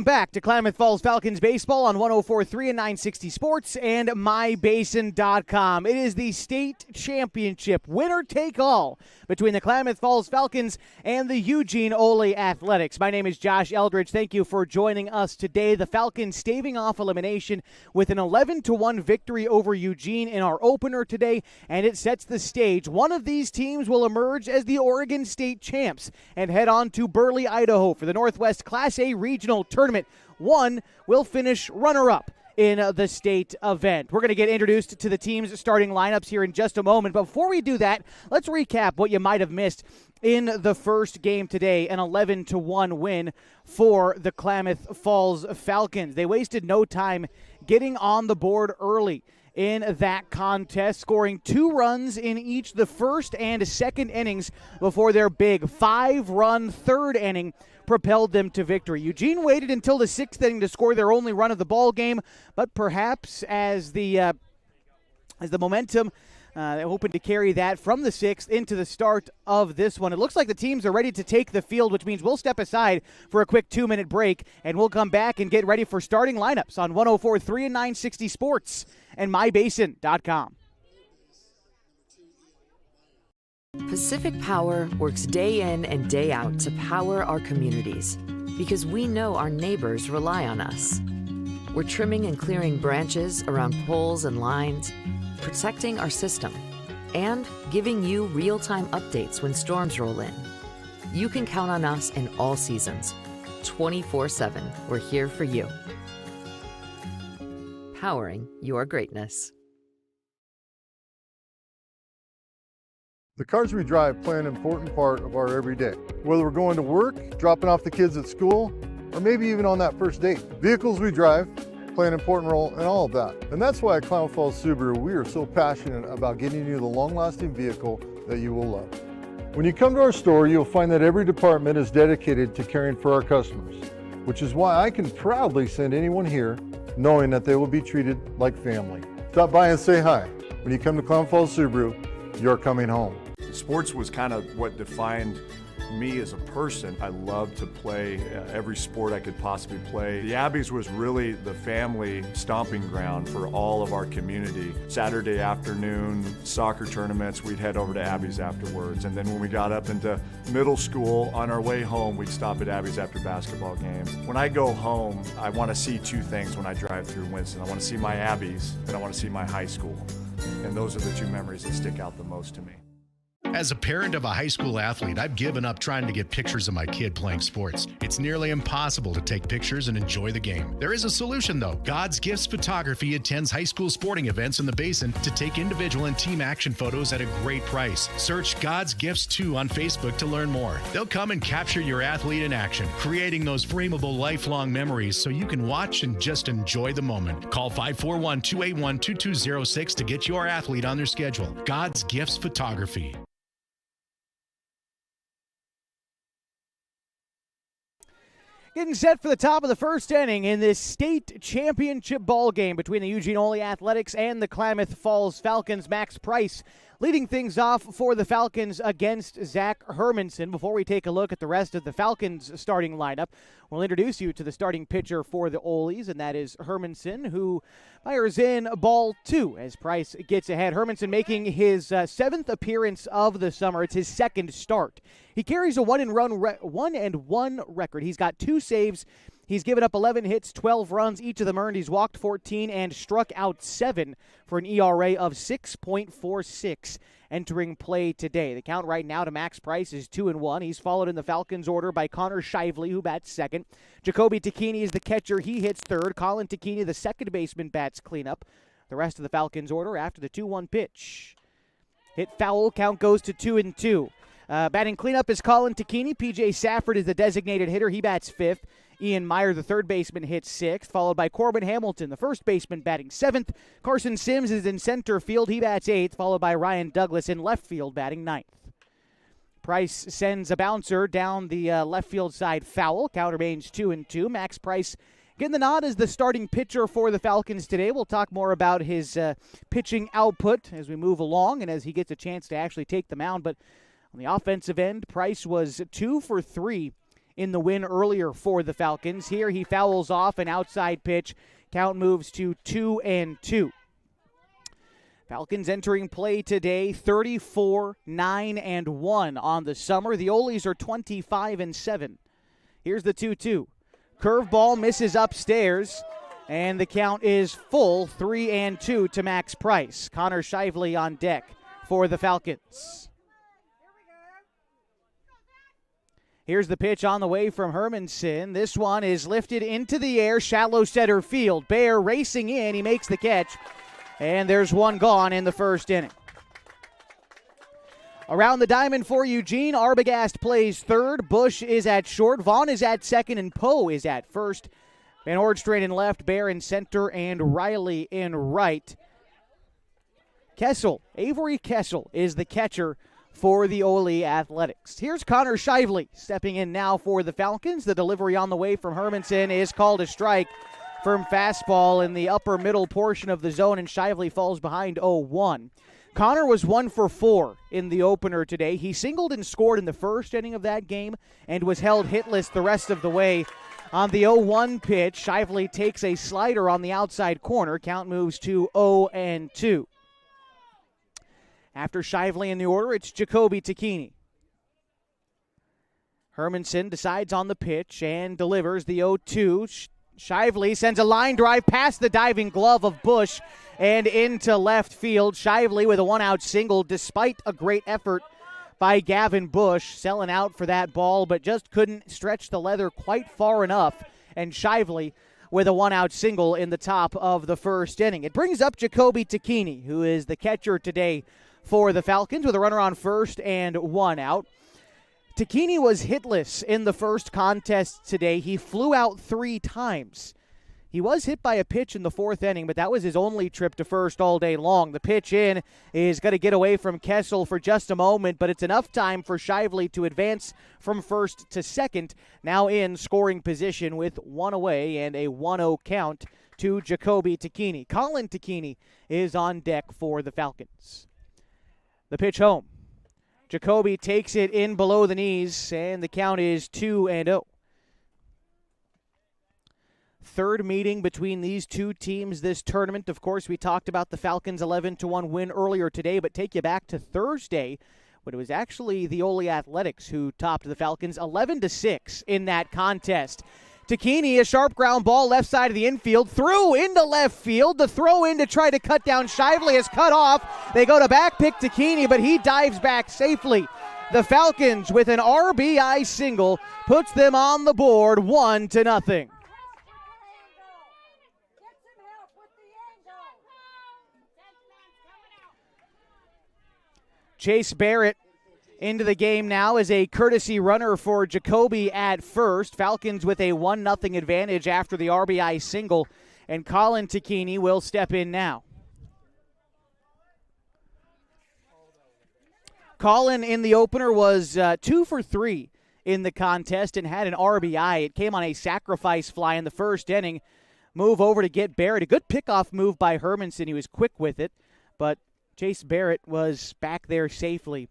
back to Klamath Falls Falcons baseball on 104.3 and 960 Sports and MyBasin.com. It is the state championship, winner take all, between the Klamath Falls Falcons and the Eugene Ole Athletics. My name is Josh Eldridge. Thank you for joining us today. The Falcons staving off elimination with an 11-1 victory over Eugene in our opener today, and it sets the stage. One of these teams will emerge as the Oregon State champs and head on to Burley, Idaho for the Northwest Class A Regional Tournament. One will finish runner-up in the state event. We're going to get introduced to the team's starting lineups here in just a moment. But before we do that, let's recap what you might have missed in the first game today, an 11-1 win for the Klamath Falls Falcons. They wasted no time getting on the board early in that contest, scoring 2 runs in each the first and second innings before their big 5-run third inning propelled them to victory. Eugene waited until the 6th inning to score their only run of the ball game, but perhaps as the momentum hoping to carry that from the 6th into the start of this one. It looks like the teams are ready to take the field, which means we'll step aside for a quick 2-minute break, and we'll come back and get ready for starting lineups on 104.3 and 960 Sports and MyBasin.com. Pacific Power works day in and day out to power our communities because we know our neighbors rely on us. We're trimming and clearing branches around poles and lines, protecting our system, and giving you real-time updates when storms roll in. You can count on us in all seasons. 24/7, we're here for you. Powering your greatness. The cars we drive play an important part of our everyday. Whether we're going to work, dropping off the kids at school, or maybe even on that first date. Vehicles we drive play an important role in all of that. And that's why at Klamath Falls Subaru, we are so passionate about getting you the long-lasting vehicle that you will love. When you come to our store, you'll find that every department is dedicated to caring for our customers, which is why I can proudly send anyone here knowing that they will be treated like family. Stop by and say hi. When you come to Klamath Falls Subaru, you're coming home. Sports was kind of what defined me as a person. I loved to play every sport I could possibly play. The Abbeys was really the family stomping ground for all of our community. Saturday afternoon soccer tournaments, we'd head over to Abbeys afterwards. And then when we got up into middle school, on our way home, we'd stop at Abbeys after basketball games. When I go home, I want to see 2 things when I drive through Winston. I want to see my Abbeys and I want to see my high school. And those are the 2 memories that stick out the most to me. As a parent of a high school athlete, I've given up trying to get pictures of my kid playing sports. It's nearly impossible to take pictures and enjoy the game. There is a solution, though. God's Gifts Photography attends high school sporting events in the Basin to take individual and team action photos at a great price. Search God's Gifts 2 on Facebook to learn more. They'll come and capture your athlete in action, creating those frameable lifelong memories so you can watch and just enjoy the moment. Call 541-281-2206 to get your athlete on their schedule. God's Gifts Photography. Getting set for the top of the first inning in this state championship ball game between the Eugene Ole Athletics and the Klamath Falls Falcons. Max Price leading things off for the Falcons against Zach Hermanson. Before we take a look at the rest of the Falcons starting lineup, we'll introduce you to the starting pitcher for the Oles, and that is Hermanson, who fires in ball 2 as Price gets ahead. Hermanson making his 7th appearance of the summer. It's his 2nd start. He carries a 1-1 record. He's got 2 saves. He's given up 11 hits, 12 runs, each of them earned. He's walked 14 and struck out 7 for an ERA of 6.46 entering play today. The count right now to Max Price is 2-1. He's followed in the Falcons order by Connor Shively, who bats 2nd. Jacoby Tacchini is the catcher. He hits 3rd. Colin Tacchini, the 2nd baseman, bats cleanup. The rest of the Falcons order after the 2-1 pitch. Hit foul, count goes to 2-2. Batting cleanup is Colin Tacchini. P.J. Safford is the designated hitter. He bats 5th. Ian Meyer, the 3rd baseman, hits 6th, followed by Corbin Hamilton, the 1st baseman, batting 7th. Carson Sims is in center field. He bats 8th, followed by Ryan Douglas in left field, batting 9th. Price sends a bouncer down the left field side foul. Count remains 2-2. Max Price getting the nod as the starting pitcher for the Falcons today. We'll talk more about his pitching output as we move along and as he gets a chance to actually take the mound. But On the offensive end, Price was 2 for 3 in the win earlier for the Falcons. Here he fouls off an outside pitch. Count moves to 2-2. Falcons entering play today 34-9-1 on the summer. The Olies are 25-7. Here's the 2-2. Curveball misses upstairs, and the count is full 3-2 to Max Price. Connor Shively on deck for the Falcons. Here's the pitch on the way from Hermanson. This one is lifted into the air, shallow center field. Bear racing in, he makes the catch, and there's one gone in the first inning. Around the diamond for Eugene, Arbogast plays third, Bush is at short, Vaughn is at second, and Poe is at first. Van Ordstrain in left, Bear in center, and Riley in right. Avery Kessel is the catcher for the Ole Athletics. Here's Connor Shively stepping in now for the Falcons. The delivery on the way from Hermanson is called a strike. Firm fastball in the upper middle portion of the zone, and Shively falls behind 0-1. Connor was 1 for 4 in the opener today. He singled and scored in the first inning of that game and was held hitless the rest of the way. On the 0-1 pitch, Shively takes a slider on the outside corner. Count moves to 0-2. After Shively in the order, it's Jacoby Tacchini. Hermanson decides on the pitch and delivers the 0-2. Shively sends a line drive past the diving glove of Bush and into left field. Shively with a one-out single despite a great effort by Gavin Bush, selling out for that ball, but just couldn't stretch the leather quite far enough. And Shively with a one-out single in the top of the first inning. It brings up Jacoby Tacchini, who is the catcher today for the Falcons, with a runner on first and one out. Tacchini was hitless in the first contest today. He flew out 3 times. He was hit by a pitch in the fourth inning, but that was his only trip to first all day long. The pitch in is going to get away from Kessel for just a moment, but it's enough time for Shively to advance from first to second, now in scoring position with 1 away and a 1-0 count to Jacoby Tacchini. Colin Tacchini is on deck for the Falcons. The pitch home. Jacoby takes it in below the knees, and the count is 2-0. Third meeting between these two teams this tournament. Of course, we talked about the Falcons' 11-1 win earlier today, but take you back to Thursday, when it was actually the Ole Athletics who topped the Falcons 11-6 in that contest. Tacchini, a sharp ground ball left side of the infield, threw into left field. The throw in to try to cut down Shively is cut off. They go to back pick Tacchini, but he dives back safely. The Falcons, with an RBI single, puts them on the board 1-0. Chase Barrett into the game now as a courtesy runner for Jacoby at first. Falcons with a 1-0 advantage after the RBI single, and Colin Tacchini will step in now. Colin in the opener was 2 for 3 in the contest and had an RBI. It came on a sacrifice fly in the first inning. Move over to get Barrett. A good pickoff move by Hermanson. He was quick with it, but Chase Barrett was back there safely.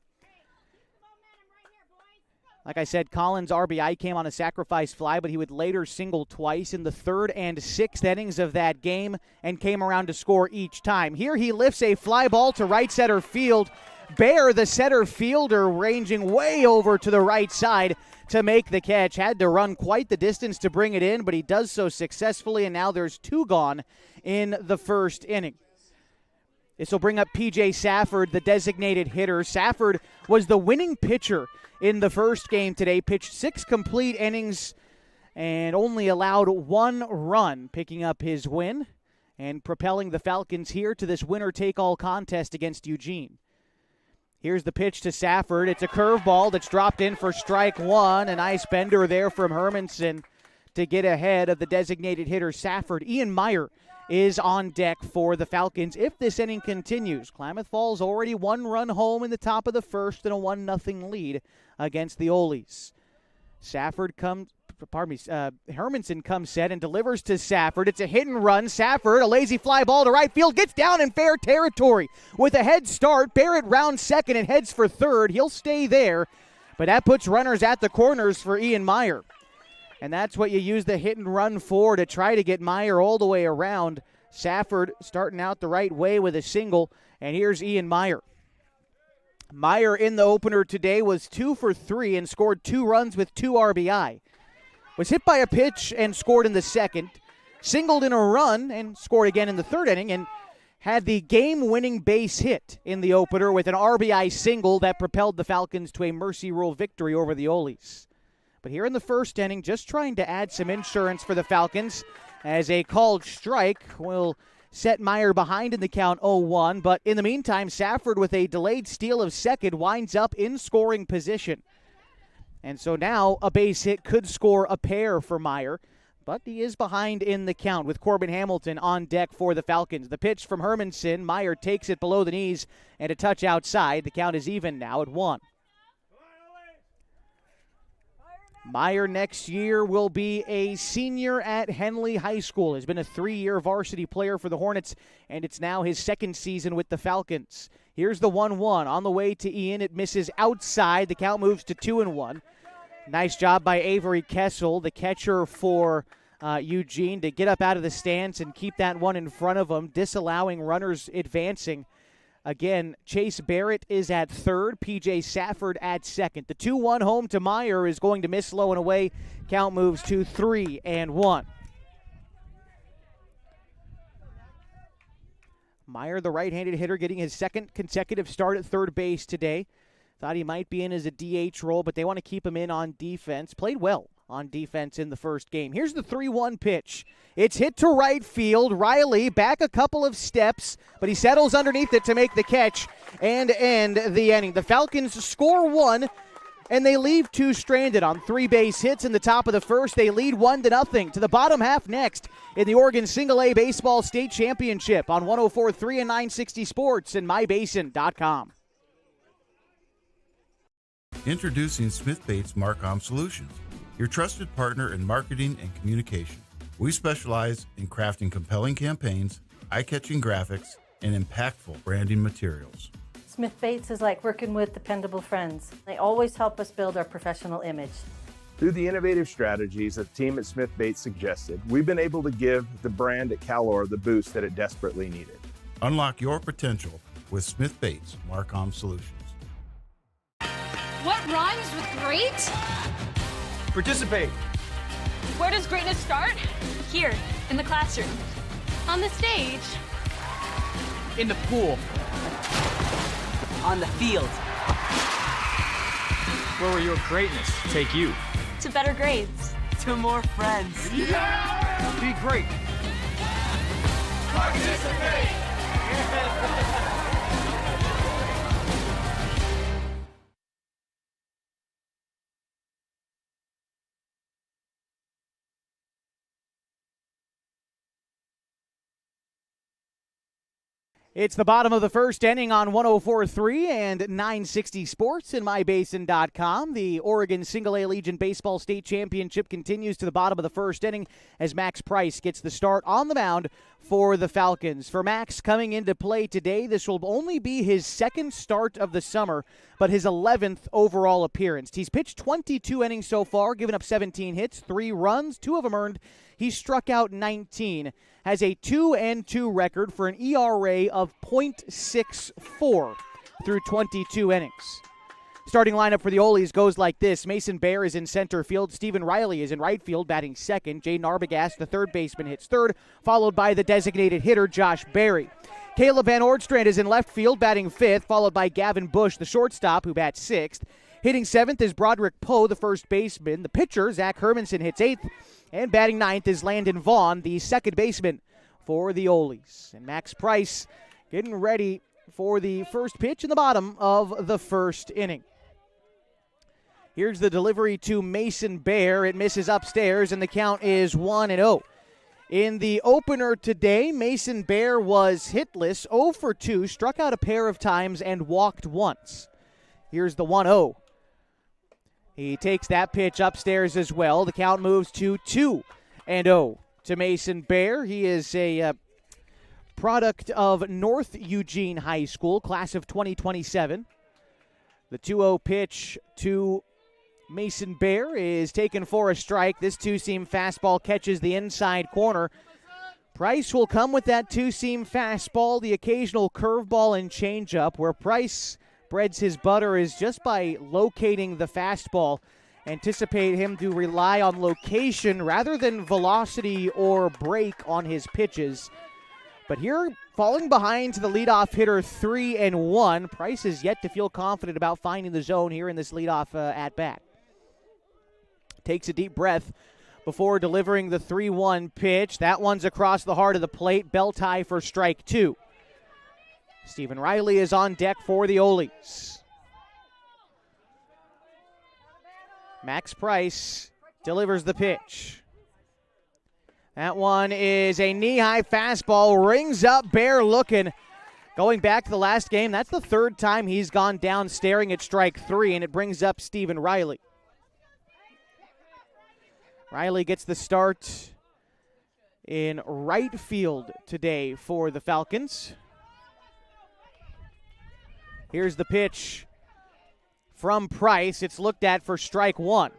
Like I said, Collins' RBI came on a sacrifice fly, but he would later single twice in the third and sixth innings of that game and came around to score each time. Here he lifts a fly ball to right center field. Bear, the center fielder, ranging way over to the right side to make the catch. Had to run quite the distance to bring it in, but he does so successfully, and now there's 2 gone in the first inning. This will bring up P.J. Safford, the designated hitter. Safford was the winning pitcher in the first game today, pitched 6 complete innings and only allowed 1 run, picking up his win and propelling the Falcons here to this winner-take-all contest against Eugene. Here's the pitch to Safford. It's a curveball that's dropped in for strike 1. A nice bender there from Hermanson to get ahead of the designated hitter Safford. Ian Meyer is on deck for the Falcons if this inning continues. Klamath Falls already 1 run home in the top of the first and a 1-0 lead against the Oles. Safford Hermanson comes set and delivers to Safford. It's a hit and run. Safford, a lazy fly ball to right field, gets down in fair territory. With a head start, Barrett rounds second and heads for third. He'll stay there, but that puts runners at the corners for Ian Meyer. And that's what you use the hit and run for, to try to get Meyer all the way around. Safford starting out the right way with a single, and here's Ian Meyer. Meyer in the opener today was 2 for 3 and scored 2 runs with 2 RBI. Was hit by a pitch and scored in the second, singled in a run and scored again in the third inning, and had the game-winning base hit in the opener with an RBI single that propelled the Falcons to a Mercy Rule victory over the Oles. But here in the first inning, just trying to add some insurance for the Falcons, as a called strike will set Meyer behind in the count 0-1. But in the meantime, Safford, with a delayed steal of second, winds up in scoring position. And so now a base hit could score a pair for Meyer, but he is behind in the count with Corbin Hamilton on deck for the Falcons. The pitch from Hermanson. Meyer takes it below the knees and a touch outside. The count is even now at 1. Meyer next year will be a senior at Henley High School. Has been a 3-year varsity player for the Hornets, and it's now his second season with the Falcons. Here's the 1-1 on the way to Ian. It misses outside. The count moves to 2-1. Nice job by Avery Kessel, the catcher for Eugene, to get up out of the stance and keep that one in front of him, disallowing runners advancing. Again, Chase Barrett is at third, P.J. Safford at second. The 2-1 home to Meyer is going to miss low and away. Count moves to 3-1. Meyer, the right-handed hitter, getting his second consecutive start at third base today. Thought he might be in as a DH role, but they want to keep him in on defense. Played well on defense in the first game. Here's the 3-1 pitch. It's hit to right field. Riley back a couple of steps, but he settles underneath it to make the catch and end the inning. The Falcons score 1, and they leave 2 stranded on 3 base hits in the top of the first. They lead 1-0 to the bottom half next in the Oregon Single-A Baseball State Championship on 104.3 and 960 Sports and mybasin.com. Introducing Smith Bates Marcom Solutions, your trusted partner in marketing and communication. We specialize in crafting compelling campaigns, eye-catching graphics, and impactful branding materials. Smith Bates is like working with dependable friends. They always help us build our professional image. Through the innovative strategies that the team at Smith Bates suggested, we've been able to give the brand at Calor the boost that it desperately needed. Unlock your potential with Smith Bates Marcom Solutions. What rhymes with great? Participate. Where does greatness start? Here, in the classroom. On the stage. In the pool. On the field. Where will your greatness take you? To better grades. To more friends. Be great. Participate. It's the bottom of the first inning on 104.3 and 960 Sports and mybasin.com. The Oregon Single-A Legion Baseball State Championship continues to the bottom of the first inning as Max Price gets the start on the mound for the Falcons. For Max coming into play today, this will only be his second start of the summer, but his 11th overall appearance. He's pitched 22 innings so far, given up 17 hits, 3 runs, 2 of them earned. He struck out 19. Has a 2-2 record for an ERA of .64 through 22 innings. Starting lineup for the Oles goes like this. Mason Bear is in center field. Stephen Riley is in right field, batting second. Jay Arbogast, the third baseman, hits third, followed by the designated hitter, Josh Berry. Caleb Van Ordstrand is in left field, batting fifth, followed by Gavin Bush, the shortstop, who bats sixth. Hitting seventh is Broderick Poe, the first baseman. The pitcher, Zach Hermanson, hits eighth. And batting ninth is Landon Vaughn, the second baseman for the Oles. And Max Price getting ready for the first pitch in the bottom of the first inning. Here's the delivery to Mason Bear. It misses upstairs, and the count is 1-0. In the opener today, Mason Bear was hitless, 0 for 2, struck out a pair of times, and walked once. Here's the 1-0. He takes that pitch upstairs as well. The count moves to 2-0 to Mason Bear. He is a product of North Eugene High School, class of 2027. The 2-0 pitch to Mason Bear is taken for a strike. This two-seam fastball catches the inside corner. Price will come with that two-seam fastball, the occasional curveball and changeup. Where Price breads his butter is just by locating the fastball. Anticipate him to rely on location rather than velocity or break on his pitches. But here, falling behind to the leadoff hitter 3-1, Price is yet to feel confident about finding the zone here in this leadoff at-bat. Takes a deep breath before delivering the 3-1 pitch. That one's across the heart of the plate. Bell tie for strike 2. Stephen Riley is on deck for the Olies. Max Price delivers the pitch. That one is a knee-high fastball. Rings up, Bear looking. Going back to the last game, that's the third time he's gone down staring at strike 3, and it brings up Stephen Riley. Riley gets the start in right field today for the Falcons. Here's the pitch from Price. It's looked at for strike 1.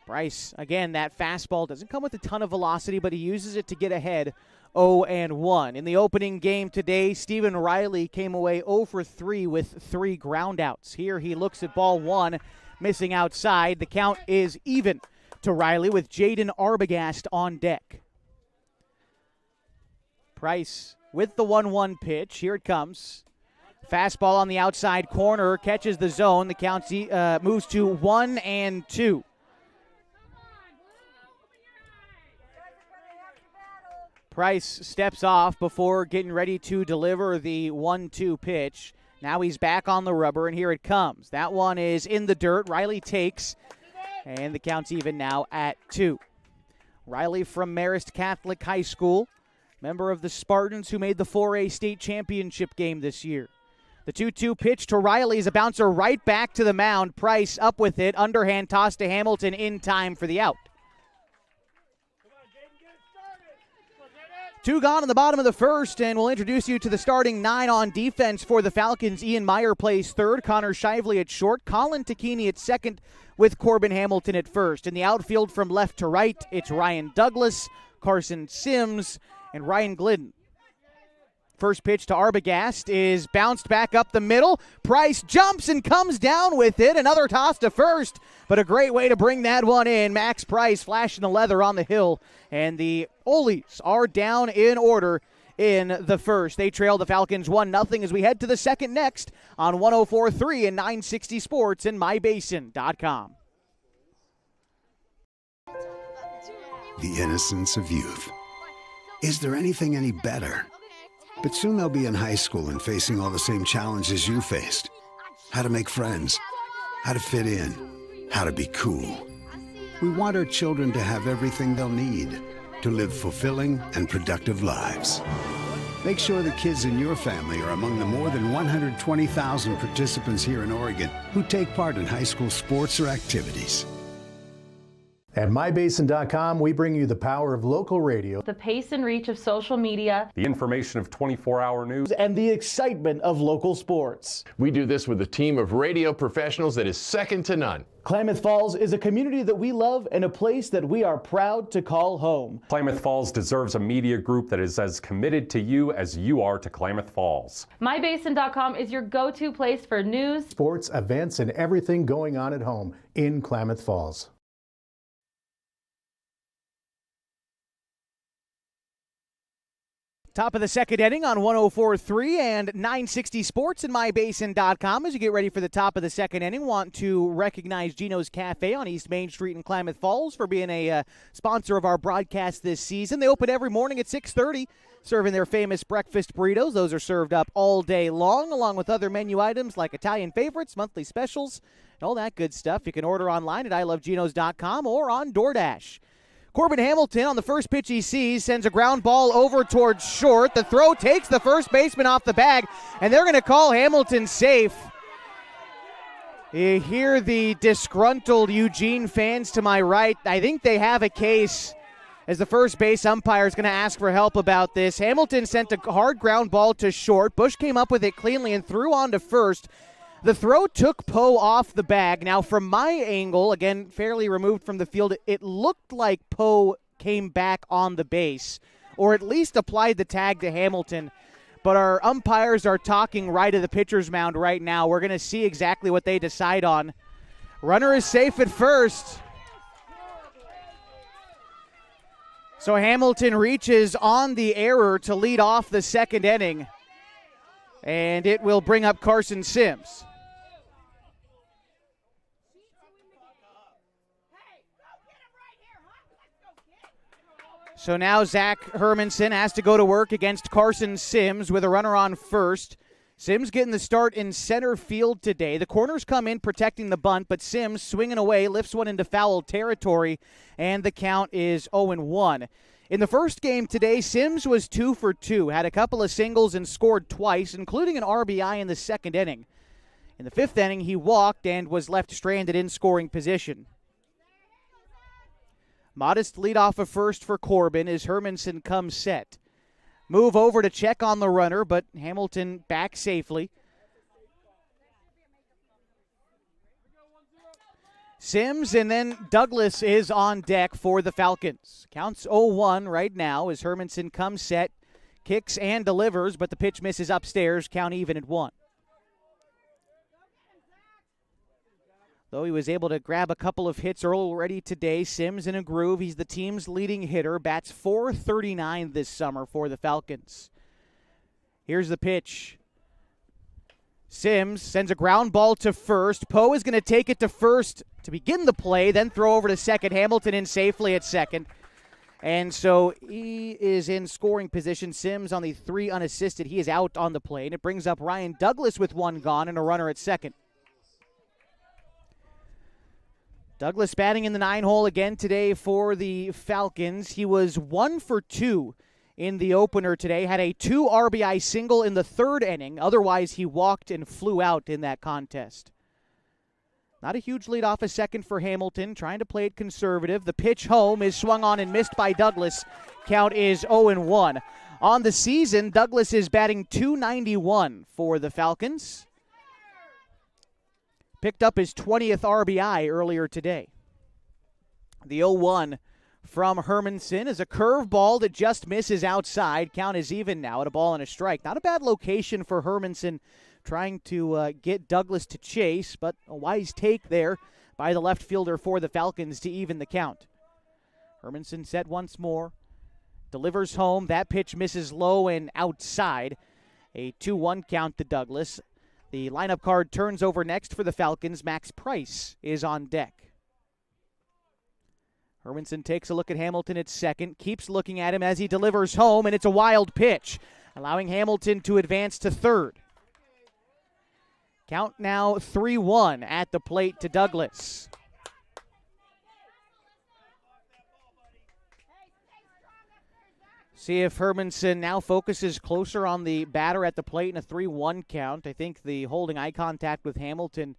Price, again, that fastball doesn't come with a ton of velocity, but he uses it to get ahead 0-1. In the opening game today, Stephen Riley came away 0 for 3 with 3 groundouts. Here he looks at ball 1, missing outside. The count is even to Riley with Jaden Arbogast on deck. Price with the 1-1 pitch. Here it comes. Fastball on the outside corner, catches the zone. The count moves to 1-2. Price steps off before getting ready to deliver the 1-2 pitch. Now he's back on the rubber, and here it comes. That one is in the dirt. Riley takes, and the count's even now at 2. Riley from Marist Catholic High School, member of the Spartans who made the 4A state championship game this year. The 2-2 pitch to Riley is a bouncer right back to the mound. Price up with it. Underhand toss to Hamilton in time for the out. 2 gone in the bottom of the first, and we'll introduce you to the starting 9 on defense for the Falcons. Ian Meyer plays third, Connor Shively at short, Colin Tacchini at second, with Corbin Hamilton at first. In the outfield from left to right, it's Ryan Douglas, Carson Sims, and Ryan Glidden. First pitch to Arbogast is bounced back up the middle. Price jumps and comes down with it. Another toss to first, but a great way to bring that one in. Max Price flashing the leather on the hill, and the Olies are down in order in the first. They trail the Falcons 1-0 as we head to the second next on 104.3 and 960 Sports and MyBasin.com. The innocence of youth. Is there anything any better? But soon they'll be in high school and facing all the same challenges you faced. How to make friends, how to fit in, how to be cool. We want our children to have everything they'll need to live fulfilling and productive lives. Make sure the kids in your family are among the more than 120,000 participants here in Oregon who take part in high school sports or activities. At MyBasin.com, we bring you the power of local radio, the pace and reach of social media, the information of 24-hour news, and the excitement of local sports. We do this with a team of radio professionals that is second to none. Klamath Falls is a community that we love and a place that we are proud to call home. Klamath Falls deserves a media group that is as committed to you as you are to Klamath Falls. MyBasin.com is your go-to place for news, sports, events, and everything going on at home in Klamath Falls. Top of the second inning on 104.3 and 960 Sports and MyBasin.com. As you get ready for the top of the second inning, want to recognize Gino's Cafe on East Main Street in Klamath Falls for being a sponsor of our broadcast this season. They open every morning at 6:30, serving their famous breakfast burritos. Those are served up all day long, along with other menu items like Italian favorites, monthly specials, and all that good stuff. You can order online at iloveginos.com or on DoorDash. Corbin Hamilton on the first pitch he sees sends a ground ball over towards short. The throw takes the first baseman off the bag, and they're going to call Hamilton safe. You hear the disgruntled Eugene fans to my right. I think they have a case, as the first base umpire is going to ask for help about this. Hamilton sent a hard ground ball to short. Bush came up with it cleanly and threw on to first. The throw took Poe off the bag. Now, from my angle, again, fairly removed from the field, it looked like Poe came back on the base, or at least applied the tag to Hamilton. But our umpires are talking right of the pitcher's mound right now. We're going to see exactly what they decide on. Runner is safe at first. So Hamilton reaches on the error to lead off the second inning. And it will bring up Carson Sims. So now Zach Hermanson has to go to work against Carson Sims with a runner on first. Sims getting the start in center field today. The corners come in protecting the bunt, but Sims swinging away, lifts one into foul territory, and the count is 0-1. In the first game today, Sims was 2 for 2, had a couple of singles and scored twice, including an RBI in the second inning. In the fifth inning, he walked and was left stranded in scoring position. Modest leadoff of first for Corbin as Hermanson comes set. Move over to check on the runner, but Hamilton back safely. Sims and then Douglas is on deck for the Falcons. Counts 0-1 right now as Hermanson comes set, kicks and delivers, but the pitch misses upstairs, count even at 1. Though he was able to grab a couple of hits already today, Sims in a groove. He's the team's leading hitter, bats .439 this summer for the Falcons. Here's the pitch. Sims sends a ground ball to first. Poe is going to take it to first to begin the play, then throw over to second. Hamilton in safely at second. And so he is in scoring position. Sims on the 3 unassisted. He is out on the play, and it brings up Ryan Douglas with 1 gone and a runner at second. Douglas batting in the 9-hole again today for the Falcons. He was 1 for 2 in the opener today. Had a 2 RBI single in the third inning. Otherwise, he walked and flew out in that contest. Not a huge lead off a second for Hamilton, trying to play it conservative. The pitch home is swung on and missed by Douglas. Count is 0-1. On the season, Douglas is batting .291 for the Falcons. Picked up his 20th RBI earlier today. The 0-1 from Hermanson is a curveball that just misses outside. Count is even now at a ball and a strike. Not a bad location for Hermanson, trying to get Douglas to chase, but a wise take there by the left fielder for the Falcons to even the count. Hermanson set once more. Delivers home. That pitch misses low and outside. A 2-1 count to Douglas. The lineup card turns over next for the Falcons. Max Price is on deck. Hermanson takes a look at Hamilton at second, keeps looking at him as he delivers home, and it's a wild pitch, allowing Hamilton to advance to third. Count now 3-1 at the plate to Douglas. See if Hermanson now focuses closer on the batter at the plate in a 3-1 count. I think the holding eye contact with Hamilton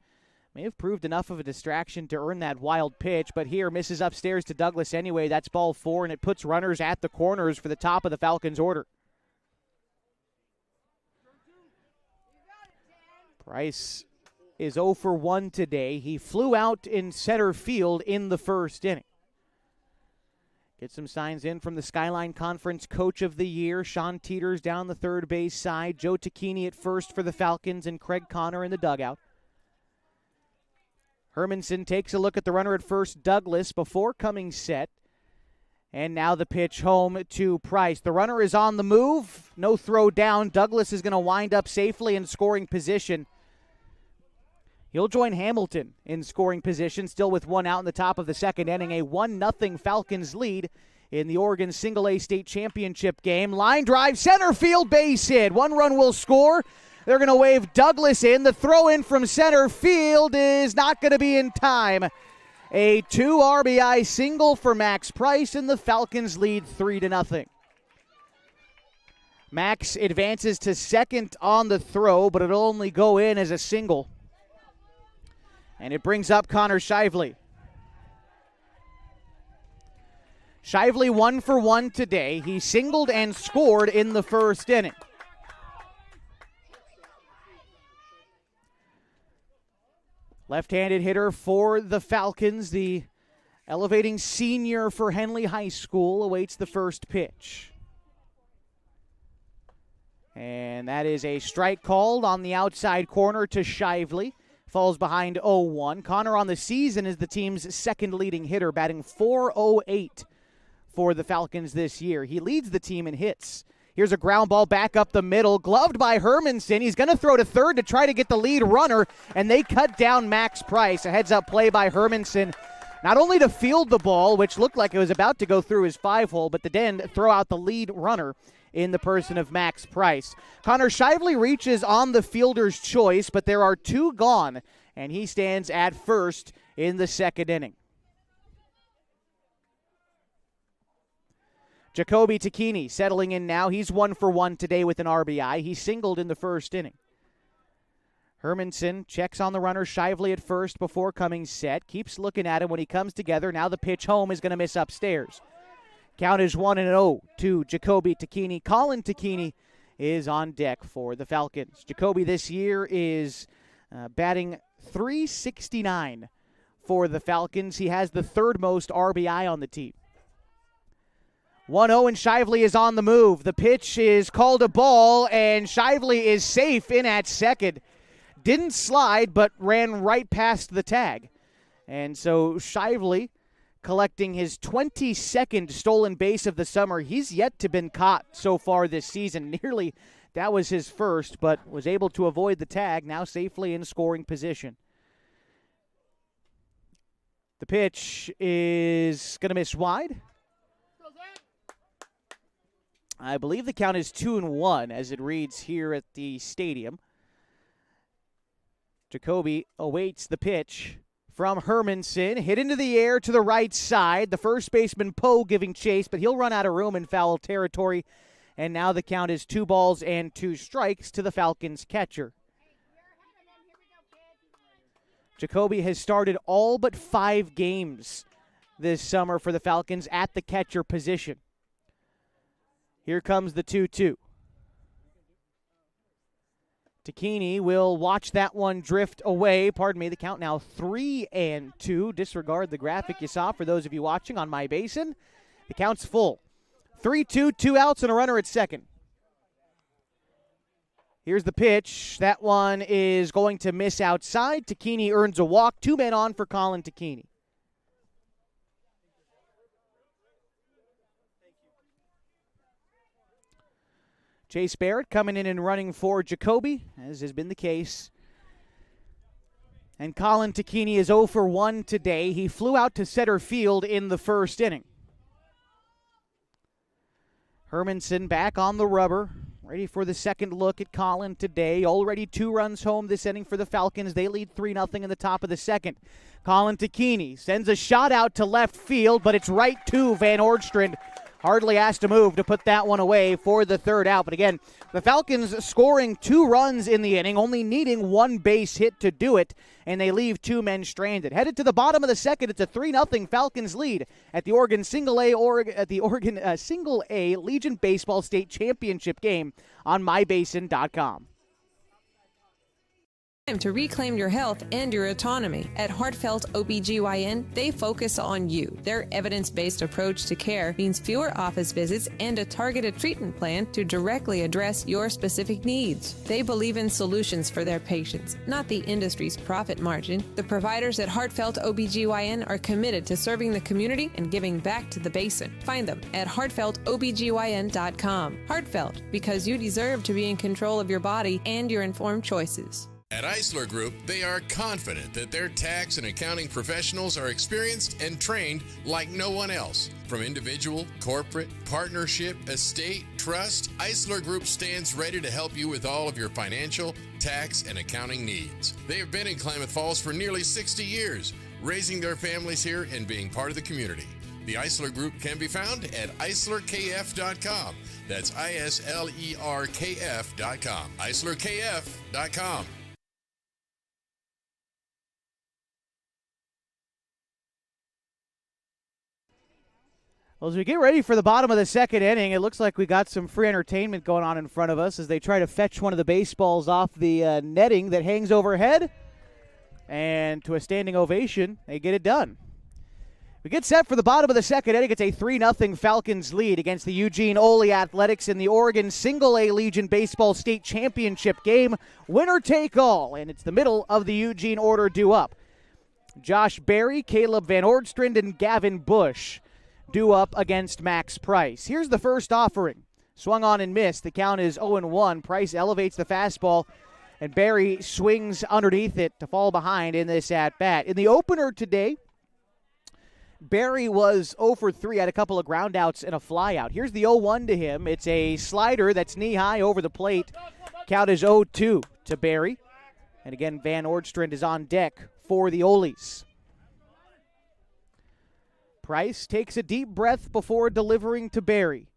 may have proved enough of a distraction to earn that wild pitch, but here misses upstairs to Douglas anyway. That's ball 4, and it puts runners at the corners for the top of the Falcons' order. Price is 0 for 1 today. He flew out in center field in the first inning. Get some signs in from the Skyline Conference Coach of the Year. Sean Teeters down the third base side. Joe Tacchini at first for the Falcons and Craig Connor in the dugout. Hermanson takes a look at the runner at first, Douglas, before coming set. And now the pitch home to Price. The runner is on the move. No throw down. Douglas is going to wind up safely in scoring position. He'll join Hamilton in scoring position, still with 1 out in the top of the second inning. A 1-0 Falcons lead in the Oregon Single-A State Championship game. Line drive, center field, base hit. 1 run will score. They're going to wave Douglas in. The throw in from center field is not going to be in time. A 2 RBI single for Max Price, and the Falcons lead 3-0. Max advances to second on the throw, but it'll only go in as a single. And it brings up Connor Shively. Shively 1 for 1 today. He singled and scored in the first inning. Left-handed hitter for the Falcons. The elevating senior for Henley High School awaits the first pitch. And that is a strike called on the outside corner to Shively. Falls behind 0-1. Connor on the season is the team's second leading hitter, batting .408 for the Falcons this year. He leads the team in hits. Here's a ground ball back up the middle, gloved by Hermanson. He's going to throw to third to try to get the lead runner, and they cut down Max Price. A heads-up play by Hermanson, not only to field the ball, which looked like it was about to go through his 5-hole, but to then throw out the lead runner in the person of Max Price. Connor Shively reaches on the fielder's choice, but there are 2 gone, and he stands at first in the second inning. Jacoby Tacchini settling in now. He's 1 for 1 today with an RBI. He singled in the first inning. Hermanson checks on the runner Shively at first before coming set. Keeps looking at him when he comes together. Now the pitch home is going to miss upstairs. Count is 1-0 to Jacoby Tacchini. Colin Tacchini is on deck for the Falcons. Jacoby this year is batting .369 for the Falcons. He has the third most RBI on the team. 1-0 and Shively is on the move. The pitch is called a ball, and Shively is safe in at second. Didn't slide, but ran right past the tag. And so Shively collecting his 22nd stolen base of the summer. He's yet to been caught so far this season. Nearly that was his first, but was able to avoid the tag, now safely in scoring position. The pitch is going to miss wide. I believe the count is 2-1 as it reads here at the stadium. Jacoby awaits the pitch from Hermanson. Hit into the air to the right side. The first baseman, Poe, giving chase, but he'll run out of room in foul territory. And now the count is 2-2 to the Falcons catcher. Jacoby has started all but 5 games this summer for the Falcons at the catcher position. Here comes the 2-2. Tacchini will watch that one drift away. Pardon me, the count now 3-2. Disregard the graphic you saw for those of you watching on My Basin. The count's full. 3-2, 2 outs and a runner at second. Here's the pitch. That one is going to miss outside. Tacchini earns a walk. 2 men on for Colin Tacchini. Chase Barrett coming in and running for Jacoby, as has been the case. And Colin Tacchini is 0 for 1 today. He flew out to center field in the first inning. Hermanson back on the rubber, ready for the second look at Colin today. Already 2 runs home this inning for the Falcons. They lead 3-0 in the top of the second. Colin Tacchini sends a shot out to left field, but it's right to Van Ordstrand. Hardly asked to move to put that one away for the third out. But again, the Falcons scoring 2 runs in the inning, only needing 1 base hit to do it, and they leave 2 men stranded. Headed to the bottom of the second, it's a 3-0 Falcons lead at the Oregon Single A Legion Baseball State Championship game on mybasin.com. Time to reclaim your health and your autonomy. At Heartfelt OBGYN, they focus on you. Their evidence-based approach to care means fewer office visits and a targeted treatment plan to directly address your specific needs. They believe in solutions for their patients, not the industry's profit margin. The providers at Heartfelt OBGYN are committed to serving the community and giving back to the basin. Find them at heartfeltobgyn.com. Heartfelt, because you deserve to be in control of your body and your informed choices. At Eisler Group, they are confident that their tax and accounting professionals are experienced and trained like no one else. From individual, corporate, partnership, estate, trust, Eisler Group stands ready to help you with all of your financial, tax, and accounting needs. They have been in Klamath Falls for nearly 60 years, raising their families here and being part of the community. The Eisler Group can be found at eislerkf.com. That's ISLERKF.com. eislerkf.com. Well, as we get ready for the bottom of the second inning, it looks like we got some free entertainment going on in front of us as they try to fetch one of the baseballs off the netting that hangs overhead. And to a standing ovation, they get it done. We get set for the bottom of the second inning. It's a 3-0 Falcons lead against the Eugene Ole Athletics in the Oregon Single-A Legion Baseball State Championship game. Winner take all, and it's the middle of the Eugene order due up. Josh Berry, Caleb Van Ordstrand, and Gavin Bush due up against Max Price. Here's the first offering. Swung on and missed. The count is 0-1. Price elevates the fastball, and Berry swings underneath it to fall behind in this at-bat. In the opener today, Berry was 0 for 3, had a couple of groundouts and a flyout. Here's the 0-1 to him. It's a slider that's knee-high over the plate. Count is 0-2 to Berry. And again, Van Ordstrand is on deck for the Oles. Price takes a deep breath before delivering to Berry.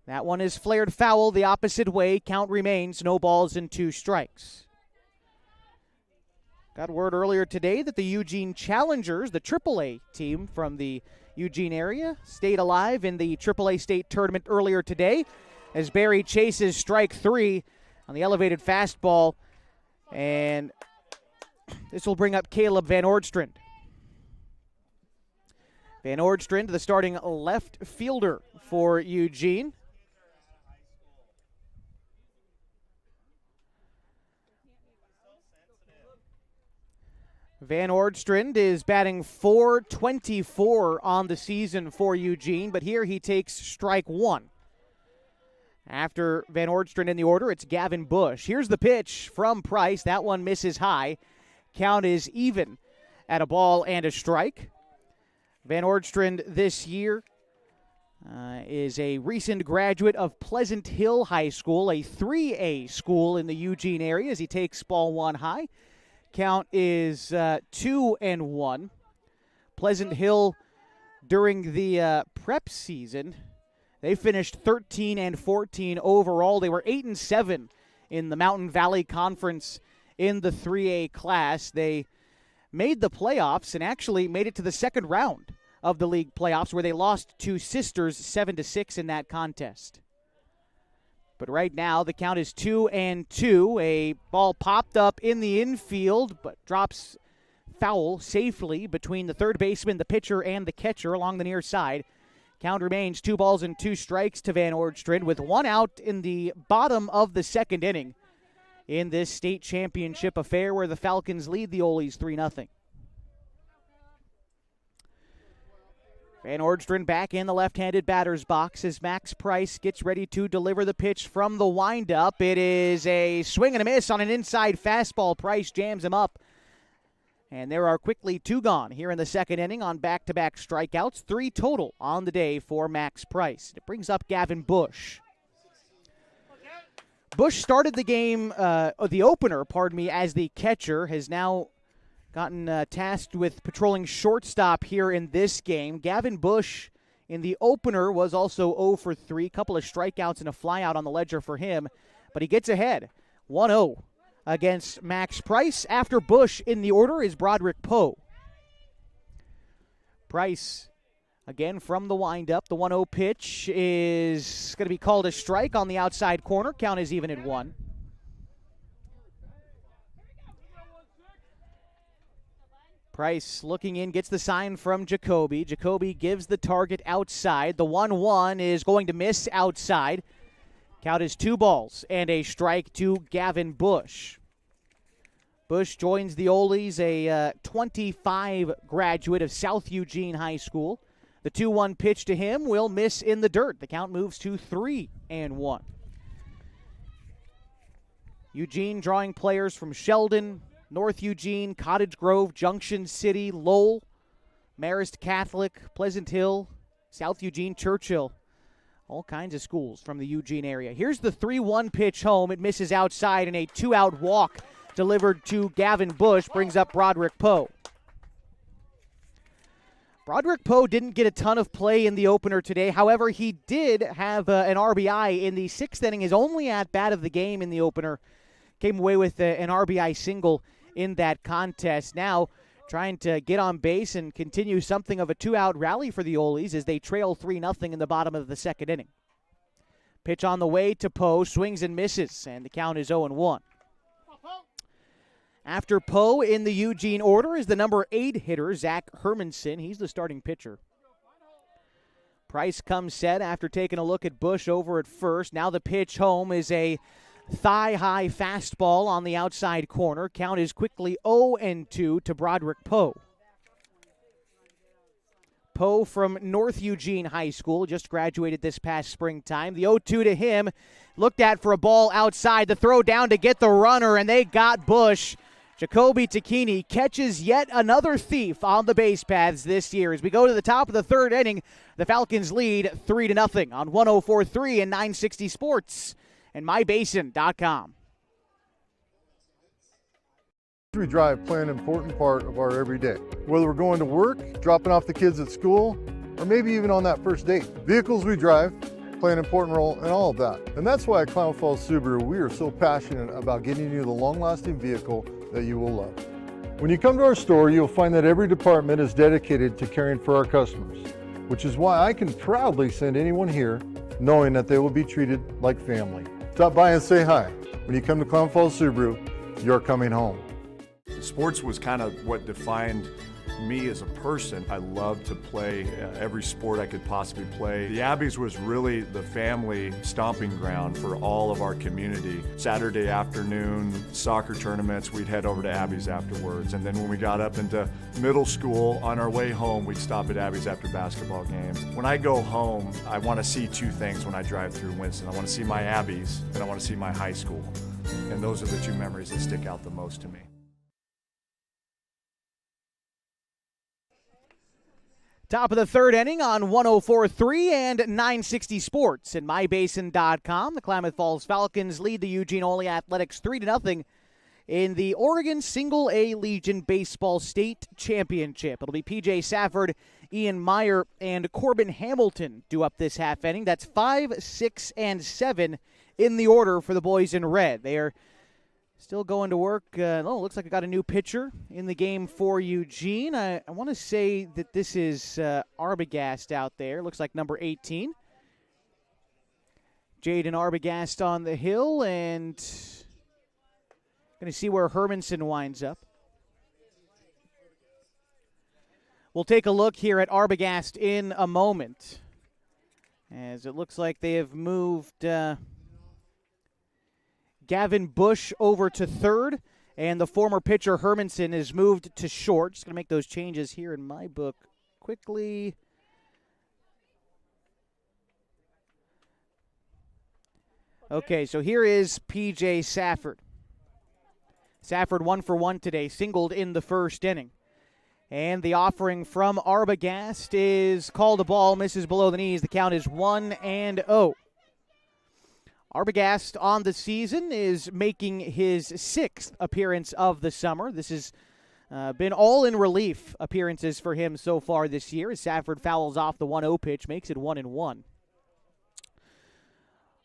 That one is flared foul the opposite way. Count remains no balls and 2 strikes. Got word earlier today that the Eugene Challengers, the AAA team from the Eugene area, stayed alive in the AAA state tournament earlier today as Berry chases strike 3 on the elevated fastball. And this will bring up Caleb Van Ordstrand. Van Ordstrand, the starting left fielder for Eugene. Van Ordstrand is batting .424 on the season for Eugene, but here he takes strike 1. After Van Ordstrand in the order, it's Gavin Bush. Here's the pitch from Price. That one misses high. Count is even at a ball and a strike. Van Ordstrand this year is a recent graduate of Pleasant Hill High School, a 3A school in the Eugene area as he takes ball 1 high. Count is 2-1. Pleasant Hill during the prep season, they finished 13-14 overall. They were 8-7 in the Mountain Valley Conference in the 3A class. They made the playoffs and actually made it to the second round of the league playoffs where they lost to Sisters 7-6 in that contest. But right now the count is 2-2. A ball popped up in the infield but drops foul safely between the third baseman, the pitcher, and the catcher along the near side. Count remains 2 balls and 2 strikes to Van Ordstrand with 1 out in the bottom of the second inning in this state championship affair where the Falcons lead the Oles 3-0. Van Ordstrand back in the left-handed batter's box as Max Price gets ready to deliver the pitch from the windup. It is a swing and a miss on an inside fastball. Price jams him up. And there are quickly 2 gone here in the second inning on back-to-back strikeouts. 3 total on the day for Max Price. It brings up Gavin Bush. Bush started the game, the opener, as the catcher, has now gotten tasked with patrolling shortstop here in this game. Gavin Bush in the opener was also 0 for 3, couple of strikeouts and a flyout on the ledger for him, but he gets ahead 1-0 against Max Price. After Bush in the order is Broderick Poe. Price again from the windup. The 1-0 pitch is going to be called a strike on the outside corner. Count is even at 1. Price looking in, gets the sign from Jacoby. Jacoby gives the target outside. The 1-1 is going to miss outside. Count is 2 balls and a strike to Gavin Bush. Bush joins the Oles, a 25 graduate of South Eugene High School. The 2-1 pitch to him will miss in the dirt. The count moves to 3-1. Eugene drawing players from Sheldon, North Eugene, Cottage Grove, Junction City, Lowell, Marist Catholic, Pleasant Hill, South Eugene, Churchill. All kinds of schools from the Eugene area. Here's the 3-1 pitch home. It misses outside, and a 2-out walk delivered to Gavin Bush brings up Broderick Poe. Broderick Poe didn't get a ton of play in the opener today. However, he did have an RBI in the 6th inning, his only at-bat of the game in the opener. Came away with an RBI single in that contest. Now trying to get on base and continue something of a two-out rally for the Olies as they trail 3-0 in the bottom of the second inning. Pitch on the way to Poe, swings and misses, and the count is 0-1. After Poe in the Eugene order is the number 8 hitter, Zach Hermanson. He's the starting pitcher. Price comes set after taking a look at Bush over at first. Now the pitch home is a thigh-high fastball on the outside corner. Count is quickly 0-2 to Broderick Poe. Poe from North Eugene High School, just graduated this past springtime. The 0-2 to him, looked at for a ball outside. The throw down to get the runner, and they got Bush. Jacoby Tacchini catches yet another thief on the base paths this year. As we go to the top of the third inning, the Falcons lead 3-0 on 104.3 and 960 Sports and mybasin.com. We drive play an important part of our everyday. Whether we're going to work, dropping off the kids at school, or maybe even on that first date. Vehicles we drive play an important role in all of that. And that's why at Klamath Falls Subaru, we are so passionate about getting you the long-lasting vehicle that you will love. When you come to our store, you'll find that every department is dedicated to caring for our customers, which is why I can proudly send anyone here knowing that they will be treated like family. Stop by and say hi. When you come to Klamath Falls Subaru, you're coming home. Sports was kind of what defined me as a person. I loved to play every sport I could possibly play. The Abbeys was really the family stomping ground for all of our community. Saturday afternoon soccer tournaments, we'd head over to Abbeys afterwards. And then when we got up into middle school, on our way home, we'd stop at Abbeys after basketball games. When I go home, I want to see two things when I drive through Winston. I want to see my Abbeys and I want to see my high school. And those are the two memories that stick out the most to me. Top of the third inning on 104.3 and 960 Sports and mybasin.com. The Klamath Falls Falcons lead the Eugene Ole Athletics 3-0 in the Oregon Single A Legion Baseball State Championship. It'll be P.J. Safford, Ian Meyer, and Corbin Hamilton due up this half inning. That's 5, 6, and 7 in the order for the boys in red. They are still going to work. Looks like I got a new pitcher in the game for Eugene. I want to say that this is Arbogast out there. Looks like number 18. Jaden Arbogast on the hill, and going to see where Hermanson winds up. We'll take a look here at Arbogast in a moment, as it looks like they have moved Gavin Bush over to third, and the former pitcher Hermanson is moved to short. Just going to make those changes here in my book quickly. Okay, so here is P.J. Safford. Safford 1 for 1 today, singled in the first inning. And the offering from Arbogast is called a ball, misses below the knees. The count is 1-0. Arbogast on the season is making his 6th appearance of the summer. This has been all in relief appearances for him so far this year as Safford fouls off the 1-0 pitch, makes it 1-1.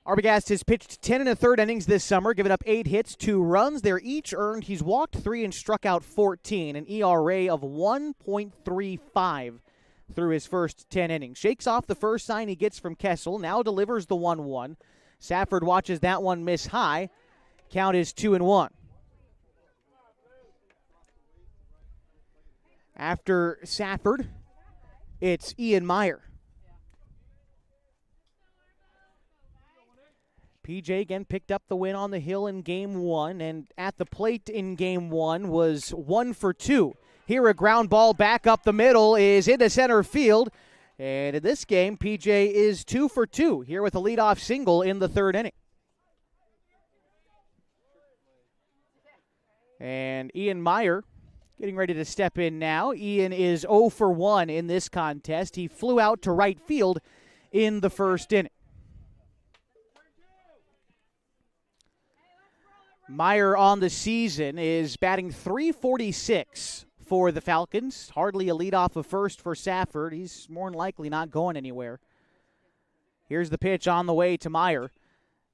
Arbogast has pitched 10 1/3 innings this summer, given up 8 hits, 2 runs. They're each earned. He's walked 3 and struck out 14, an ERA of 1.35 through his first 10 innings. Shakes off the first sign he gets from Kessel, now delivers the 1-1. Safford watches that one miss high. Count is 2-1. After Safford, it's Ian Meyer. PJ again picked up the win on the hill in Game 1, and at the plate in Game 1 was 1 for 2. Here a ground ball back up the middle is into center field. And in this game, PJ is 2 for 2 here with a leadoff single in the third inning. And Ian Meyer getting ready to step in now. Ian is 0 for 1 in this contest. He flew out to right field in the first inning. Meyer on the season is batting .346 for the Falcons. Hardly a leadoff of first for Safford. He's more than likely not going anywhere. Here's the pitch on the way to Meyer.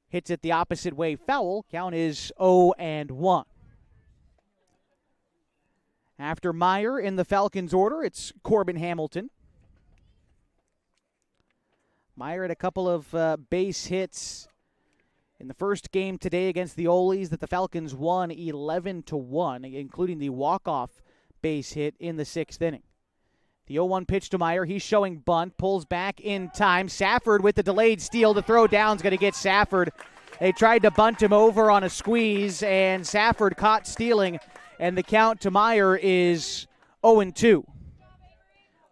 Hits it the opposite way foul. Count is 0-1. After Meyer in the Falcons order, it's Corbin Hamilton. Meyer had a couple of base hits in the first game today against the Olies that the Falcons won 11-1, including the walk-off base hit in the 6th inning. The 0-1 pitch to Meyer. He's showing bunt, pulls back in time. Safford with the delayed steal. The throw down's going to get Safford. They tried to bunt him over on a squeeze, and Safford caught stealing, and the count to Meyer is 0-2.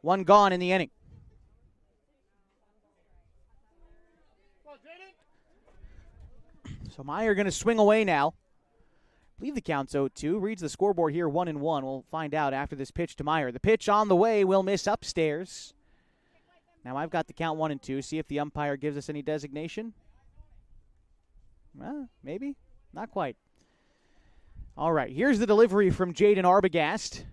One gone in the inning. So Meyer going to swing away now. I believe the count's 0-2. Reads the scoreboard here 1-1. We'll find out after this pitch to Meyer. The pitch on the way will miss upstairs. Now I've got the count 1-2. See if the umpire gives us any designation. Maybe. Not quite. All right. Here's the delivery from Jaden Arbogast.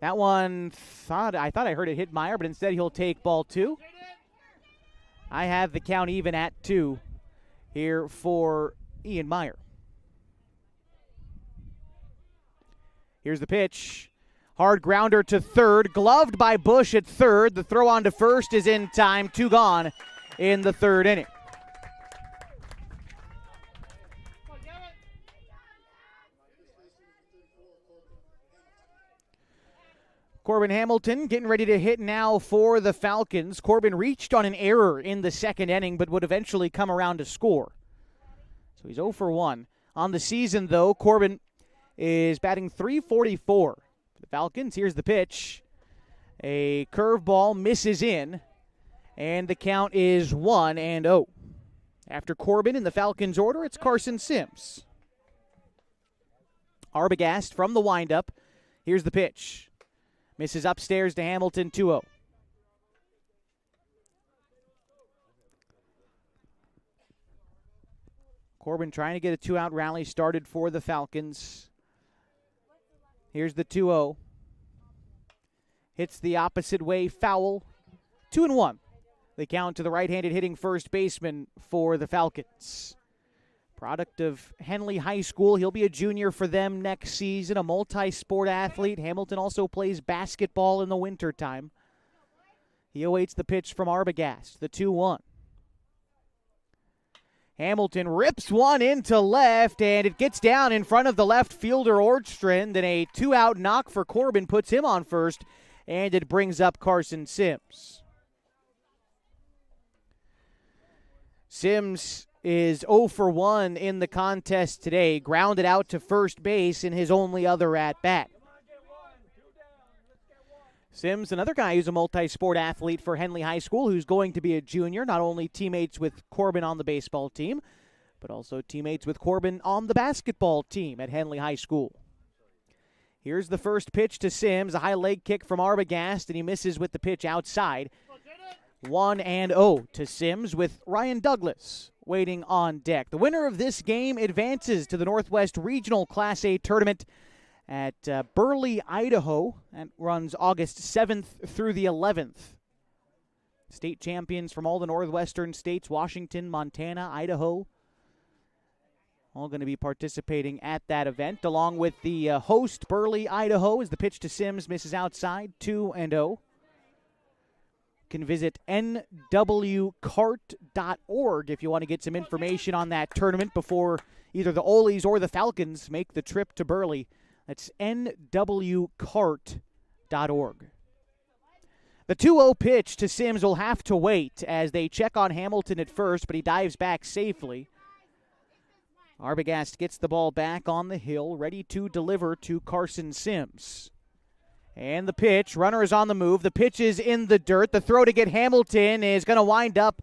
That one, I thought I heard it hit Meyer, but instead he'll take ball 2. I have the count even at 2 here for Ian Meyer. Here's the pitch. Hard grounder to third. Gloved by Bush at third. The throw on to first is in time. 2 gone in the 3rd inning. Corbin Hamilton getting ready to hit now for the Falcons. Corbin reached on an error in the 2nd inning, but would eventually come around to score. So he's 0 for 1. On the season, though, Corbin is batting .344 for the Falcons. Here's the pitch. A curveball misses in, and the count is 1-0. After Corbin in the Falcons order, it's Carson Sims. Arbogast from the windup. Here's the pitch. Misses upstairs to Hamilton, 2-0. Corbin trying to get a 2-out rally started for the Falcons. Here's the 2-0. Hits the opposite way, foul. 2-1. They count to the right-handed hitting first baseman for the Falcons. Product of Henley High School. He'll be a junior for them next season, a multi-sport athlete. Hamilton also plays basketball in the wintertime. He awaits the pitch from Arbogast, the 2-1. Hamilton rips one into left, and it gets down in front of the left fielder Ortstrand, and a 2-out knock for Corbin puts him on first, and it brings up Carson Sims. Sims is 0 for 1 in the contest today, grounded out to first base in his only other at-bat. Sims, another guy who's a multi-sport athlete for Henley High School, who's going to be a junior, not only teammates with Corbin on the baseball team, but also teammates with Corbin on the basketball team at Henley High School. Here's the first pitch to Sims, a high leg kick from Arbogast, and he misses with the pitch outside. 1-0 to Sims with Ryan Douglas waiting on deck. The winner of this game advances to the Northwest Regional Class A tournament at Burley, Idaho. That runs August 7th through the 11th. State champions from all the northwestern states, Washington, Montana, Idaho, all going to be participating at that event, along with the host, Burley, Idaho, as the pitch to Sims misses outside, 2-0. Can visit nwcart.org if you want to get some information on that tournament before either the Olies or the Falcons make the trip to Burley. That's nwcart.org. The 2-0 pitch to Sims will have to wait as they check on Hamilton at first, but he dives back safely. Arbogast gets the ball back on the hill, ready to deliver to Carson Sims. And the pitch, runner is on the move. The pitch is in the dirt. The throw to get Hamilton is going to wind up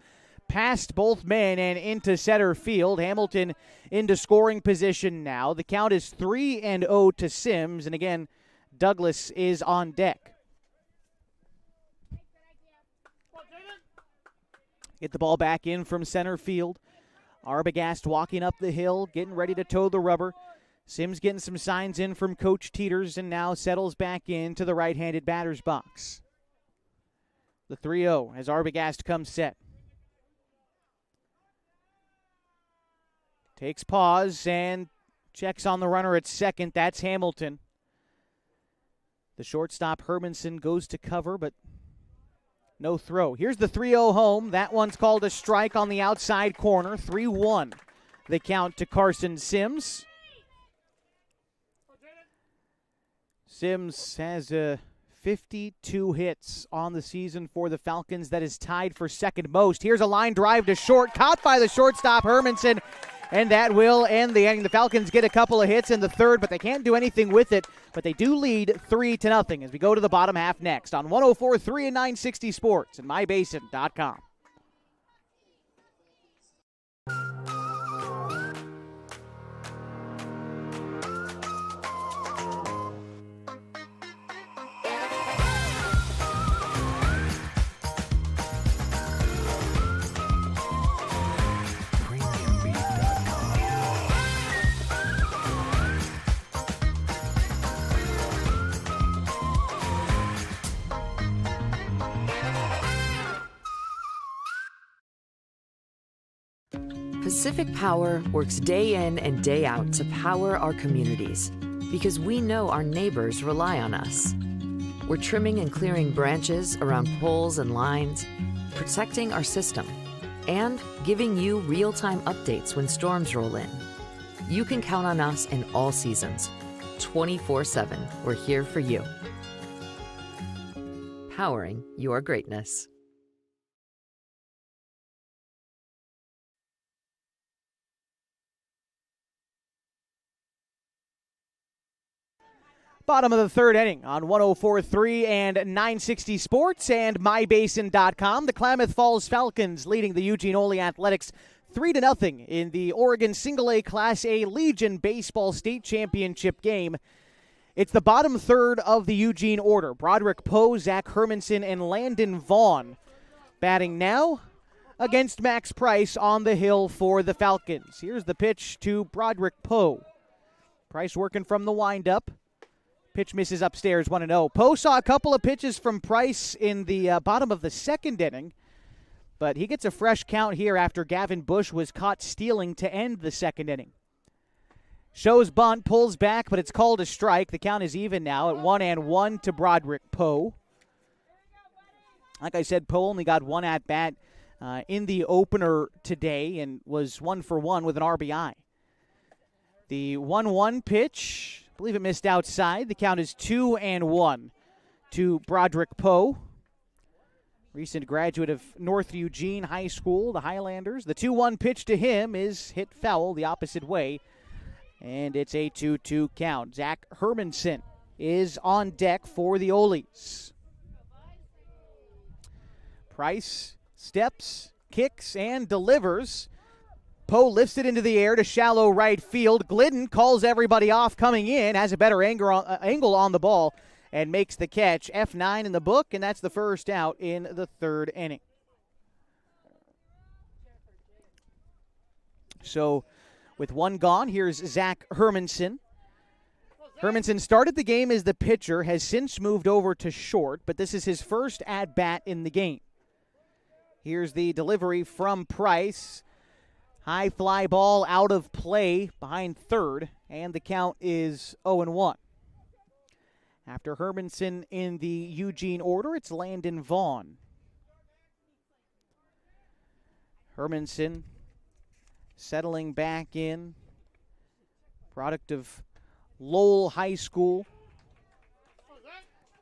past both men and into center field. Hamilton into scoring position now. The count is 3-0 to Sims. And again, Douglas is on deck. Get the ball back in from center field. Arbogast walking up the hill, getting ready to toe the rubber. Sims getting some signs in from Coach Teeters and now settles back into the right-handed batter's box. The 3-0 as Arbogast comes set. Takes pause and checks on the runner at second. That's Hamilton. The shortstop, Hermanson, goes to cover, but no throw. Here's the 3-0 home. That one's called a strike on the outside corner. 3-1 the count to Carson Sims. Sims has 52 hits on the season for the Falcons. That is tied for second most. Here's a line drive to short, caught by the shortstop, Hermanson, and that will end the inning. The Falcons get a couple of hits in the third, but they can't do anything with it. But they do lead 3-0 as we go to the bottom half next on 104.3 and 960 Sports and mybasin.com. Pacific Power works day in and day out to power our communities because we know our neighbors rely on us. We're trimming and clearing branches around poles and lines, protecting our system, and giving you real-time updates when storms roll in. You can count on us in all seasons. 24/7, we're here for you. Powering your greatness. Bottom of the third inning on 104.3 and 960 Sports and mybasin.com. The Klamath Falls Falcons leading the Eugene Ole Athletics 3-0 in the Oregon Single-A Class A Legion Baseball State Championship game. It's the bottom third of the Eugene order. Broderick Poe, Zach Hermanson, and Landon Vaughn batting now against Max Price on the hill for the Falcons. Here's the pitch to Broderick Poe. Price working from the windup. Pitch misses upstairs, 1-0. Poe saw a couple of pitches from Price in the bottom of the second inning, but he gets a fresh count here after Gavin Bush was caught stealing to end the second inning. Shows bunt, pulls back, but it's called a strike. The count is even now at 1-1 to Broderick Poe. Like I said, Poe only got one at-bat in the opener today and was 1 for 1 with an RBI. The 1-1 pitch, I believe it missed outside. The count is 2-1 to Broderick Poe. Recent graduate of North Eugene High School, the Highlanders. The 2-1 pitch to him is hit foul the opposite way, and it's a 2-2 count. Zach Hermanson is on deck for the Oles. Price steps, kicks, and delivers. Poe lifts it into the air to shallow right field. Glidden calls everybody off coming in, has a better angle on the ball, and makes the catch. F9 in the book, and that's the first out in the third inning. So with one gone, here's Zach Hermanson. Hermanson started the game as the pitcher, has since moved over to short, but this is his first at-bat in the game. Here's the delivery from Price. High fly ball out of play behind third, and the count is 0-1. After Hermanson in the Eugene order, it's Landon Vaughn. Hermanson settling back in, product of Lowell High School.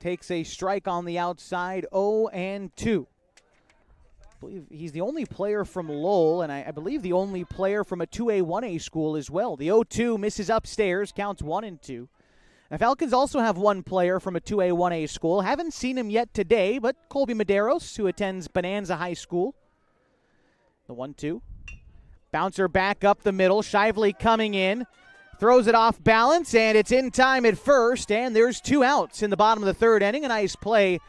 Takes a strike on the outside, 0-2. I believe he's the only player from Lowell, and I believe the only player from a 2A, 1A school as well. The 0-2 misses upstairs, counts 1-2. The Falcons also have one player from a 2A, 1A school. Haven't seen him yet today, but Colby Medeiros, who attends Bonanza High School. The 1-2. Bouncer back up the middle. Shively coming in. Throws it off balance, and it's in time at first, and there's 2 outs in the bottom of the third inning. A nice play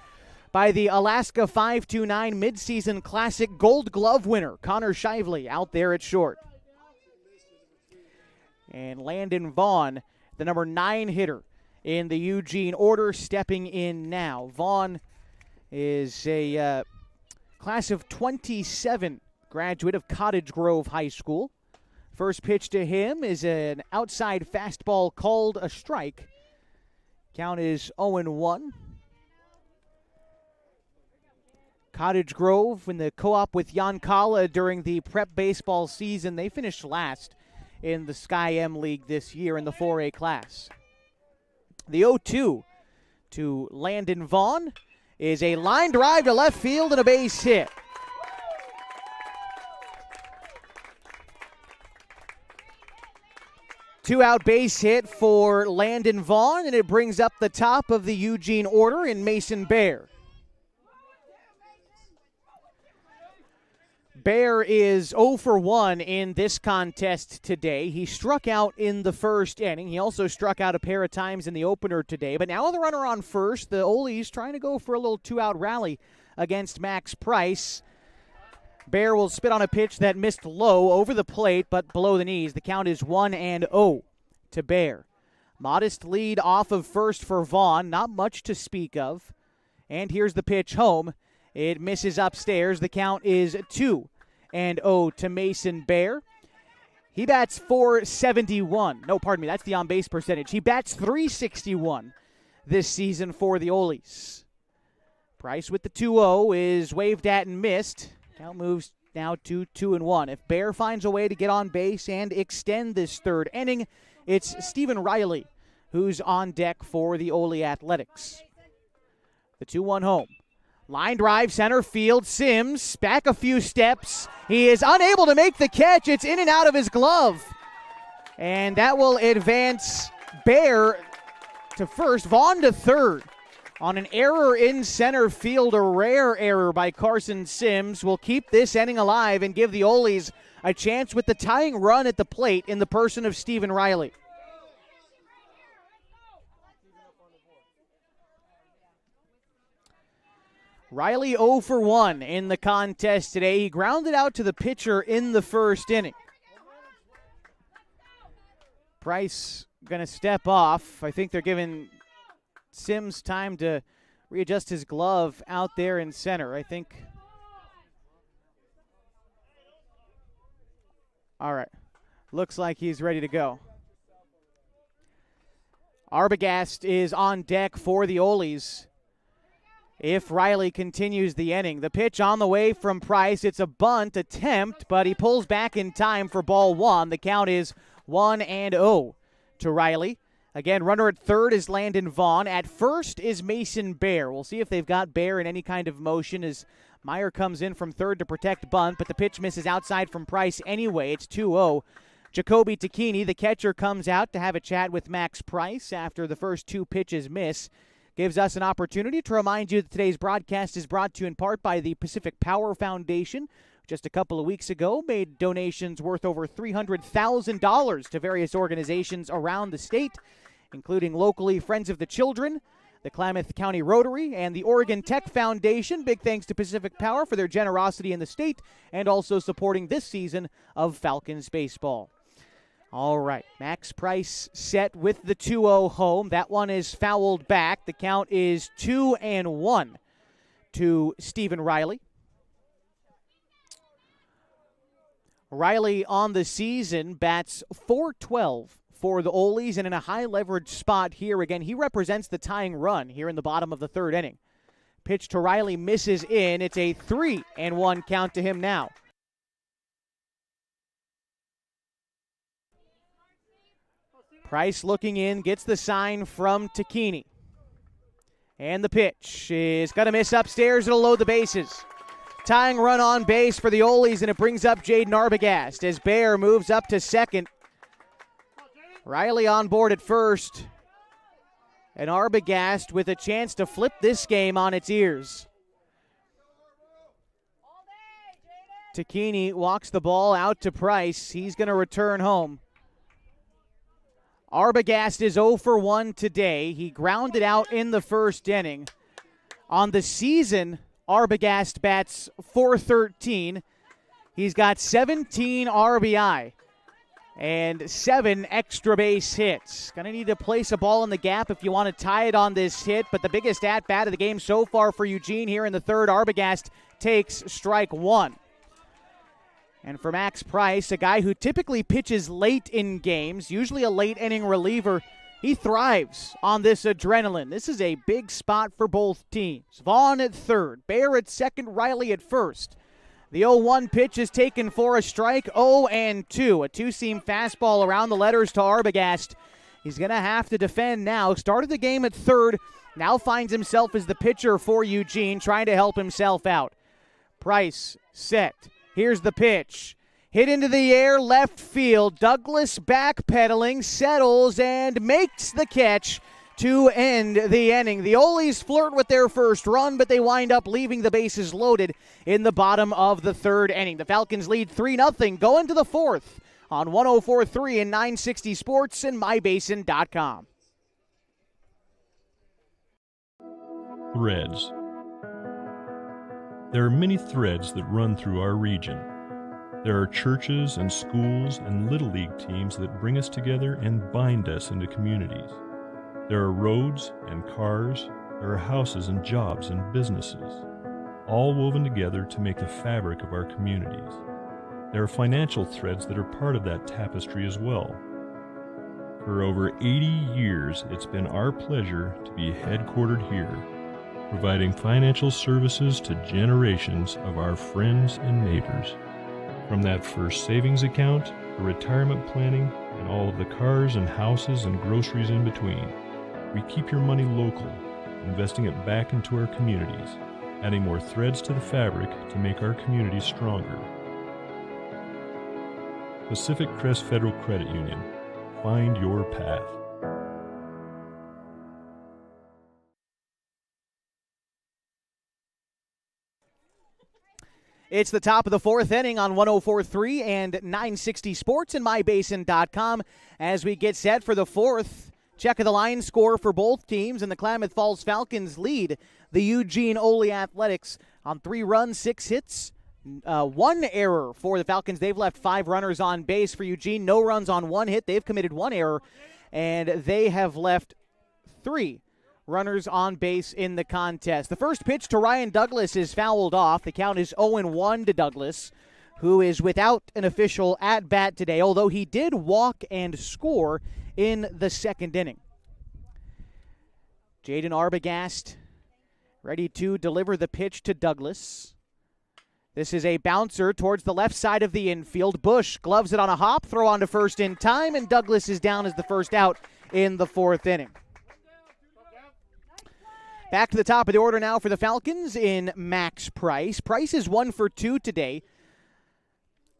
by the Alaska 529 midseason classic Gold Glove winner, Connor Shively, out there at short. And Landon Vaughn, the number 9 hitter in the Eugene order, stepping in now. Vaughn is a class of 27 graduate of Cottage Grove High School. First pitch to him is an outside fastball called a strike. Count is 0-1. Cottage Grove in the co-op with Yoncalla during the prep baseball season. They finished last in the Sky M League this year in the 4A class. The 0-2 to Landon Vaughn is a line drive to left field and a base hit. Two-out base hit for Landon Vaughn, and it brings up the top of the Eugene order in Mason Bear. Bear is 0-for-1 in this contest today. He struck out in the first inning. He also struck out a pair of times in the opener today. But now with the runner on first, the Ole's trying to go for a little two-out rally against Max Price. Bear will spit on a pitch that missed low over the plate but below the knees. The count is 1-0 to Bear. Modest lead off of first for Vaughn. Not much to speak of. And here's the pitch home. It misses upstairs. The count is 2-0 to Mason Bear. He bats .471. No, pardon me, that's the on-base percentage. He bats .361 this season for the Ole's. Price with the 2-0 is waved at and missed. Count moves now to 2-1. If Bear finds a way to get on base and extend this third inning, it's Stephen Riley who's on deck for the Ole Athletics. The 2-1 home. Line drive, center field. Sims back a few steps. He is unable to make the catch. It's in and out of his glove. And that will advance Bear to first. Vaughn to third. On an error in center field, a rare error by Carson Sims will keep this inning alive and give the Ole's a chance with the tying run at the plate in the person of Stephen Riley. Riley 0-for-1 in the contest today. He grounded out to the pitcher in the first inning. Price going to step off. I think they're giving Sims time to readjust his glove out there in center. I think. All right. Looks like he's ready to go. Arbogast is on deck for the Ole's. If Riley continues the inning, the pitch on the way from Price. It's a bunt attempt, but he pulls back in time for ball one. The count is 1-0 to Riley. Again, runner at third is Landon Vaughn. At first is Mason Bear. We'll see if they've got Bear in any kind of motion as Meyer comes in from third to protect bunt, but the pitch misses outside from Price anyway. It's 2-0. Jacoby Tacchini, the catcher, comes out to have a chat with Max Price after the first two pitches miss. Gives us an opportunity to remind you that today's broadcast is brought to you in part by the Pacific Power Foundation. Just a couple of weeks ago, made donations worth over $300,000 to various organizations around the state, including locally Friends of the Children, the Klamath County Rotary, and the Oregon Tech Foundation. Big thanks to Pacific Power for their generosity in the state and also supporting this season of Falcons baseball. All right, Max Price set with the 2-0 home. That one is fouled back. The count is 2-1 to Stephen Riley. Riley on the season bats .412 for the Ole's and in a high leverage spot here. Again, he represents the tying run here in the bottom of the third inning. Pitch to Riley misses in. It's a 3-1 count to him now. Price looking in, gets the sign from Tacchini. And the pitch is going to miss upstairs. It'll load the bases. Tying run on base for the Ole's, and it brings up Jaden Arbogast as Bear moves up to second. Riley on board at first. And Arbogast with a chance to flip this game on its ears. Tacchini walks the ball out to Price. He's going to return home. Arbogast is 0-for-1 today. He grounded out in the first inning. On the season, Arbogast bats .413. He's got 17 RBI and 7 extra base hits. Going to need to place a ball in the gap if you want to tie it on this hit, but the biggest at-bat of the game so far for Eugene here in the third. Arbogast takes strike one. And for Max Price, a guy who typically pitches late in games, usually a late inning reliever He thrives on this adrenaline. This is a big spot for both teams. Vaughn at third, Bear at second, Riley at first. The 0-1 pitch is taken for a strike, 0-2. A two-seam fastball around the letters to Arbogast. He's going to have to defend now. Started the game at third, now finds himself as the pitcher for Eugene, trying to help himself out. Price, set. Here's the pitch. Hit into the air, left field. Douglas backpedaling, settles, and makes the catch to end the inning. The Olies flirt with their first run, but they wind up leaving the bases loaded in the bottom of the third inning. The Falcons lead 3-0 going to the fourth on 104.3 and 960 Sports and MyBasin.com. Threads. There are many threads that run through our region. There are churches and schools and Little League teams that bring us together and bind us into communities. There are roads and cars, there are houses and jobs and businesses, all woven together to make the fabric of our communities. There are financial threads that are part of that tapestry as well. For over 80 years, it's been our pleasure to be headquartered here, providing financial services to generations of our friends and neighbors. From that first savings account, to retirement planning, and all of the cars and houses and groceries in between, we keep your money local, investing it back into our communities, adding more threads to the fabric to make our communities stronger. Pacific Crest Federal Credit Union. Find your path. It's the top of the fourth inning on 104.3 and 960 Sports and MyBasin.com as we get set for the fourth. Check of the line score for both teams, and the Klamath Falls Falcons lead the Eugene Ole Athletics on 3 runs, 6 hits, 1 error for the Falcons. They've left 5 runners on base. For Eugene, no runs on 1 hit. They've committed 1 error, and they have left 3 runners on base in the contest. The first pitch to Ryan Douglas is fouled off. The count is 0-1 to Douglas, who is without an official at-bat today, although he did walk and score in the second inning. Jaden Arbogast ready to deliver the pitch to Douglas. This is a bouncer towards the left side of the infield. Bush gloves it on a hop, throw on to first in time, and Douglas is down as the first out in the fourth inning. Back to the top of the order now for the Falcons in Max Price. Price is 1 for 2 today.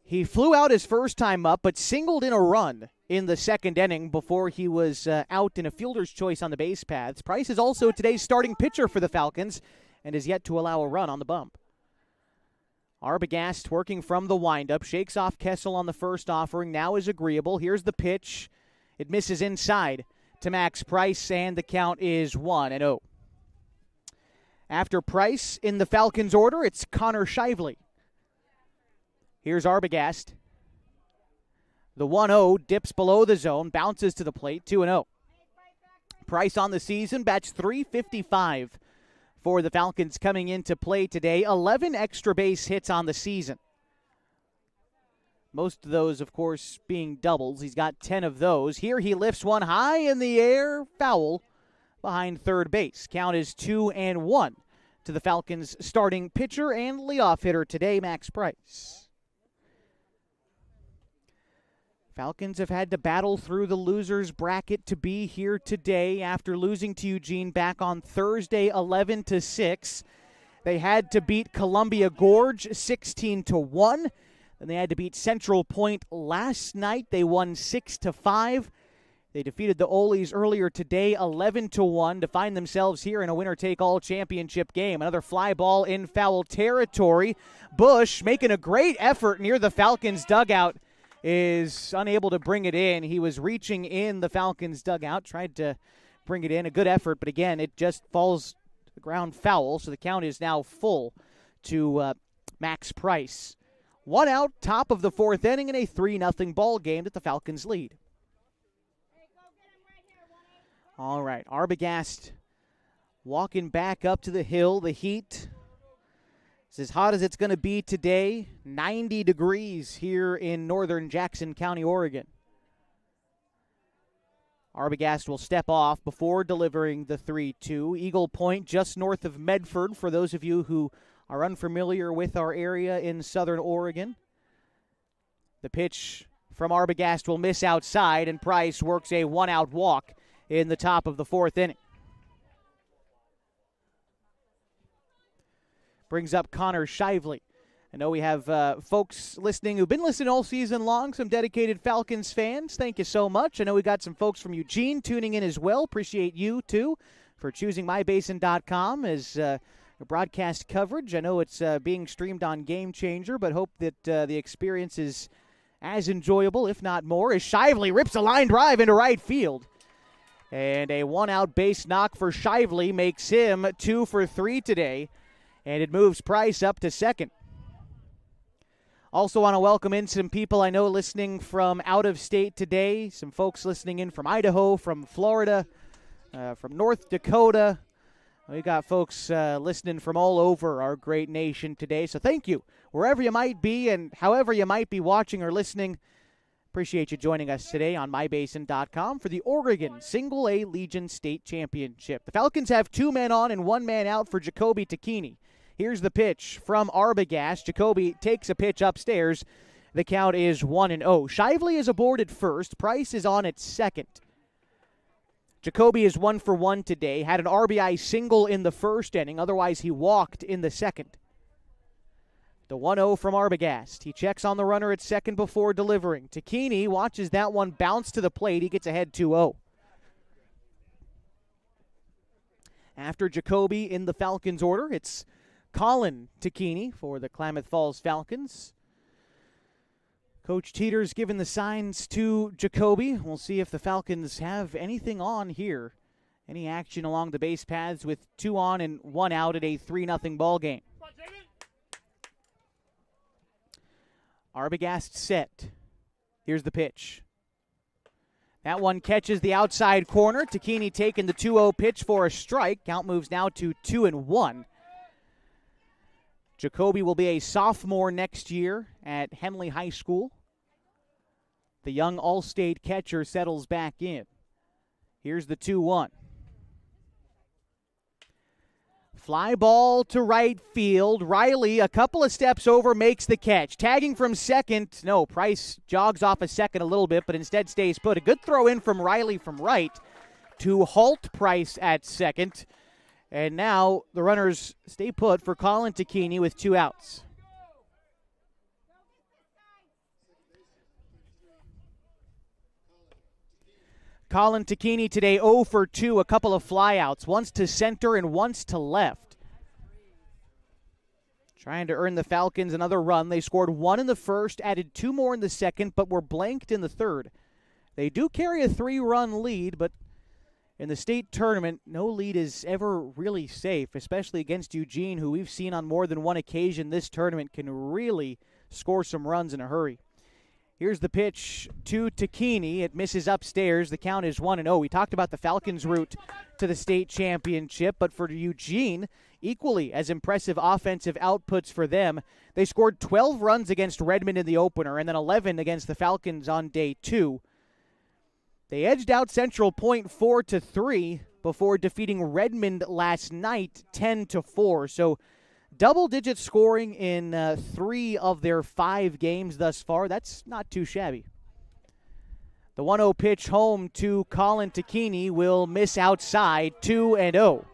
He flew out his first time up, but singled in a run in the second inning before he was out in a fielder's choice on the base paths. Price is also today's starting pitcher for the Falcons and is yet to allow a run on the bump. Arbogast working from the windup, shakes off Kessel on the first offering, now is agreeable. Here's the pitch. It misses inside to Max Price, and the count is 1-0. After Price in the Falcons order, it's Connor Shively. Here's Arbogast. The 1-0 dips below the zone, bounces to the plate, 2-0. Price on the season, bats .355 for the Falcons coming into play today. 11 extra base hits on the season. Most of those, of course, being doubles. He's got 10 of those. Here he lifts one high in the air, foul behind third base. Count is 2-1 to the Falcons' starting pitcher and leadoff hitter today, Max Price. Falcons have had to battle through the losers bracket to be here today after losing to Eugene back on Thursday 11-6. They had to beat Columbia Gorge 16-1. Then they had to beat Central Point last night. They won 6-5. They defeated the Olies earlier today 11-1 to find themselves here in a winner-take-all championship game. Another fly ball in foul territory. Bush making a great effort near the Falcons dugout, is unable to bring it in. He was reaching in the Falcons dugout, tried to bring it in. A good effort, but again, it just falls to the ground foul, so the count is now full to Max Price. 1 out, top of the fourth inning in a 3-0 ball game that the Falcons lead. All right, Arbogast walking back up to the hill. The heat is as hot as it's going to be today. 90 degrees here in northern Jackson County, Oregon. Arbogast will step off before delivering the 3-2. Eagle Point just north of Medford for those of you who are unfamiliar with our area in southern Oregon. The pitch from Arbogast will miss outside, and Price works a one-out walk in the top of the fourth inning. Brings up Connor Shively. I know we have folks listening who've been listening all season long, some dedicated Falcons fans. Thank you so much. I know we got some folks from Eugene tuning in as well. Appreciate you, too, for choosing mybasin.com as broadcast coverage. I know it's being streamed on Game Changer, but hope that the experience is as enjoyable, if not more, as Shively rips a line drive into right field. And a one-out base knock for Shively makes him 2 for 3 today, and it moves Price up to second. Also want to welcome in some people I know listening from out of state today, some folks listening in from Idaho, from Florida, from North Dakota. We got folks listening from all over our great nation today, so thank you. Wherever you might be and however you might be watching or listening, appreciate you joining us today on mybasin.com for the Oregon Single-A Legion State Championship. The Falcons have 2 men on and 1 man out for Jacoby Takini. Here's the pitch from Arbogast. Jacoby takes a pitch upstairs. The count is 1-0. Shively is aboard at first. Price is on at second. Jacoby is 1 for 1 today. Had an RBI single in the first inning. Otherwise, he walked in the second. The 1-0 from Arbogast. He checks on the runner at second before delivering. Takini watches that one bounce to the plate. He gets ahead 2-0. After Jacoby in the Falcons order, it's Colin Takini for the Klamath Falls Falcons. Coach Teeter's given the signs to Jacoby. We'll see if the Falcons have anything on here. Any action along the base paths with 2 on and 1 out at a 3-0 ball game. Arbogast set. Here's the pitch. That one catches the outside corner. Takini taking the 2-0 pitch for a strike. Count moves now to 2-1. Jacoby will be a sophomore next year at Henley High School. The young All-State catcher settles back in. Here's the 2-1. Fly ball to right field. Riley, a couple of steps over, makes the catch. Tagging from second. No, Price jogs off a second a little bit, but instead stays put. A good throw in from Riley from right to halt Price at second. And now the runners stay put for Colin Takini with 2 outs. Colin Takini today 0 for 2, a couple of flyouts, once to center and once to left. Trying to earn the Falcons another run. They scored 1 in the first, added 2 more in the second, but were blanked in the third. They do carry a 3-run lead, but in the state tournament, no lead is ever really safe, especially against Eugene, who we've seen on more than one occasion this tournament can really score some runs in a hurry. Here's the pitch to Takini. It misses upstairs. The count is 1-0. We talked about the Falcons' route to the state championship, but for Eugene, equally as impressive offensive outputs for them. They scored 12 runs against Redmond in the opener and then 11 against the Falcons on day 2. They edged out Central Point 4-3 before defeating Redmond last night 10-4. So double-digit scoring in 3 of their 5 games thus far. That's not too shabby. The 1-0 pitch home to Colin Takini will miss outside, 2-0.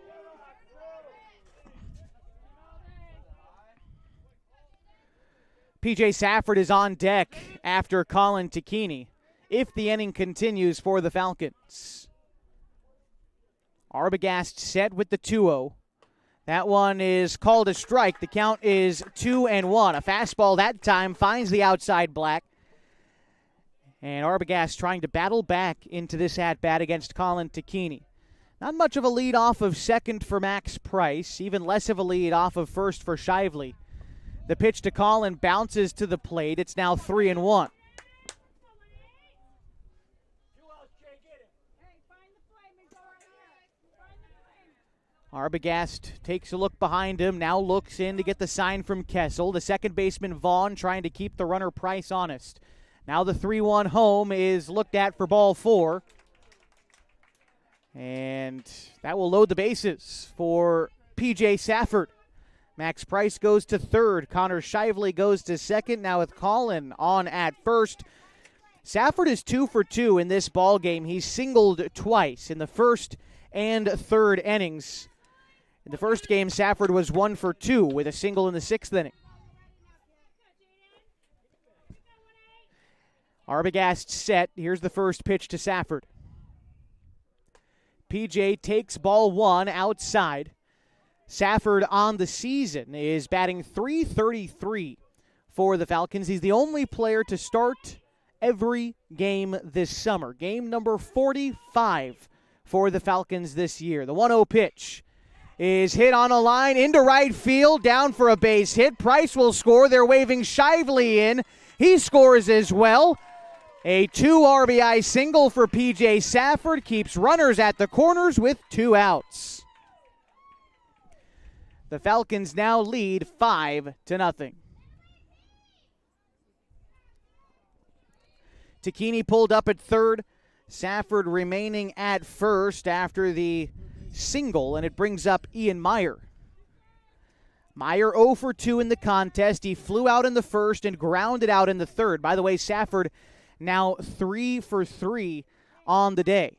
P.J. Safford is on deck after Colin Takini, if the inning continues for the Falcons. Arbogast set with the 2-0. That one is called a strike. The count is 2-1. A fastball that time finds the outside black. And Arbogast trying to battle back into this at-bat against Colin Takini. Not much of a lead off of second for Max Price. Even less of a lead off of first for Shively. The pitch to Colin bounces to the plate. It's now 3-1. Arbogast takes a look behind him, now looks in to get the sign from Kessel. The second baseman, Vaughn, trying to keep the runner Price honest. Now the 3-1 home is looked at for ball 4. And that will load the bases for P.J. Safford. Max Price goes to third. Connor Shively goes to second. Now with Colin on at first. Safford is 2 for 2 in this ball game. He's singled twice in the first and third innings. In the first game, Safford was 1 for 2 with a single in the sixth inning. Arbogast set. Here's the first pitch to Safford. PJ takes ball one outside. Safford on the season is batting .333 for the Falcons. He's the only player to start every game this summer. Game number 45 for the Falcons this year. The 1-0 pitch is hit on a line into right field, down for a base hit. Price will score. They're waving Shively in. He scores as well. A 2 RBI single for P.J. Safford keeps runners at the corners with 2 outs. The Falcons now lead 5-0. Tacchini pulled up at third. Safford remaining at first after the single, and it brings up Ian Meyer. Meyer 0 for 2 in the contest. He flew out in the first and grounded out in the third. By the way, Safford now 3 for 3 on the day.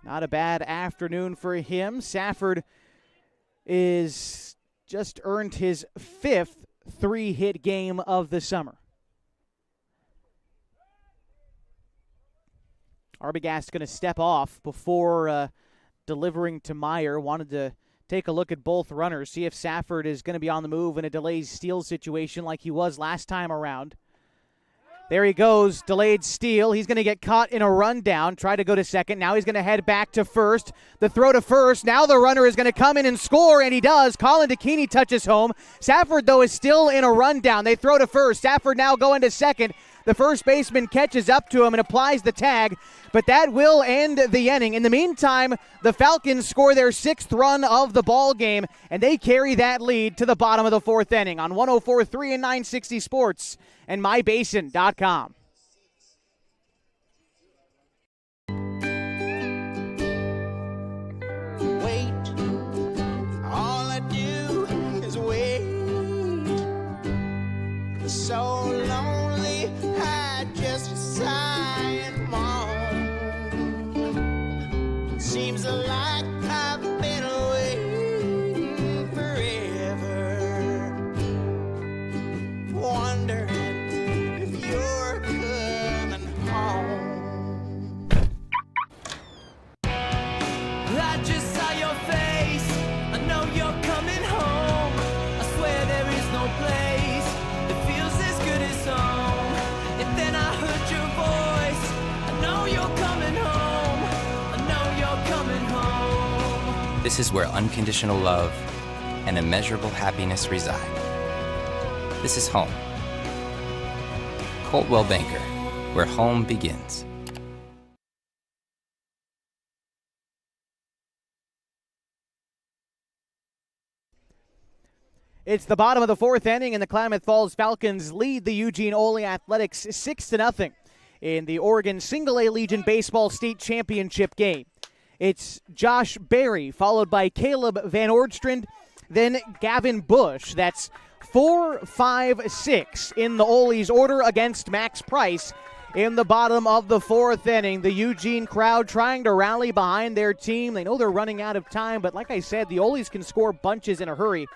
Not a bad afternoon for him. Safford is just earned his 5th 3-hit game of the summer. Arbogast going to step off before delivering to Meyer. Wanted to take a look at both runners, see if Safford is going to be on the move in a delayed steal situation like he was last time around. There he goes, delayed steal. He's going to get caught in a rundown, try to go to second. Now he's going to head back to first. The throw to first. Now the runner is going to come in and score, and he does. Colin Tacchini touches home. Safford, though, is still in a rundown. They throw to first. Safford now going to second. The first baseman catches up to him and applies the tag, but that will end the inning. In the meantime, the Falcons score their 6th run of the ball game, and they carry that lead to the bottom of the 4th inning on 104.3 and 960 Sports and mybasin.com. Wait, all I do is wait. So lonely, I just sigh and moan. Seems like I've been waiting forever, wondering if you're coming home. I just saw your face, I know you're coming home. I swear there is no place that feels as good as home. And then I heard your voice, I know you're coming home. I know you're coming home. This is where unconditional love and immeasurable happiness reside. This is home. Coltwell Banker, where home begins. It's the bottom of the 4th inning, and the Klamath Falls Falcons lead the Eugene Ole Athletics 6-0 in the Oregon Single-A Legion Baseball State Championship game. It's Josh Berry, followed by Caleb Van Ordstrand, then Gavin Bush. That's 4, 5, 6 in the Ole's order against Max Price in the bottom of the 4th inning. The Eugene crowd trying to rally behind their team. They know they're running out of time, but like I said, the Ole's can score bunches in a hurry.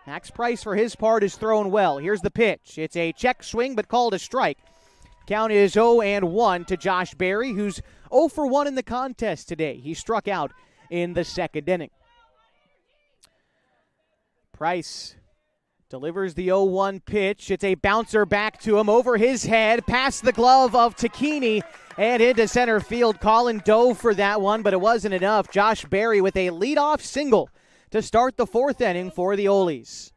Max Price, for his part, is thrown well. Here's the pitch. It's a check swing, but called a strike. Count is 0-1 to Josh Berry, who's 0 for 1 in the contest today. He struck out in the 2nd inning. Price delivers the 0-1 pitch. It's a bouncer back to him over his head, past the glove of Tacchini, and into center field. Colin dove for that one, but it wasn't enough. Josh Berry with a leadoff single to start the 4th inning for the Ole's.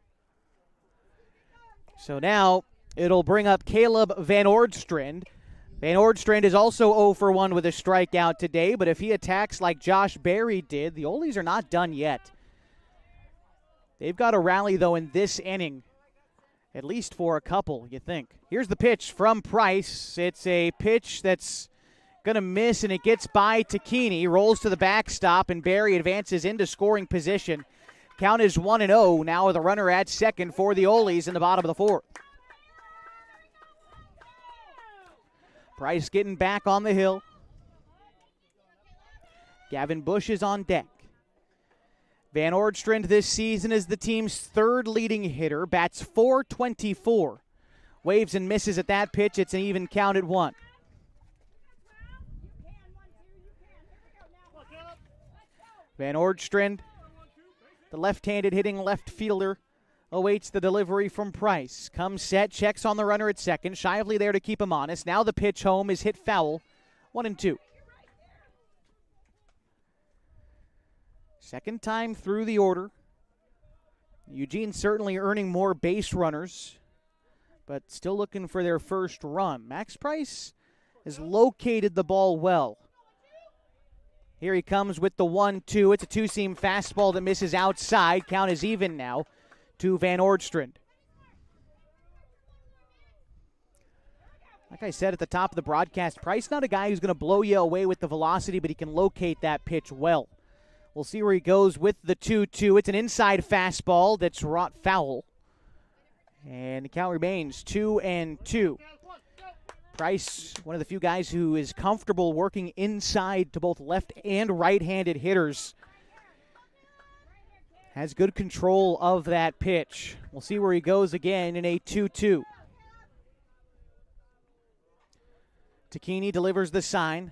So now it'll bring up Caleb Van Ordstrand. Van Ordstrand is also 0 for 1 with a strikeout today, but if he attacks like Josh Berry did, the Ole's are not done yet. They've got a rally, though, in this inning, at least for a couple, you think. Here's the pitch from Price. It's a pitch that's Gonna miss, and it gets by Takini. Rolls to the backstop, and Barry advances into scoring position. Count is 1-0. Now with a runner at second for the Olies in the bottom of the fourth. Price getting back on the hill. Gavin Bush is on deck. Van Oorstrand this season is the team's third leading hitter. Bats .424. Waves and misses at that pitch. It's an even count at 1. Van Oorstrand, the left-handed hitting left fielder, awaits the delivery from Price. Comes set, checks on the runner at second. Shively there to keep him honest. Now the pitch home is hit foul. 1-2. Second time through the order. Eugene certainly earning more base runners, but still looking for their first run. Max Price has located the ball well. Here he comes with the 1-2. It's a two-seam fastball that misses outside. Count is even now to Van Oorstrand. Like I said at the top of the broadcast, Price not a guy who's going to blow you away with the velocity, but he can locate that pitch well. We'll see where he goes with the 2-2. It's an inside fastball that's wrought foul. And the count remains 2-2. Price, one of the few guys who is comfortable working inside to both left and right-handed hitters. Has good control of that pitch. We'll see where he goes again in a 2-2. Takini delivers the sign.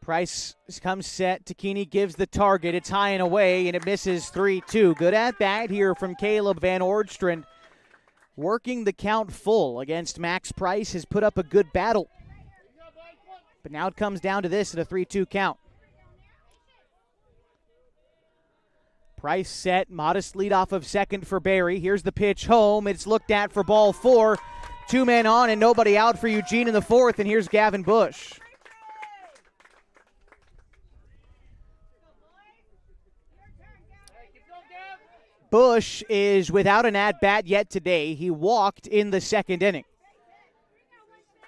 Price comes set. Takini gives the target. It's high and away, and it misses 3-2. Good at bat here from Caleb Van Oorstrand. Working the count full against Max Price, has put up a good battle. But now it comes down to this at a 3-2 count. Price set, modest lead off of second for Barry. Here's the pitch home. It's looked at for ball 4. 2 men on and nobody out for Eugene in the fourth, and here's Gavin Bush. Bush is without an at-bat yet today. He walked in the second inning.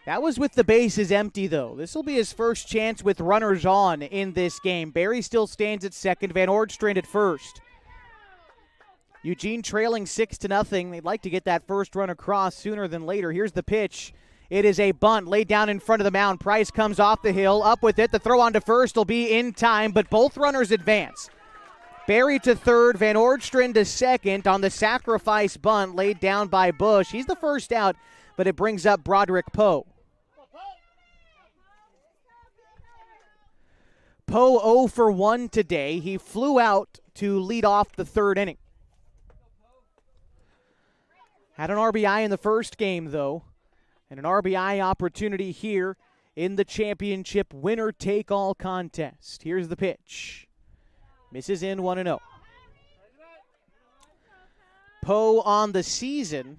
That was with the bases empty, though. This will be his first chance with runners on in this game. Barry still stands at second. Van Oorstrand at first. Eugene trailing 6-0. They'd like to get that first run across sooner than later. Here's the pitch. It is a bunt laid down in front of the mound. Price comes off the hill, up with it. The throw on to first will be in time, but both runners advance. Barry to third, Van Oorstrand to second on the sacrifice bunt laid down by Bush. He's the first out, but it brings up Broderick Poe. Poe 0 for 1 today. He flew out to lead off the third inning. Had an RBI in the first game, though, and an RBI opportunity here in the championship winner-take-all contest. Here's the pitch. Misses in 1-0. Poe on the season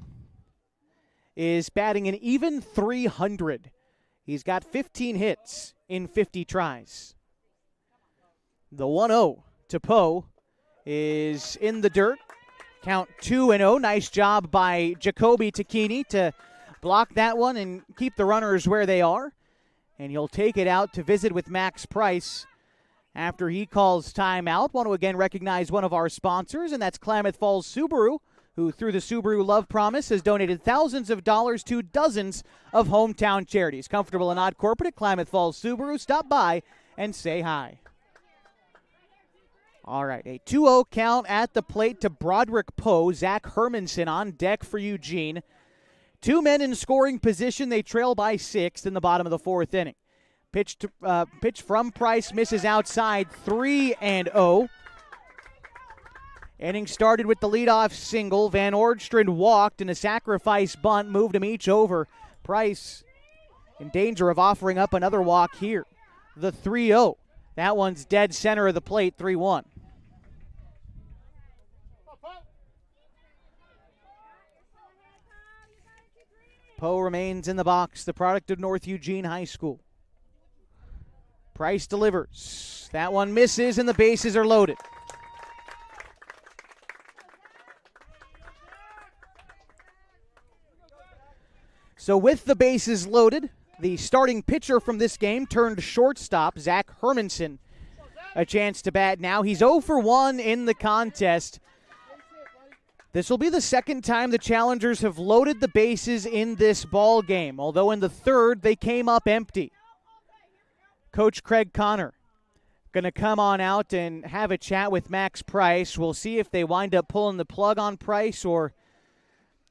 is batting an even .300. He's got 15 hits in 50 tries. The 1-0 to Poe is in the dirt. Count 2-0. Nice job by Jacoby Takini to block that one and keep the runners where they are. And he'll take it out to visit with Max Price after he calls timeout. Want to again recognize one of our sponsors, and that's Klamath Falls Subaru, who through the Subaru Love Promise has donated thousands of dollars to dozens of hometown charities. Comfortable and not corporate at Klamath Falls Subaru. Stop by and say hi. All right, a 2-0 count at the plate to Broderick Poe. Zach Hermanson on deck for Eugene. 2 men in scoring position. They trail by 6 in the bottom of the fourth inning. Pitch from Price, misses outside, 3-0. Inning started with the leadoff single. Van Oorstrand walked, and a sacrifice bunt moved them each over. Price in danger of offering up another walk here. The 3-0. That one's dead center of the plate, 3-1. Poe remains in the box, the product of North Eugene High School. Price delivers. That one misses, and the bases are loaded. So with the bases loaded, the starting pitcher from this game turned shortstop, Zach Hermanson, a chance to bat now. He's 0 for 1 in the contest. This will be the second time the Challengers have loaded the bases in this ball game, although in the third they came up empty. Coach Craig Connor going to come on out and have a chat with Max Price. We'll see if they wind up pulling the plug on Price or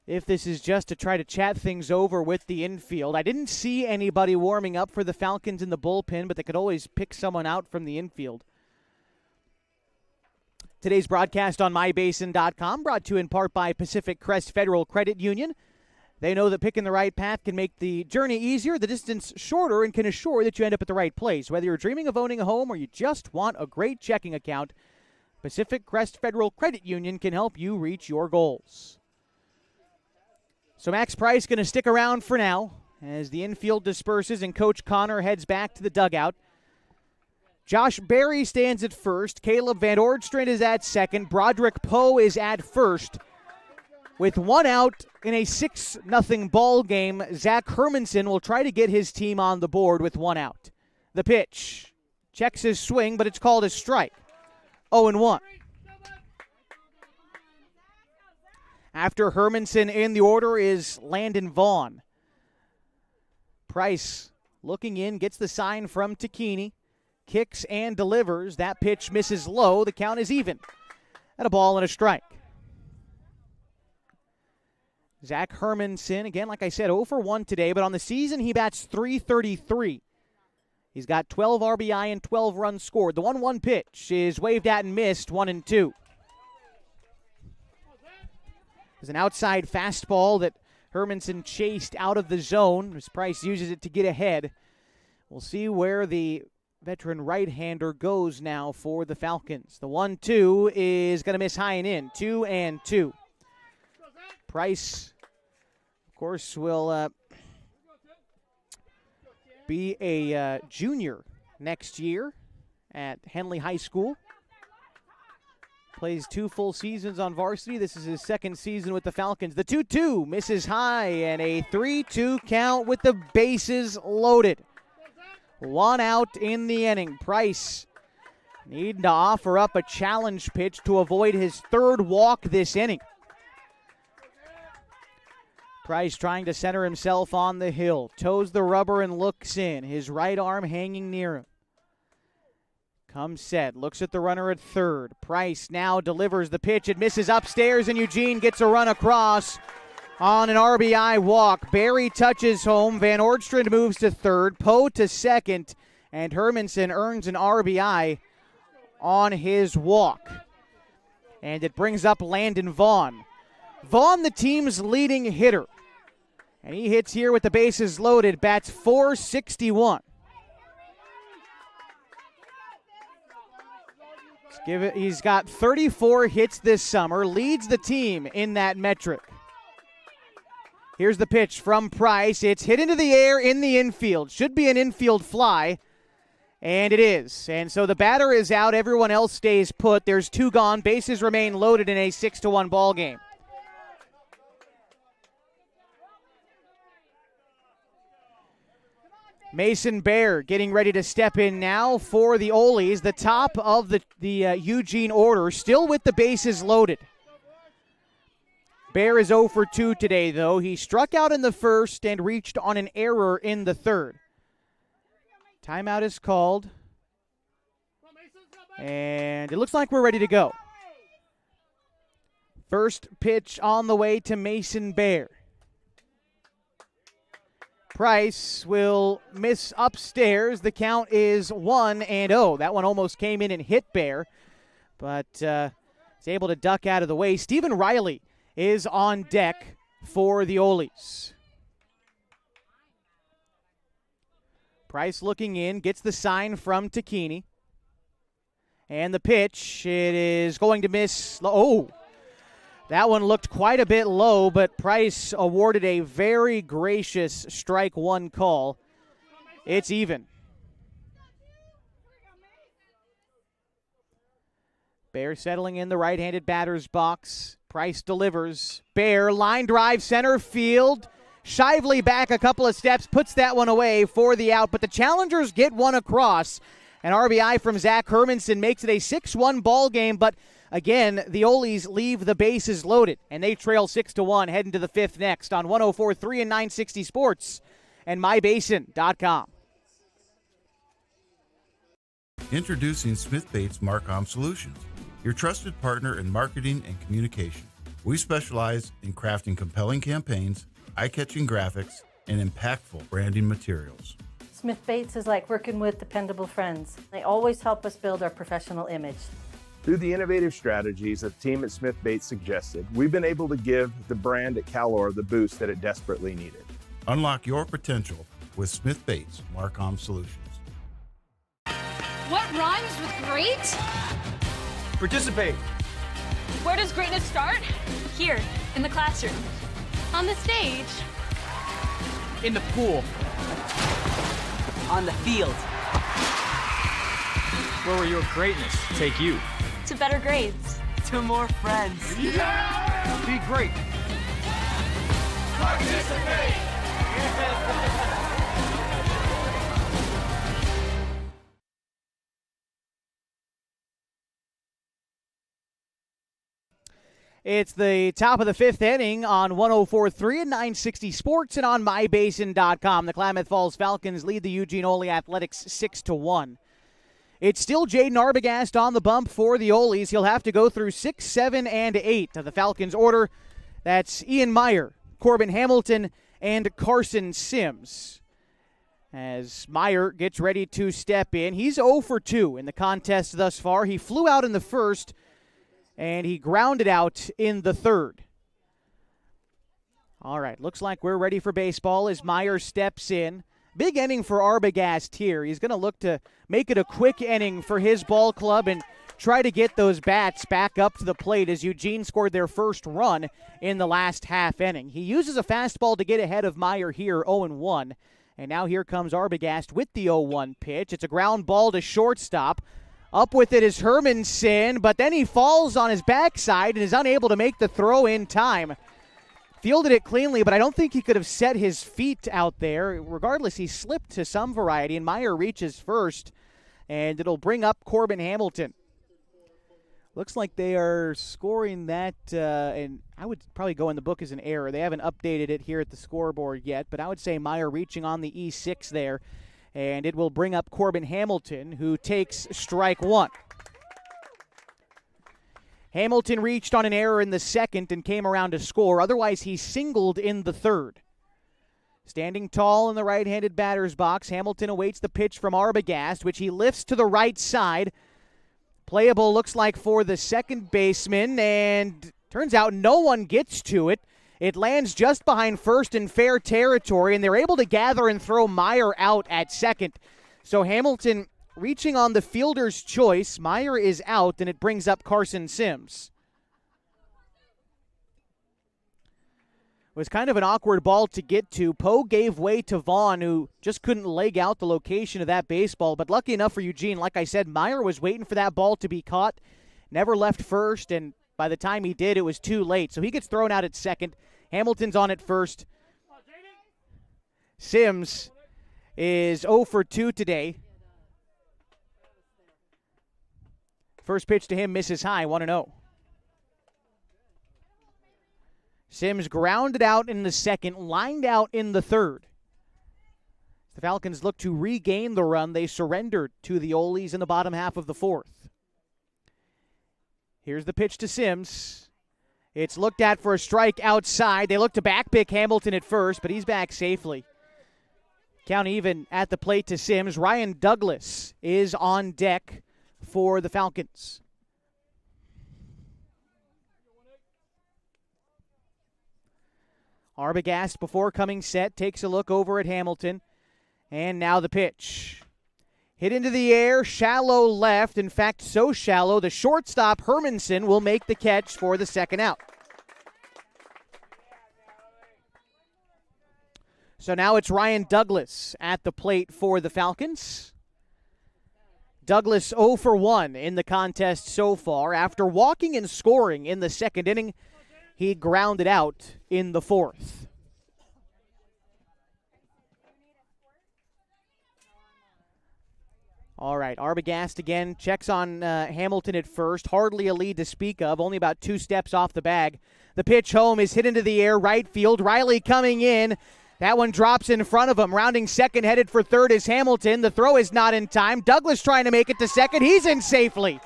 if this is just to try to chat things over with the infield. I didn't see anybody warming up for the Falcons in the bullpen, but they could always pick someone out from the infield. Today's broadcast on MyBasin.com brought to you in part by Pacific Crest Federal Credit Union. They know that picking the right path can make the journey easier, the distance shorter, and can assure that you end up at the right place. Whether you're dreaming of owning a home or you just want a great checking account, Pacific Crest Federal Credit Union can help you reach your goals. So Max Price going to stick around for now as the infield disperses and Coach Connor heads back to the dugout. Josh Berry stands at first. Caleb Van Ordstrand is at second. Broderick Poe is at first. With one out in a 6-0 ball game, Zach Hermanson will try to get his team on the board with one out. The pitch. Checks his swing, but it's called a strike. 0-1. After Hermanson in the order is Landon Vaughn. Price looking in, gets the sign from Tacchini. Kicks and delivers. That pitch misses low. The count is even at a ball and a strike. Zach Hermanson, again, like I said, 0 for 1 today, but on the season he bats .333. He's got 12 RBI and 12 runs scored. The 1-1 pitch is waved at and missed, 1-2. There's an outside fastball that Hermanson chased out of the zone as Price uses it to get ahead. We'll see where the veteran right-hander goes now for the Falcons. The 1-2 is going to miss high and in, 2-2. Price, of course, will be a junior next year at Henley High School. Plays 2 full seasons on varsity. This is his second season with the Falcons. The 2-2 misses high and a 3-2 count with the bases loaded. One out in the inning. Price needing to offer up a challenge pitch to avoid his third walk this inning. Price trying to center himself on the hill. Toes the rubber and looks in. His right arm hanging near him. Comes set. Looks at the runner at third. Price now delivers the pitch. It misses upstairs, and Eugene gets a run across on an RBI walk. Berry touches home. Van Ordstrand moves to third. Poe to second. And Hermanson earns an RBI on his walk. And it brings up Landon Vaughn. Vaughn, the team's leading hitter. And he hits here with the bases loaded. Bats .461. He's got 34 hits this summer. Leads the team in that metric. Here's the pitch from Price. It's hit into the air in the infield. Should be an infield fly. And it is. And so the batter is out. Everyone else stays put. There's 2 gone. Bases remain loaded in a 6-1 ball game. Mason Bear getting ready to step in now for the Ole's. The top of the Eugene order, still with the bases loaded. Bear is 0 for 2 today, though. He struck out in the first and reached on an error in the third. Timeout is called. And it looks like we're ready to go. First pitch on the way to Mason Bear. Price will miss upstairs. The count is 1-0. That one almost came in and hit Bear, but is able to duck out of the way. Stephen Riley is on deck for the Ole's. Price looking in, gets the sign from Tacchini. And the pitch, it is going to miss. Oh! That one looked quite a bit low, but Price awarded a very gracious strike one call. It's even. Bear settling in the right-handed batter's box. Price delivers. Bear, line drive, center field. Shively back a couple of steps, puts that one away for the out, but the Challengers get one across. An RBI from Zach Hermanson makes it a 6-1 ball game, but again, the Olies leave the bases loaded, and they trail 6-1 heading to the fifth next on 104.3 and 960 Sports and mybasin.com. Introducing Smith Bates Marcom Solutions, your trusted partner in marketing and communication. We specialize in crafting compelling campaigns, eye-catching graphics, and impactful branding materials. Smith Bates is like working with dependable friends. They always help us build our professional image. Through the innovative strategies that the team at Smith Bates suggested, we've been able to give the brand at Calor the boost that it desperately needed. Unlock your potential with Smith Bates Marcom Solutions. What rhymes with great? Participate. Where does greatness start? Here, in the classroom. On the stage. In the pool. On the field. Where will your greatness take you? To better grades. To more friends. Yeah! Be great. Participate. It's the top of the fifth inning on 104.3 and 960 Sports and on mybasin.com. The Klamath Falls Falcons lead the Eugene Ole Athletics 6-1. It's still Jaden Arbogast on the bump for the Olies. He'll have to go through 6, 7, and 8 of the Falcons' order. That's Ian Meyer, Corbin Hamilton, and Carson Sims. As Meyer gets ready to step in, he's 0 for 2 in the contest thus far. He flew out in the first, and he grounded out in the third. All right, looks like we're ready for baseball as Meyer steps in. Big inning for Arbogast here. He's going to look to make it a quick inning for his ball club and try to get those bats back up to the plate as Eugene scored their first run in the last half inning. He uses a fastball to get ahead of Meyer here, 0-1. And now here comes Arbogast with the 0-1 pitch. It's a ground ball to shortstop. Up with it is Hermanson, but then he falls on his backside and is unable to make the throw in time. Fielded it cleanly, but I don't think he could have set his feet out there. Regardless, he slipped to some variety, and Meyer reaches first, and it'll bring up Corbin Hamilton. Looks like they are scoring that, and I would probably go in the book as an error. They haven't updated it here at the scoreboard yet, but I would say Meyer reaching on the E6 there, and it will bring up Corbin Hamilton, who takes strike one. Hamilton reached on an error in the second and came around to score. Otherwise, he singled in the third. Standing tall in the right-handed batter's box, Hamilton awaits the pitch from Arbogast, which he lifts to the right side. Playable looks like for the second baseman, and turns out no one gets to it. It lands just behind first in fair territory, and they're able to gather and throw Meyer out at second. So Hamilton reaching on the fielder's choice. Meyer is out, and it brings up Carson Sims. It was kind of an awkward ball to get to. Poe gave way to Vaughn, who just couldn't leg out the location of that baseball. But lucky enough for Eugene, like I said, Meyer was waiting for that ball to be caught, never left first, and by the time he did, it was too late. So he gets thrown out at second. Hamilton's on at first. Sims is 0 for 2 today. First pitch to him misses high, 1-0. Sims grounded out in the second, lined out in the third. The Falcons look to regain the run they surrendered to the Olies in the bottom half of the fourth. Here's the pitch to Sims. It's looked at for a strike outside. They look to backpick Hamilton at first, but he's back safely. Count even at the plate to Sims. Ryan Douglas is on deck for the Falcons. Arbogast, before coming set, takes a look over at Hamilton. And now the pitch. Hit into the air, shallow left. In fact, so shallow, the shortstop, Hermanson, will make the catch for the second out. So now it's Ryan Douglas at the plate for the Falcons. Douglas 0 for 1 in the contest so far. After walking and scoring in the second inning, he grounded out in the fourth. All right, Arbogast again checks on Hamilton at first. Hardly a lead to speak of, only about 2 steps off the bag. The pitch home is hit into the air, right field. Riley coming in. That one drops in front of him. Rounding second, headed for third is Hamilton. The throw is not in time. Douglas trying to make it to second. He's in safely.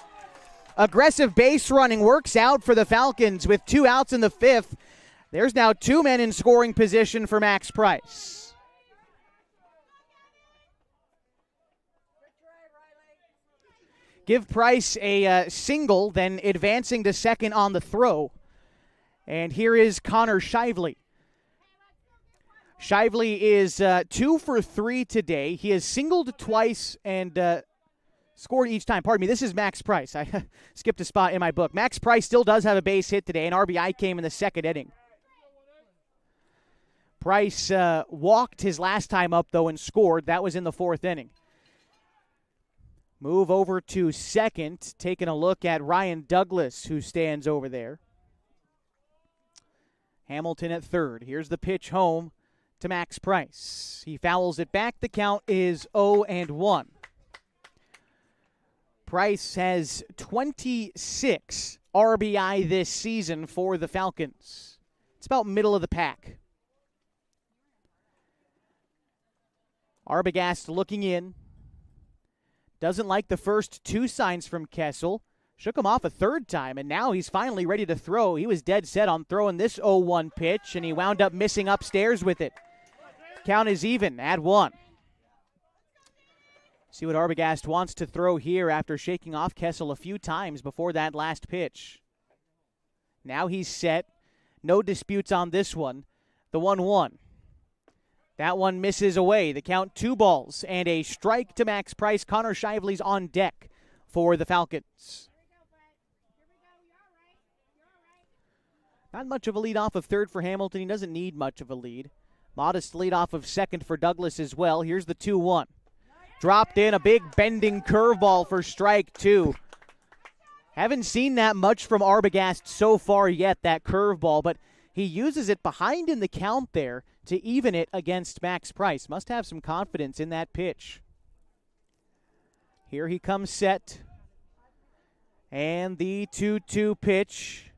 Aggressive base running works out for the Falcons with 2 outs in the 5th. There's now 2 men in scoring position for Max Price. Give Price a single, then advancing to second on the throw. And here is Connor Shively. Shively is 2 for 3 today. He has singled twice and scored each time. Pardon me, this is Max Price. I skipped a spot in my book. Max Price still does have a base hit today. An RBI came in the 2nd inning. Price walked his last time up, though, and scored. That was in the 4th inning. Move over to second, taking a look at Ryan Douglas, who stands over there. Hamilton at third. Here's the pitch home to Max Price. He fouls it back. The count is 0-1. Price has 26 RBI this season for the Falcons. It's about middle of the pack. Arbogast looking in. Doesn't like the first 2 signs from Kessel. Shook him off a 3rd time, and now he's finally ready to throw. He was dead set on throwing this 0-1 pitch, and he wound up missing upstairs with it. Count is even at 1. See what Arbogast wants to throw here after shaking off Kessel a few times before that last pitch. Now he's set. No disputes on this one. The 1-1. That one misses away. The count 2 balls and a strike to Max Price. Connor Shively's on deck for the Falcons. Not much of a lead off of third for Hamilton. He doesn't need much of a lead. Modest lead off of second for Douglas as well. Here's the 2-1. Dropped in a big bending curveball for strike 2. Haven't seen that much from Arbogast so far yet, that curveball, but he uses it behind in the count there to even it against Max Price. Must have some confidence in that pitch. Here he comes set. And the 2-2 pitch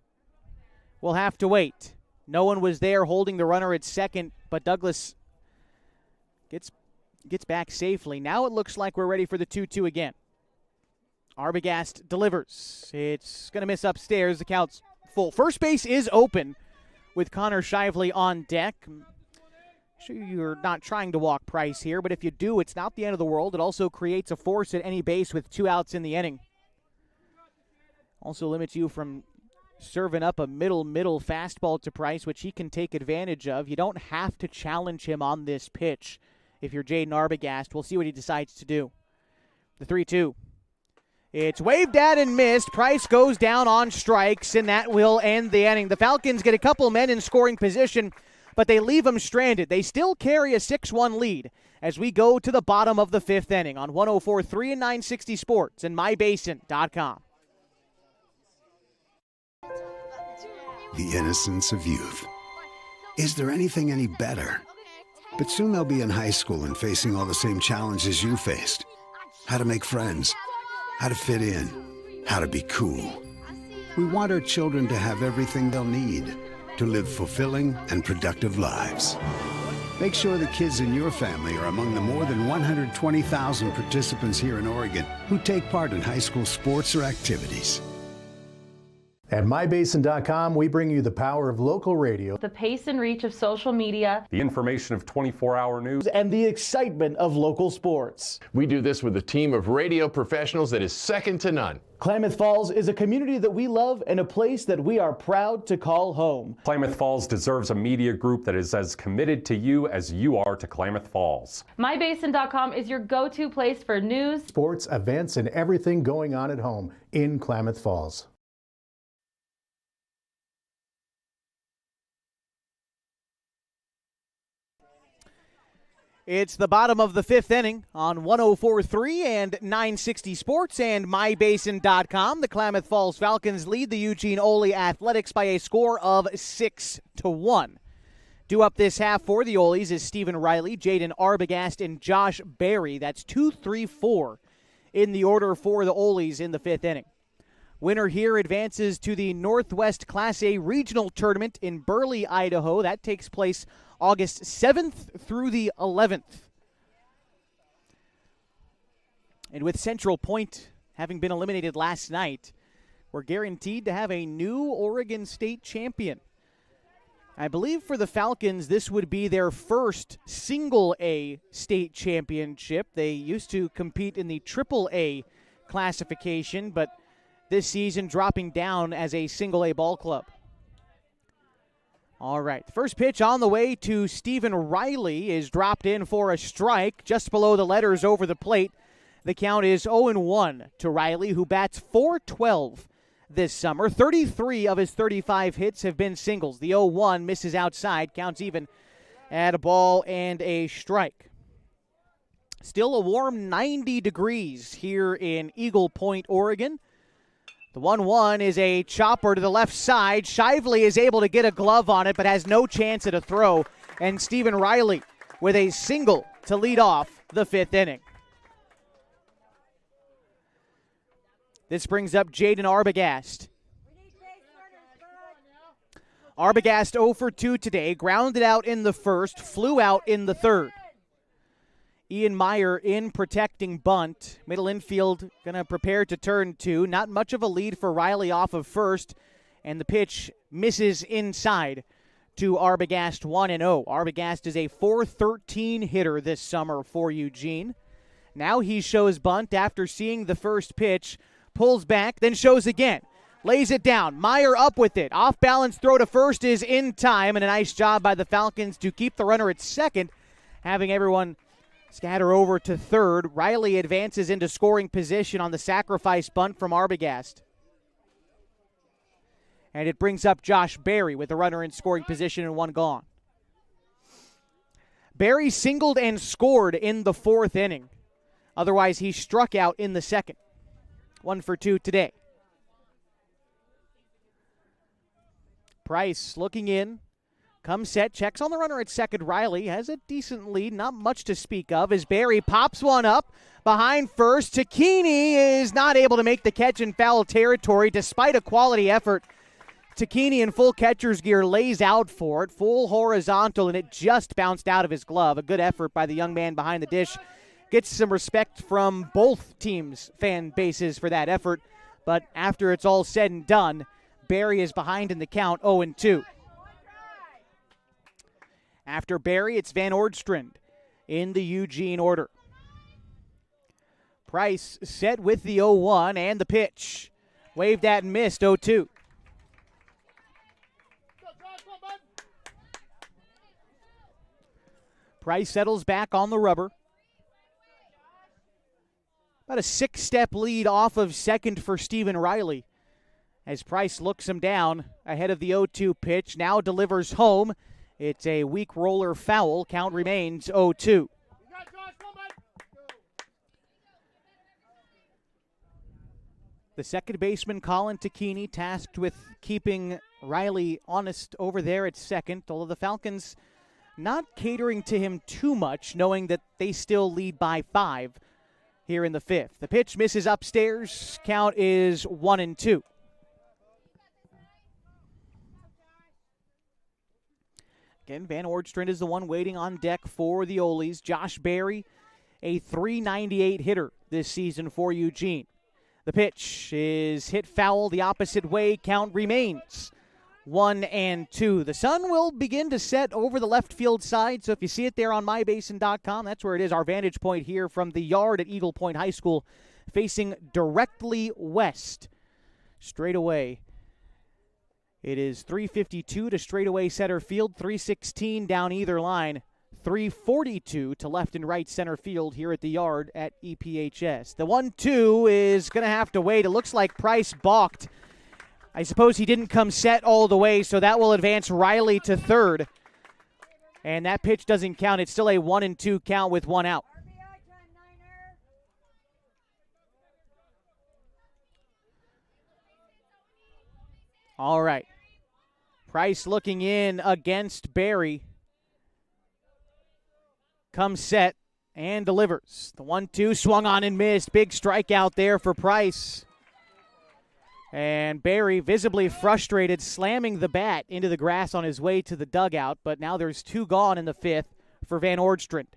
will have to wait. No one was there holding the runner at second, but Douglas gets back safely. Now it looks like we're ready for the 2-2 again. Arbogast delivers. It's going to miss upstairs. The count's full. First base is open with Connor Shively on deck. Sure, you're not trying to walk Price here, but if you do, it's not the end of the world. It also creates a force at any base with 2 outs in the inning. Also limits you from serving up a middle fastball to Price, which he can take advantage of. You don't have to challenge him on this pitch if you're Jaden Arbogast. We'll see what he decides to do. The 3-2. It's waved at and missed. Price goes down on strikes, and that will end the inning. The Falcons get a couple men in scoring position, but they leave them stranded. They still carry a 6-1 lead as we go to the bottom of the 5th inning on 104.3 and 960 Sports and mybasin.com. The innocence of youth. Is there anything any better? But soon they'll be in high school and facing all the same challenges you faced. How to make friends, how to fit in, how to be cool. We want our children to have everything they'll need to live fulfilling and productive lives. Make sure the kids in your family are among the more than 120,000 participants here in Oregon who take part in high school sports or activities. At mybasin.com, we bring you the power of local radio, the pace and reach of social media, the information of 24-hour news, and the excitement of local sports. We do this with a team of radio professionals that is second to none. Klamath Falls is a community that we love and a place that we are proud to call home. Klamath Falls deserves a media group that is as committed to you as you are to Klamath Falls. mybasin.com is your go-to place for news, sports, events, and everything going on at home in Klamath Falls. It's the bottom of the 5th inning on 104.3 and 960 Sports and mybasin.com. The Klamath Falls Falcons lead the Eugene Ole Athletics by a score of 6-1. Due up this half for the Oles is Stephen Riley, Jaden Arbogast, and Josh Berry. That's 2-3-4 in the order for the Ole's in the 5th inning. Winner here advances to the Northwest Class A Regional Tournament in Burley, Idaho. That takes place August 7th through the 11th. And with Central Point having been eliminated last night, we're guaranteed to have a new Oregon State champion. I believe for the Falcons, this would be their first single-A state championship. They used to compete in the triple-A classification, but this season dropping down as a single-A ball club. All right, the first pitch on the way to Stephen Riley is dropped in for a strike just below the letters over the plate. The count is 0-1 to Riley, who bats .412 this summer. 33 of his 35 hits have been singles. The 0-1 misses outside, counts even at a ball and a strike. Still a warm 90 degrees here in Eagle Point, Oregon. The 1-1 is a chopper to the left side. Shively is able to get a glove on it, but has no chance at a throw. And Stephen Riley with a single to lead off the 5th inning. This brings up Jaden Arbogast. Arbogast 0 for 2 today, grounded out in the first, flew out in the third. Ian Meyer in protecting bunt. Middle infield going to prepare to turn 2. Not much of a lead for Riley off of first, and the pitch misses inside to Arbogast 1-0. Arbogast is a .413 hitter this summer for Eugene. Now he shows bunt after seeing the first pitch. Pulls back, then shows again. Lays it down. Meyer up with it. Off-balance throw to first is in time, and a nice job by the Falcons to keep the runner at second, having everyone scatter over to third. Riley advances into scoring position on the sacrifice bunt from Arbogast. And it brings up Josh Berry with the runner in scoring position and one gone. Berry singled and scored in the 4th inning. Otherwise, he struck out in the 2nd. 1 for 2 today. Price looking in. Comes set, checks on the runner at second. Riley has a decent lead, not much to speak of, as Berry pops one up behind first. Tacchini is not able to make the catch in foul territory despite a quality effort. Tacchini in full catcher's gear lays out for it, full horizontal, and it just bounced out of his glove. A good effort by the young man behind the dish. Gets some respect from both teams' fan bases for that effort, but after it's all said and done, Berry is behind in the count, 0-2. After Berry, it's Van Ordstrand in the Eugene order. Price set with the 0-1 and the pitch. Waved at and missed, 0-2. Price settles back on the rubber. About a 6-step lead off of second for Stephen Riley. As Price looks him down ahead of the 0-2 pitch, now delivers home. It's a weak roller foul. Count remains 0-2. The second baseman, Colin Tacchini, tasked with keeping Riley honest over there at second, although the Falcons not catering to him too much, knowing that they still lead by 5 here in the 5th. The pitch misses upstairs. Count is 1-2. Again, Van Ordstrand is the one waiting on deck for the Ole's. Josh Berry, a .398 hitter this season for Eugene. The pitch is hit foul the opposite way. Count remains 1-2. The sun will begin to set over the left field side, so if you see it there on mybasin.com, that's where it is. Our vantage point here from the yard at Eagle Point High School, facing directly west. Straight away, it is 352 to straightaway center field, 316 down either line, 342 to left and right center field here at the yard at EPHS. The 1-2 is going to have to wait. It looks like Price balked. I suppose he didn't come set all the way, so that will advance Riley to third. And that pitch doesn't count. It's still a 1-2 count with one out. All right. Price looking in against Berry. Comes set, and delivers. The 1-2 swung on and missed. Big strikeout there for Price. And Barry, visibly frustrated, slamming the bat into the grass on his way to the dugout. But now there's 2 gone in the 5th for Van Oordstrand.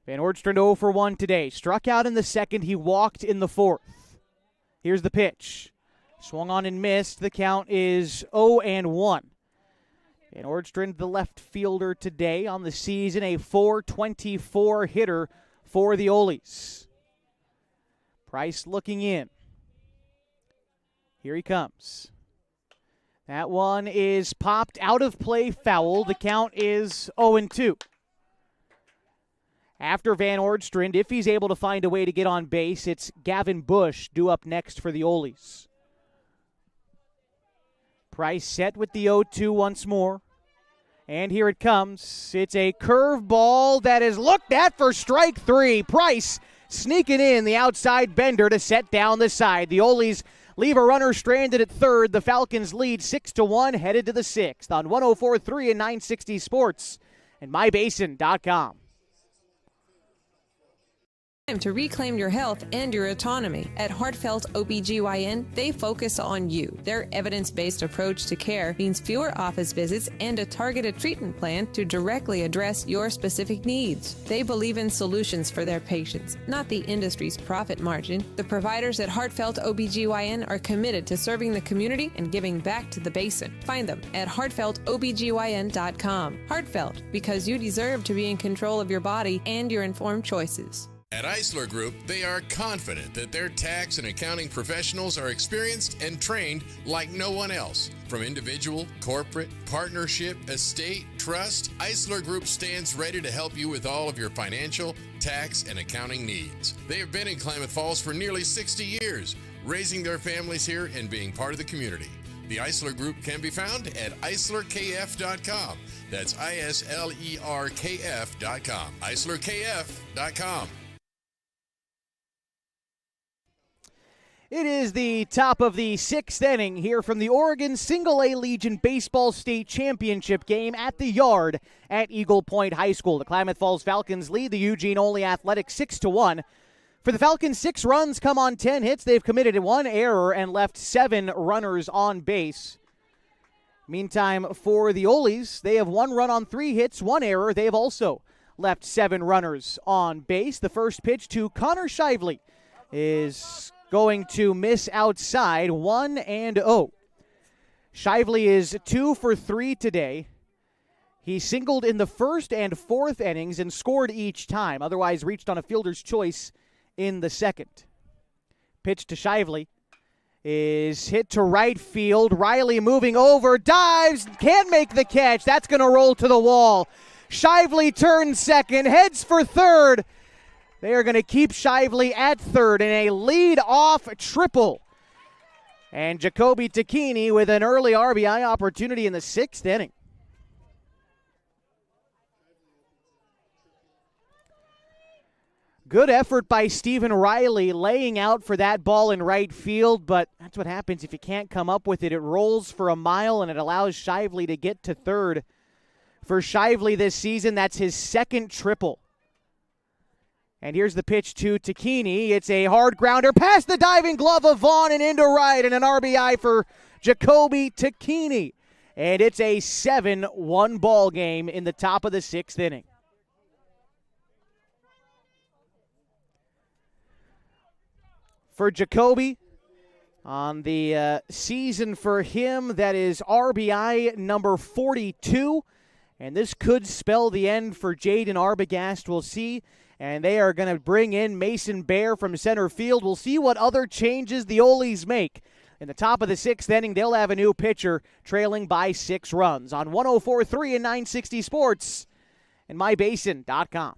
Van Oordstrand 0 for 1 today. Struck out in the 2nd. He walked in the 4th. Here's the pitch. Swung on and missed. The count is 0-1. Van Oordstrand, the left fielder today on the season, a .424 hitter for the Oles. Price looking in. Here he comes. That one is popped out of play, foul. The count is 0-2. After Van Oordstrand, if he's able to find a way to get on base, it's Gavin Bush due up next for the Oles. Price set with the 0-2 once more. And here it comes. It's a curveball that is looked at for strike 3. Price sneaking in the outside bender to set down the side. The Oles leave a runner stranded at 3rd. The Falcons lead 6-1, headed to the 6th on 104.3 and 960 Sports and MyBasin.com. Time to reclaim your health and your autonomy. At Heartfelt OBGYN, they focus on you. Their evidence-based approach to care means fewer office visits and a targeted treatment plan to directly address your specific needs. They believe in solutions for their patients, not the industry's profit margin. The providers at Heartfelt OBGYN are committed to serving the community and giving back to the basin. Find them at heartfeltobgyn.com. Heartfelt, because you deserve to be in control of your body and your informed choices. At Eisler Group, they are confident that their tax and accounting professionals are experienced and trained like no one else. From individual, corporate, partnership, estate, trust, Eisler Group stands ready to help you with all of your financial, tax, and accounting needs. They have been in Klamath Falls for nearly 60 years, raising their families here and being part of the community. The Eisler Group can be found at eislerkf.com. That's ISLERKF.com. eislerkf.com. It is the top of the 6th inning here from the Oregon Single-A Legion Baseball State Championship game at the Yard at Eagle Point High School. The Klamath Falls Falcons lead the Eugene-only Athletics 6-1. For the Falcons, 6 runs come on 10 hits. They've committed 1 error and left 7 runners on base. Meantime, for the Oles, they have 1 run on 3 hits, 1 error. They have also left 7 runners on base. The first pitch to Connor Shively is going to miss outside, 1-0. Shively is 2 for 3 today. He singled in the 1st and 4th innings and scored each time, otherwise reached on a fielder's choice in the 2nd. Pitch to Shively is hit to right field. Riley moving over, dives, can't make the catch. That's going to roll to the wall. Shively turns 2nd, heads for 3rd. They are going to keep Shively at 3rd in a lead-off triple. And Jacoby Tacchini with an early RBI opportunity in the 6th inning. Good effort by Stephen Riley laying out for that ball in right field, but that's what happens if you can't come up with it. It rolls for a mile, and it allows Shively to get to 3rd. For Shively this season, that's his 2nd triple. And here's the pitch to Tacchini. It's a hard grounder past the diving glove of Vaughn and into right, and an RBI for Jacoby Tacchini. And it's a 7-1 ball game in the top of the 6th inning. For Jacoby, on the season for him, that is RBI number 42. And this could spell the end for Jaden Arbogast. We'll see. And they are going to bring in Mason Bear from center field. We'll see what other changes the Oles make. In the top of the 6th inning, they'll have a new pitcher trailing by 6 runs on 104.3 and 960 Sports and MyBasin.com.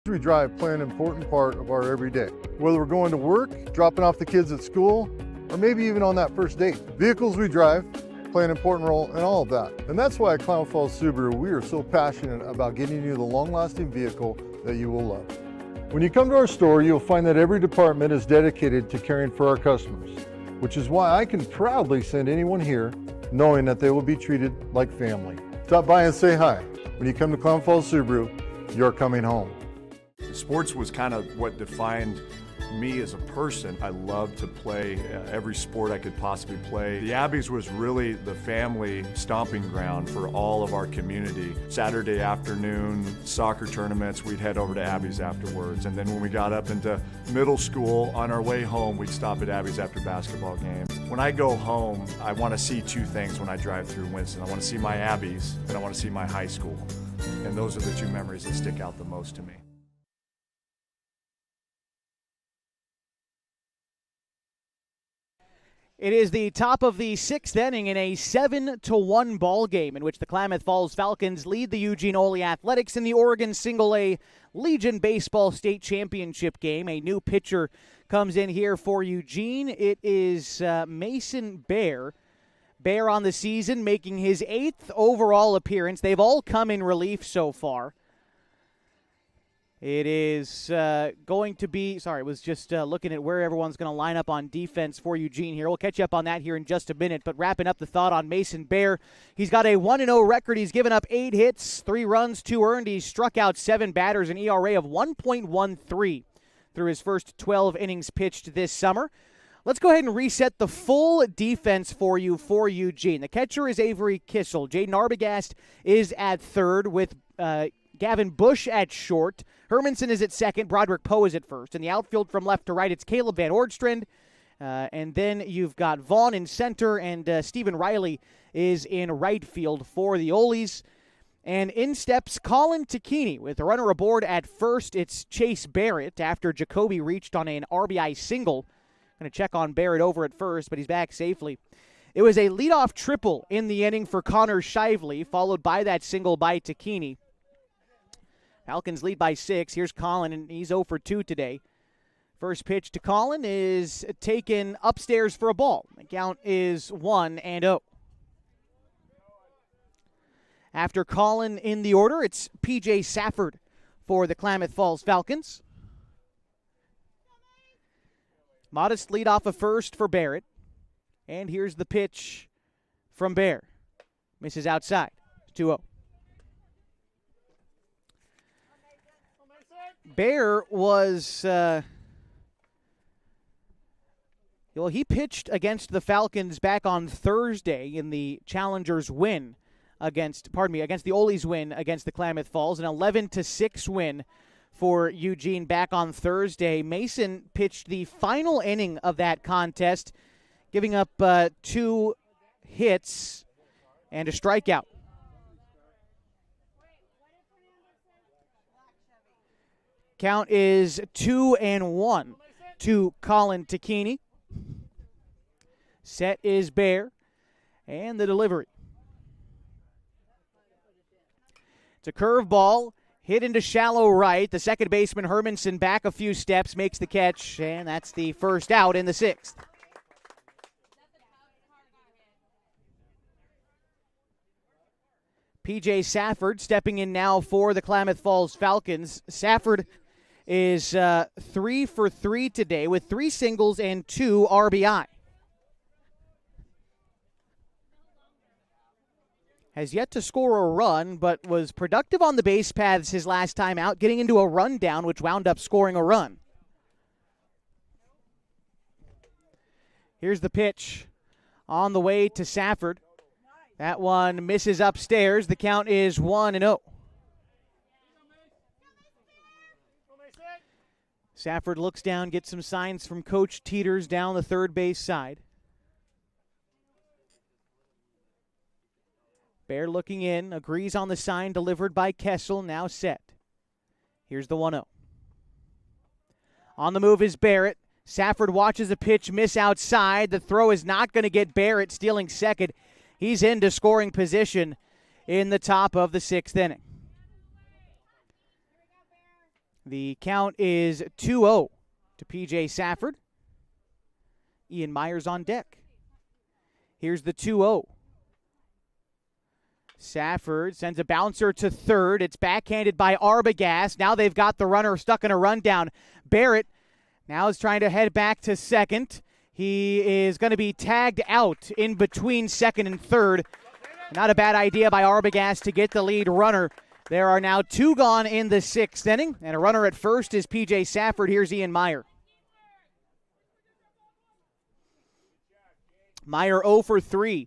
We drive play an important part of our everyday. Whether we're going to work, dropping off the kids at school, or maybe even on that first date. Vehicles we drive play an important role in all of that. And that's why at Klamath Falls Subaru, we are so passionate about getting you the long-lasting vehicle that you will love. When you come to our store, you'll find that every department is dedicated to caring for our customers. which is why I can proudly send anyone here knowing that they will be treated like family. Stop by and say hi. When you come to Klamath Falls Subaru, you're coming home. Sports was kind of what defined me as a person. I loved to play every sport I could possibly play. The Abbeys was really the family stomping ground for all of our community. Saturday afternoon, soccer tournaments, we'd head over to Abbeys afterwards. And then when we got up into middle school, on our way home, we'd stop at Abbeys after basketball games. When I go home, I want to see two things when I drive through Winston. I want to see my Abbeys, and I want to see my high school. And those are the two memories that stick out the most to me. It is the top of the sixth inning in a 7-1 ball game in which the Klamath Falls Falcons lead the Eugene Ole Athletics in the Oregon Single-A Legion Baseball State Championship game. A new pitcher comes in here for Eugene. It is Mason Bear. Bear on the season, making his 8th overall appearance. They've all come in relief so far. It is going to be, sorry, I was just looking at where everyone's going to line up on defense for Eugene here. We'll catch you up on that here in just a minute, but wrapping up the thought on Mason Bear, he's got a 1-0 record. He's given up 8 hits, 3 runs, 2 earned. He's struck out 7 batters, an ERA of 1.13 through his first 12 innings pitched this summer. Let's go ahead and reset the full defense for you for Eugene. The catcher is Avery Kissel. Jaden Arbogast is at third with Gavin Bush at short. Hermanson is at second. Broderick Poe is at first. In the outfield from left to right, it's Caleb Van Ordstrand. And then you've got Vaughn in center, and Stephen Riley is in right field for the Oles. And in steps Colin Takini with the runner aboard at first. It's Chase Barrett after Jacoby reached on an RBI single. Going to check on Barrett over at first, but he's back safely. It was a leadoff triple in the inning for Connor Shively, followed by that single by Takini. Falcons lead by 6. Here's Colin, and he's 0 for 2 today. First pitch to Colin is taken upstairs for a ball. The count is 1-0. After Colin in the order, it's P.J. Safford for the Klamath Falls Falcons. Modest lead off of first for Barrett. And here's the pitch from Bear. Misses outside. 2-0. Bear was, he pitched against the Falcons back on Thursday in the Challengers win against the Ole's win against the Klamath Falls, an 11-6 win for Eugene back on Thursday. Mason pitched the final inning of that contest, giving up 2 hits and a strikeout. Count is 2-1 to Colin Takini. Set is Bear. And the delivery. It's a curveball hit into shallow right. The second baseman, Hermanson, back a few steps, makes the catch, and that's the first out in the 6th. P.J. Safford stepping in now for the Klamath Falls Falcons. Safford is 3 for 3 today with 3 singles and 2 RBI. Has yet to score a run, but was productive on the base paths his last time out, getting into a rundown, which wound up scoring a run. Here's the pitch on the way to Safford. That one misses upstairs. The count is 1-0. Safford looks down, gets some signs from Coach Teeters down the third base side. Bear looking in, agrees on the sign delivered by Kessel, now set. Here's the 1-0. On the move is Barrett. Safford watches a pitch miss outside. The throw is not going to get Barrett, stealing second. He's into scoring position in the top of the 6th inning. The count is 2-0 to P.J. Safford. Ian Myers on deck. Here's the 2-0. Safford sends a bouncer to third. It's backhanded by Arbogast. Now they've got the runner stuck in a rundown. Barrett now is trying to head back to second. He is going to be tagged out in between second and third. Not a bad idea by Arbogast to get the lead runner. There are now 2 gone in the 6th inning, and a runner at first is P.J. Safford. Here's Ian Meyer. Meyer 0 for 3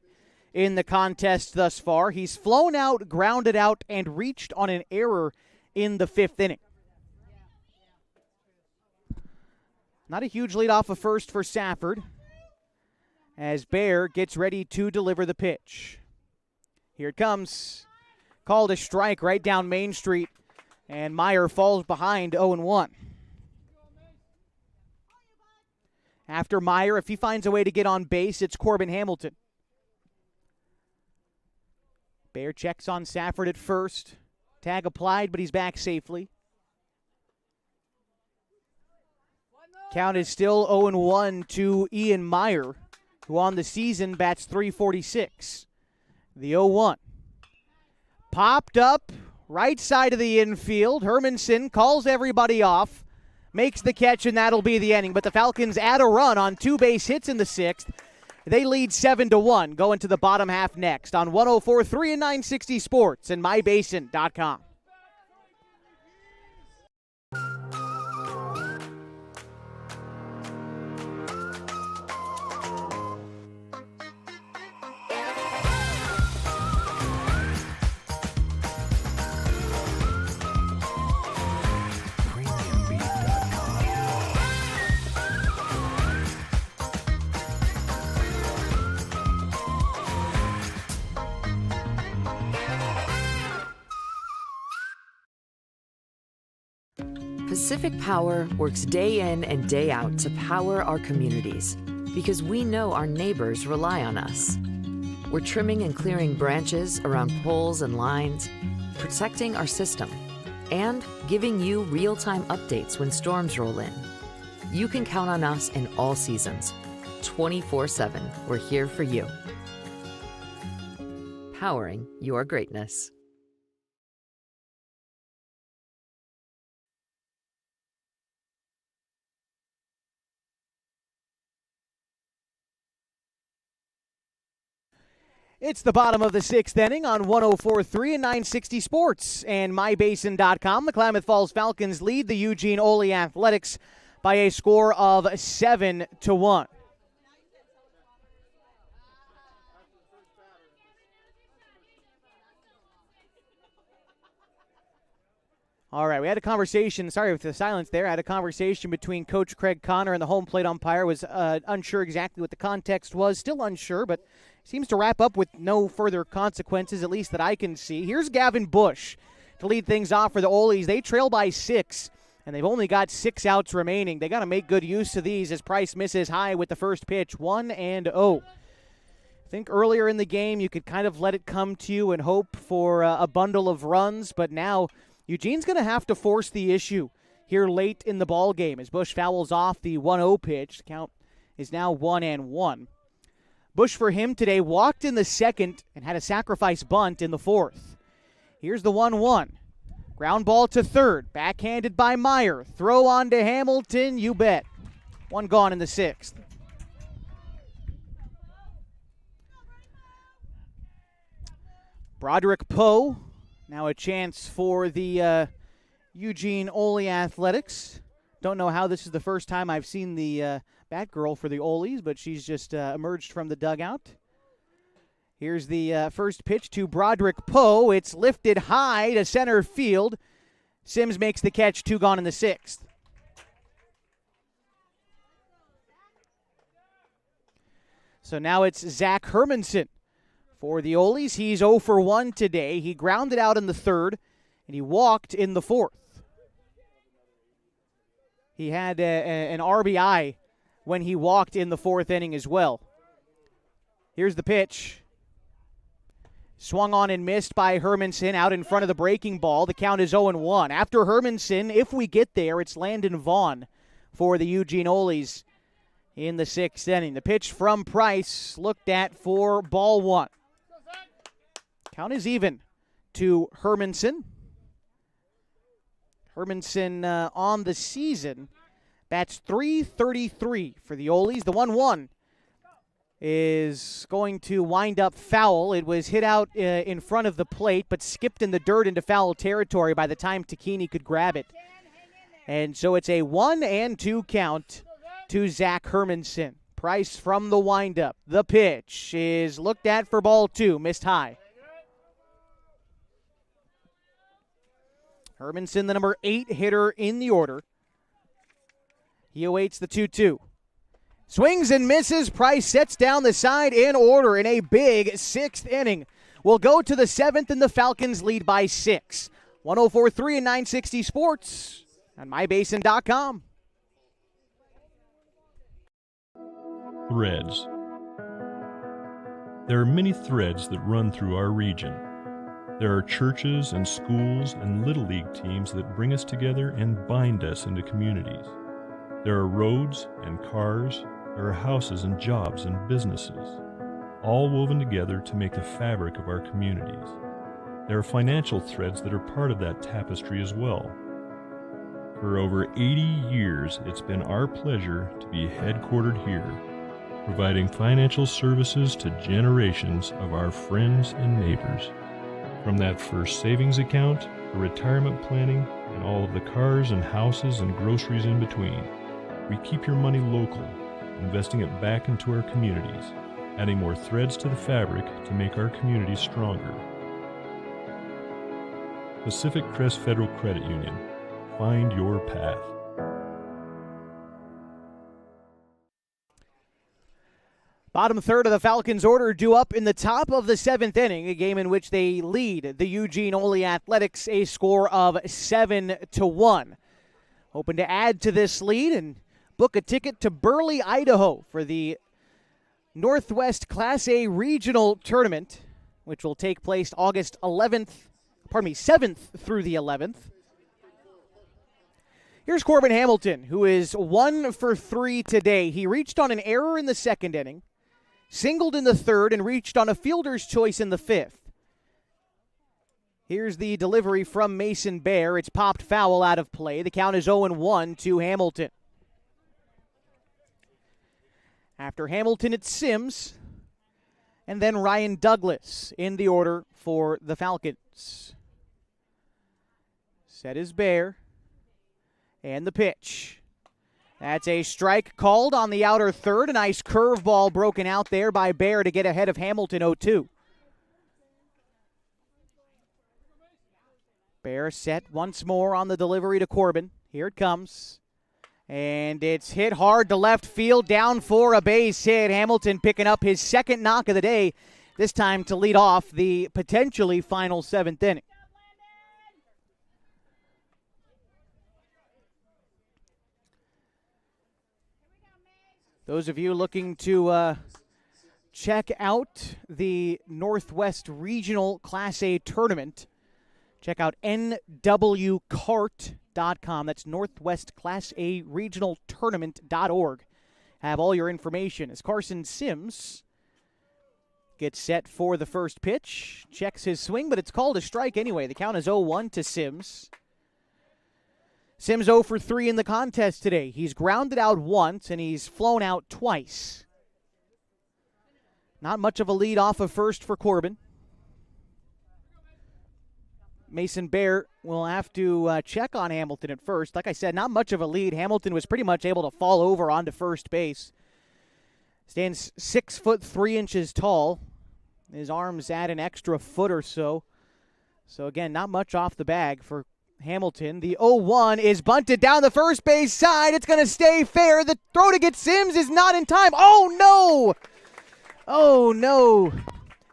in the contest thus far. He's flown out, grounded out, and reached on an error in the 5th inning. Not a huge lead off of first for Safford as Bear gets ready to deliver the pitch. Here it comes. Called a strike right down Main Street, and Meyer falls behind 0-1. After Meyer, if he finds a way to get on base, it's Corbin Hamilton. Bear checks on Safford at first. Tag applied, but he's back safely. Count is still 0-1 to Ian Meyer, who on the season bats .346. The 0-1. Popped up, right side of the infield. Hermanson calls everybody off, makes the catch, and that'll be the inning. But the Falcons add a run on 2 base hits in the 6th. They lead 7-1, going to the bottom half next on 104.3 and 960 Sports and MyBasin.com. Pacific Power works day in and day out to power our communities because we know our neighbors rely on us. We're trimming and clearing branches around poles and lines, protecting our system, and giving you real-time updates when storms roll in. You can count on us in all seasons. 24/7, we're here for you. Powering your greatness. It's the bottom of the 6th inning on 104.3 and 960 Sports and MyBasin.com. The Klamath Falls Falcons lead the Eugene Ole Athletics by a score of 7-1. All right, we had a conversation. Sorry for the silence there. I had a conversation between Coach Craig Connor and the home plate umpire. Was unsure exactly what the context was. Still unsure, but seems to wrap up with no further consequences, at least that I can see. Here's Gavin Bush to lead things off for the Ole's. They trail by 6, and they've only got 6 outs remaining. They got to make good use of these as Price misses high with the first pitch, 1-0. I think earlier in the game you could kind of let it come to you and hope for a bundle of runs, but now Eugene's going to have to force the issue here late in the ball game as Bush fouls off the 1-0 pitch. The count is now 1-1. Bush for him today walked in the 2nd and had a sacrifice bunt in the 4th. Here's the 1-1. Ground ball to 3rd. Backhanded by Meyer. Throw on to Hamilton. You bet. 1 gone in the 6th. Broderick Poe. Now a chance for the Eugene Ole Athletics. Don't know how this is the first time I've seen the Batgirl for the Ole's, but she's just emerged from the dugout. Here's the first pitch to Broderick Poe. It's lifted high to center field. Sims makes the catch, 2 gone in the 6th. So now it's Zach Hermanson for the Ole's. He's 0 for 1 today. He grounded out in the 3rd, and he walked in the 4th. He had an RBI when he walked in the 4th inning as well. Here's the pitch. Swung on and missed by Hermanson out in front of the breaking ball. The count is 0-1. After Hermanson, if we get there, it's Landon Vaughn for the Eugene Ole's in the 6th inning. The pitch from Price looked at for ball 1. Count is even to Hermanson. Hermanson on the season That's 333 for the Olies. The 1-1 is going to wind up foul. It was hit out in front of the plate, but skipped in the dirt into foul territory by the time Takini could grab it. And so it's a 1-2 count to Zach Hermanson. Price from the windup. The pitch is looked at for ball 2, missed high. Hermanson, the number 8 hitter in the order. He awaits the 2-2. Swings and misses. Price sets down the side in order in a big 6th inning. We'll go to the 7th, and the Falcons lead by 6. 104.3 and 960 Sports on mybasin.com. Threads. There are many threads that run through our region. There are churches and schools and Little League teams that bring us together and bind us into communities. There are roads and cars. There are houses and jobs and businesses, all woven together to make the fabric of our communities. There are financial threads that are part of that tapestry as well. For over 80 years, it's been our pleasure to be headquartered here, providing financial services to generations of our friends and neighbors. From that first savings account to retirement planning and all of the cars and houses and groceries in between, we keep your money local, investing it back into our communities, adding more threads to the fabric to make our communities stronger. Pacific Crest Federal Credit Union. Find your path. Bottom third of the Falcons' order due up in the top of the 7th inning, a game in which they lead the Eugene Ole Athletics a score of 7-1. Hoping to add to this lead and book a ticket to Burley, Idaho for the Northwest Class A Regional Tournament, which will take place August 7th through the 11th. Here's Corbin Hamilton, who is 1 for 3 today. He reached on an error in the 2nd inning, singled in the 3rd, and reached on a fielder's choice in the 5th. Here's the delivery from Mason Bear. It's popped foul out of play. The count is 0-1 to Hamilton. After Hamilton, it's Sims, and then Ryan Douglas in the order for the Falcons. Set is Bear, and the pitch. That's a strike called on the outer third. A nice curveball broken out there by Bear to get ahead of Hamilton 0-2. Bear set once more on the delivery to Corbin. Here it comes. And it's hit hard to left field, down for a base hit. Hamilton picking up his 2nd knock of the day, this time to lead off the potentially final 7th inning. Those of you looking to check out the Northwest Regional Class A Tournament, check out nwcart.com. That's Northwest Class A Regional Tournament.org. Have all your information as Carson Sims gets set for the first pitch. Checks his swing, but it's called a strike anyway. The count is 0-1 to Sims. Sims 0 for 3 in the contest today. He's grounded out once, and he's flown out twice. Not much of a lead off of first for Corbin. Mason Bear will have to check on Hamilton at first. Like I said, not much of a lead. Hamilton was pretty much able to fall over onto first base. Stands 6'3" tall. His arms add an extra foot or so. So again, not much off the bag for Hamilton. The 0-1 is bunted down the first base side. It's going to stay fair. The throw to get Sims is not in time. Oh, no! Oh, no.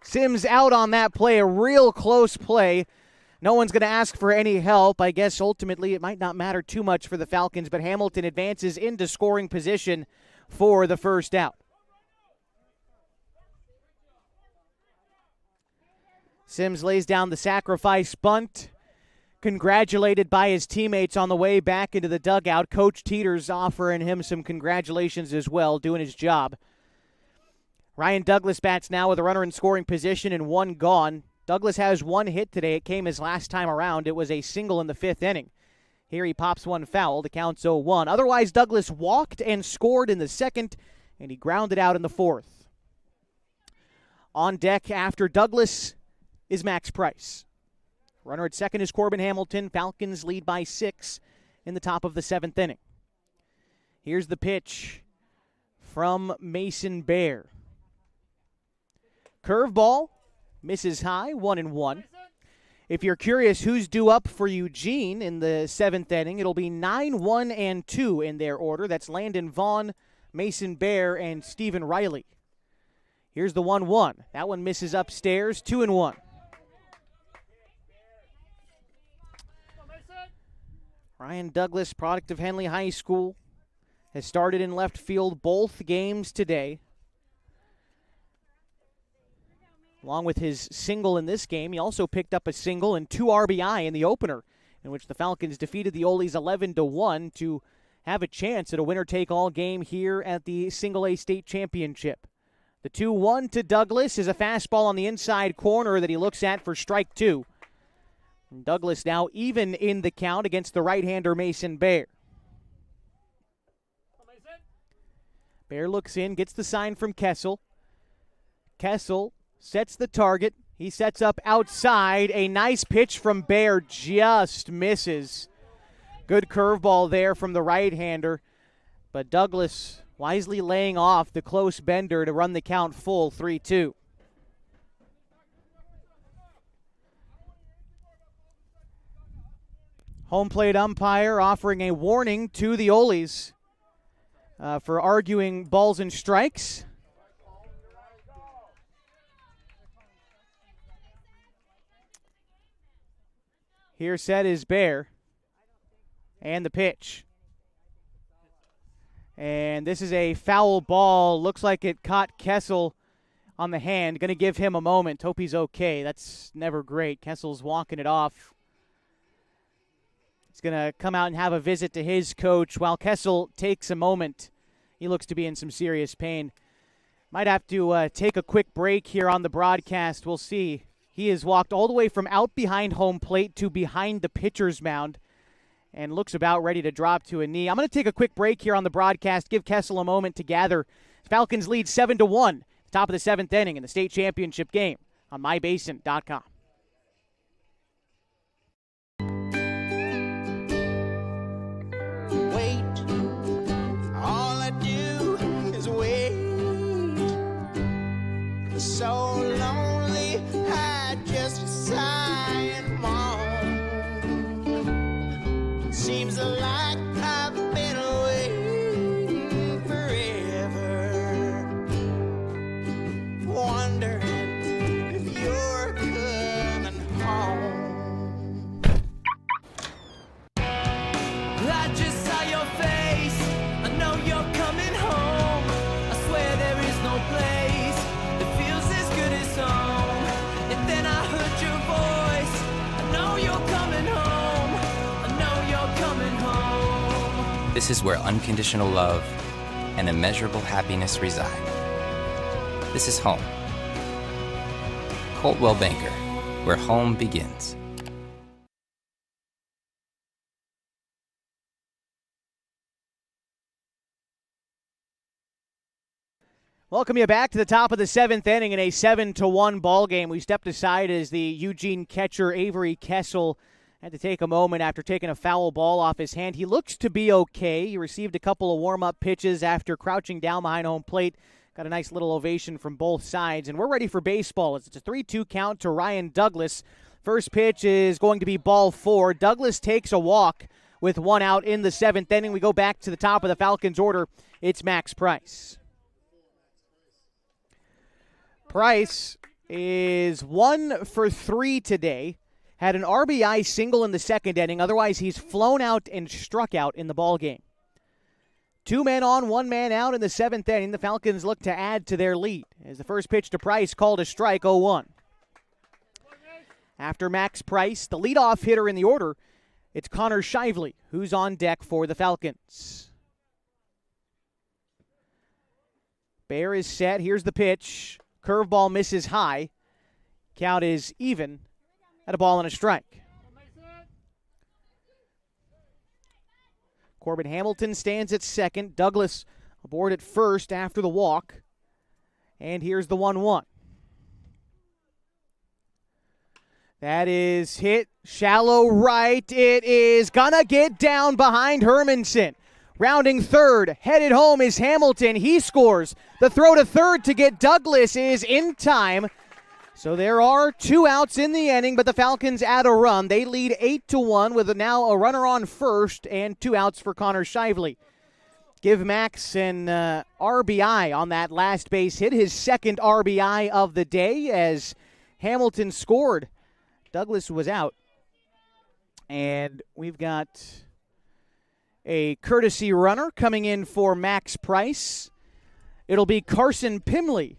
Sims out on that play. A real close play. No one's going to ask for any help. I guess ultimately it might not matter too much for the Falcons, but Hamilton advances into scoring position for the first out. Sims lays down the sacrifice bunt. Congratulated by his teammates on the way back into the dugout. Coach Teeters offering him some congratulations as well, doing his job. Ryan Douglas bats now with a runner in scoring position and 1 gone. Douglas has 1 hit today. It came his last time around. It was a single in the 5th inning. Here he pops one foul. The count's 0-1. Otherwise, Douglas walked and scored in the second, and he grounded out in the fourth. On deck after Douglas is Max Price. Runner at second is Corbin Hamilton. Falcons lead by 6 in the top of the 7th inning. Here's the pitch from Mason Bear. Curveball, misses high, 1-1. If you're curious who's due up for Eugene in the 7th inning, it'll be 9, 1, and 2 in their order. That's Landon Vaughn, Mason Bear, and Stephen Riley. Here's the 1-1. That one misses upstairs, 2-1. Ryan Douglas, product of Henley High School, has started in left field both games today. Along with his single in this game, he also picked up a single and 2 RBI in the opener, in which the Falcons defeated the Oles 11-1 to have a chance at a winner-take-all game here at the Single-A State Championship. The 2-1 to Douglas is a fastball on the inside corner that he looks at for strike 2. And Douglas now even in the count against the right-hander Mason Bear. Bear looks in, gets the sign from Kessel. Kessel sets the target. He sets up outside. A nice pitch from Bear, just misses. Good curveball there from the right-hander. But Douglas wisely laying off the close bender to run the count full, 3-2. Home plate umpire offering a warning to the Oles for arguing balls and strikes. Here set is Bear. And the pitch. And this is a foul ball. Looks like it caught Kessel on the hand. Going to give him a moment. Hope he's okay. That's never great. Kessel's walking it off. He's going to come out and have a visit to his coach while Kessel takes a moment. He looks to be in some serious pain. Might have to take a quick break here on the broadcast. We'll see. He has walked all the way from out behind home plate to behind the pitcher's mound and looks about ready to drop to a knee. I'm going to take a quick break here on the broadcast, give Kessel a moment to gather. Falcons lead 7-1, top of the 7th inning in the state championship game on mybasin.com. Wait, all I do is wait. So lonely, I just sigh and moan. Seems like I've been waiting forever, wondering if you're coming home. I just saw your face, I know you're coming home. I swear there is no place that feels as good as home. And then I heard your voice, I know you're coming home. I know you're coming home. This is where unconditional love and immeasurable happiness reside. This is home. Coltwell Banker, where home begins. Welcome you back to the top of the 7th inning in a 7-1 ball game. We stepped aside as the Eugene catcher Avery Kessel had to take a moment after taking a foul ball off his hand. He looks to be okay. He received a couple of warm-up pitches after crouching down behind home plate. Got a nice little ovation from both sides, and we're ready for baseball. It's a 3-2 count to Ryan Douglas. First pitch is going to be ball 4. Douglas takes a walk with 1 out in the 7th inning. We go back to the top of the Falcons order. It's Max Price. Price is 1 for 3 today. Had an RBI single in the 2nd inning. Otherwise, he's flown out and struck out in the ball game. 2 men on, 1 man out in the 7th inning. The Falcons look to add to their lead as the first pitch to Price called a strike, 0-1. After Max Price, the leadoff hitter in the order, it's Connor Shively, who's on deck for the Falcons. Bear is set. Here's the pitch. Curveball misses high. Count is even at a ball and a strike. Corbin Hamilton stands at second. Douglas aboard at first after the walk. And here's the 1-1. That is hit shallow right. It is gonna get down behind Hermanson. Rounding third, headed home is Hamilton. He scores. The throw to third to get Douglas is in time. So there are 2 outs in the inning, but the Falcons add a run. They lead 8-1 with now a runner on first and 2 outs for Connor Shively. Give Max an RBI on that last base hit, his second RBI of the day as Hamilton scored. Douglas was out. And we've got a courtesy runner coming in for Max Price. It'll be Carson Pimley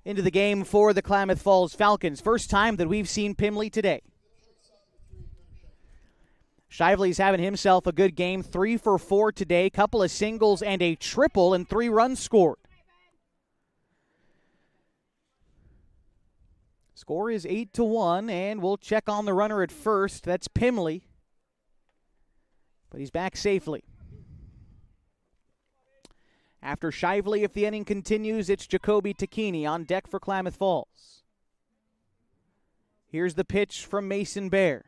into the game for the Klamath Falls Falcons. First time that we've seen Pimley today. Shively's having himself a good game, 3 for 4 today, couple of singles and a triple and 3 runs scored. Score is 8-1, and we'll check on the runner at first. That's Pimley, but he's back safely. After Shively, if the inning continues, it's Jacoby Takini on deck for Klamath Falls. Here's the pitch from Mason Bear.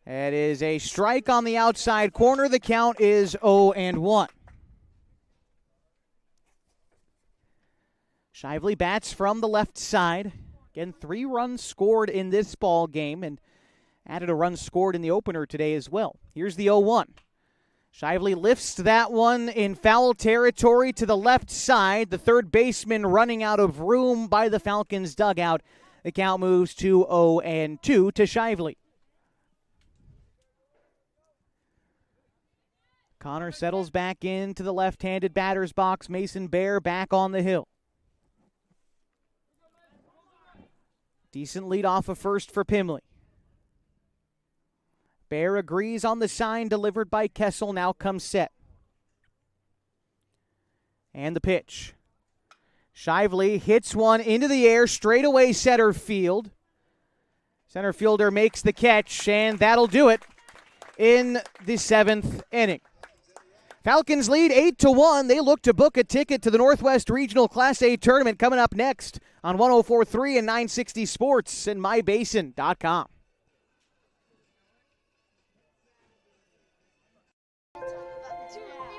That is a strike on the outside corner. The count is 0-1. Shively bats from the left side. Again, 3 runs scored in this ball game and added a run scored in the opener today as well. Here's the 0-1. Shively lifts that one in foul territory to the left side. The third baseman running out of room by the Falcons dugout. The count moves to 0-2 to Shively. Connor settles back into the left-handed batter's box. Mason Bear back on the hill. Decent lead off of first for Pimley. Bear agrees on the sign delivered by Kessel. Now comes set. And the pitch. Shively hits one into the air, straightaway center field. Center fielder makes the catch, and that'll do it in the 7th inning. Falcons lead 8-1. They look to book a ticket to the Northwest Regional Class A tournament coming up next on 104.3 and 960 Sports and mybasin.com.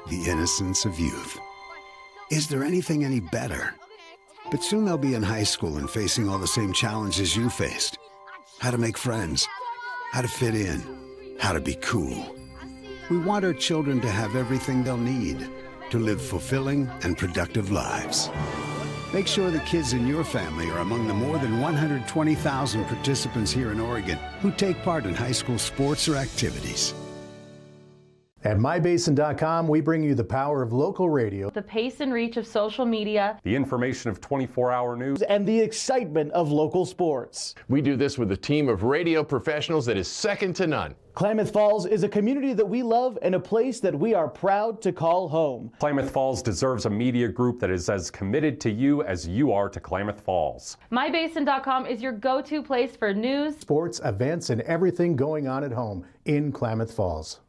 The innocence of youth. Is there anything any better? But soon they'll be in high school and facing all the same challenges you faced. How to make friends, how to fit in, how to be cool. We want our children to have everything they'll need to live fulfilling and productive lives. Make sure the kids in your family are among the more than 120,000 participants here in Oregon who take part in high school sports or activities. At mybasin.com, we bring you the power of local radio, the pace and reach of social media, the information of 24-hour news, and the excitement of local sports. We do this with a team of radio professionals that is second to none. Klamath Falls is a community that we love and a place that we are proud to call home. Klamath Falls deserves a media group that is as committed to you as you are to Klamath Falls. mybasin.com is your go-to place for news, sports, events, and everything going on at home in Klamath Falls.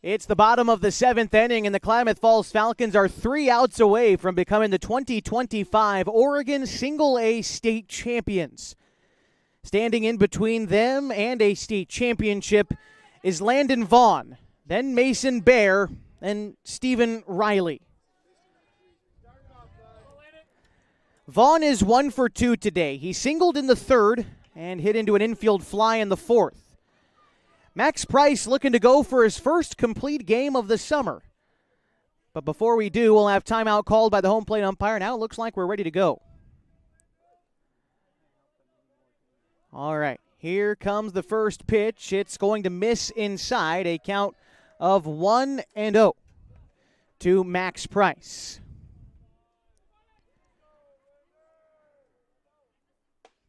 It's the bottom of the 7th inning, and the Klamath Falls Falcons are 3 outs away from becoming the 2025 Oregon Single-A state champions. Standing in between them and a state championship is Landon Vaughn, then Mason Bear, and Stephen Riley. Vaughn is 1 for 2 today. He singled in the 3rd and hit into an infield fly in the 4th. Max Price looking to go for his first complete game of the summer. But before we do, we'll have timeout called by the home plate umpire. Now it looks like we're ready to go. All right, here comes the first pitch. It's going to miss inside, a count of 1-0 to Max Price.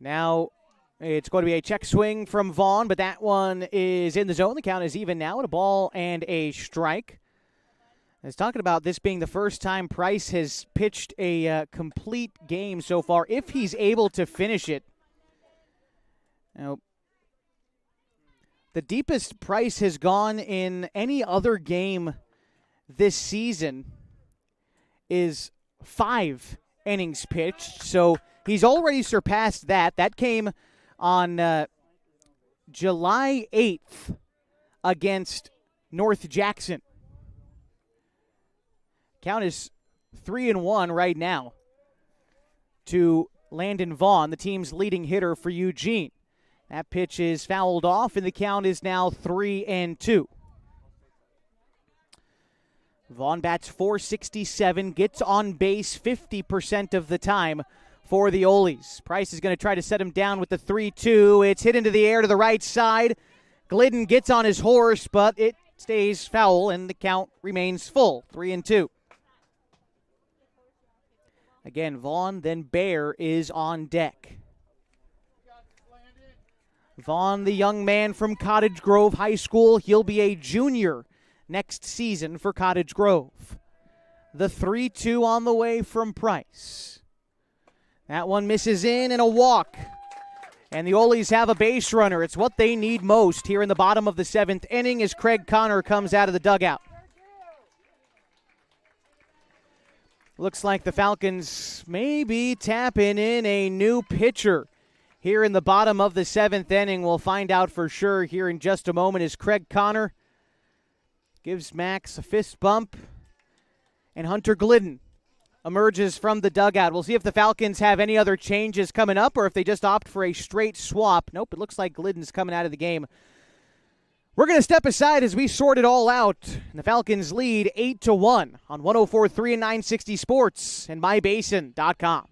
Now it's going to be a check swing from Vaughn, but that one is in the zone. The count is even now at a ball and a strike. I was talking about this being the first time Price has pitched a complete game so far. If he's able to finish it, now, The deepest Price has gone in any other game this season is 5 innings pitched. So he's already surpassed that. That came on July 8th against North Jackson. Count is 3-1 right now to Landon Vaughn, the team's leading hitter for Eugene. That pitch is fouled off, and the count is now 3-2. Vaughn bats .467, gets on base 50% of the time for the Oles. Price is going to try to set him down with the 3-2. It's hit into the air to the right side. Glidden gets on his horse, but it stays foul, and the count remains full, 3-2. Again, Vaughn, then Bear is on deck. Vaughn, the young man from Cottage Grove High School, he'll be a junior next season for Cottage Grove. The 3-2 on the way from Price. That one misses in and a walk. And the Oles have a base runner. It's what they need most here in the bottom of the 7th inning as Craig Connor comes out of the dugout. Looks like the Falcons may be tapping in a new pitcher here in the bottom of the 7th inning. We'll find out for sure here in just a moment as Craig Connor gives Max a fist bump, and Hunter Glidden emerges from the dugout. We'll see if the Falcons have any other changes coming up or if they just opt for a straight swap. Nope, it looks like Glidden's coming out of the game. We're going to step aside as we sort it all out. And the Falcons lead 8-1 on 104.3 and 960 Sports and MyBasin.com.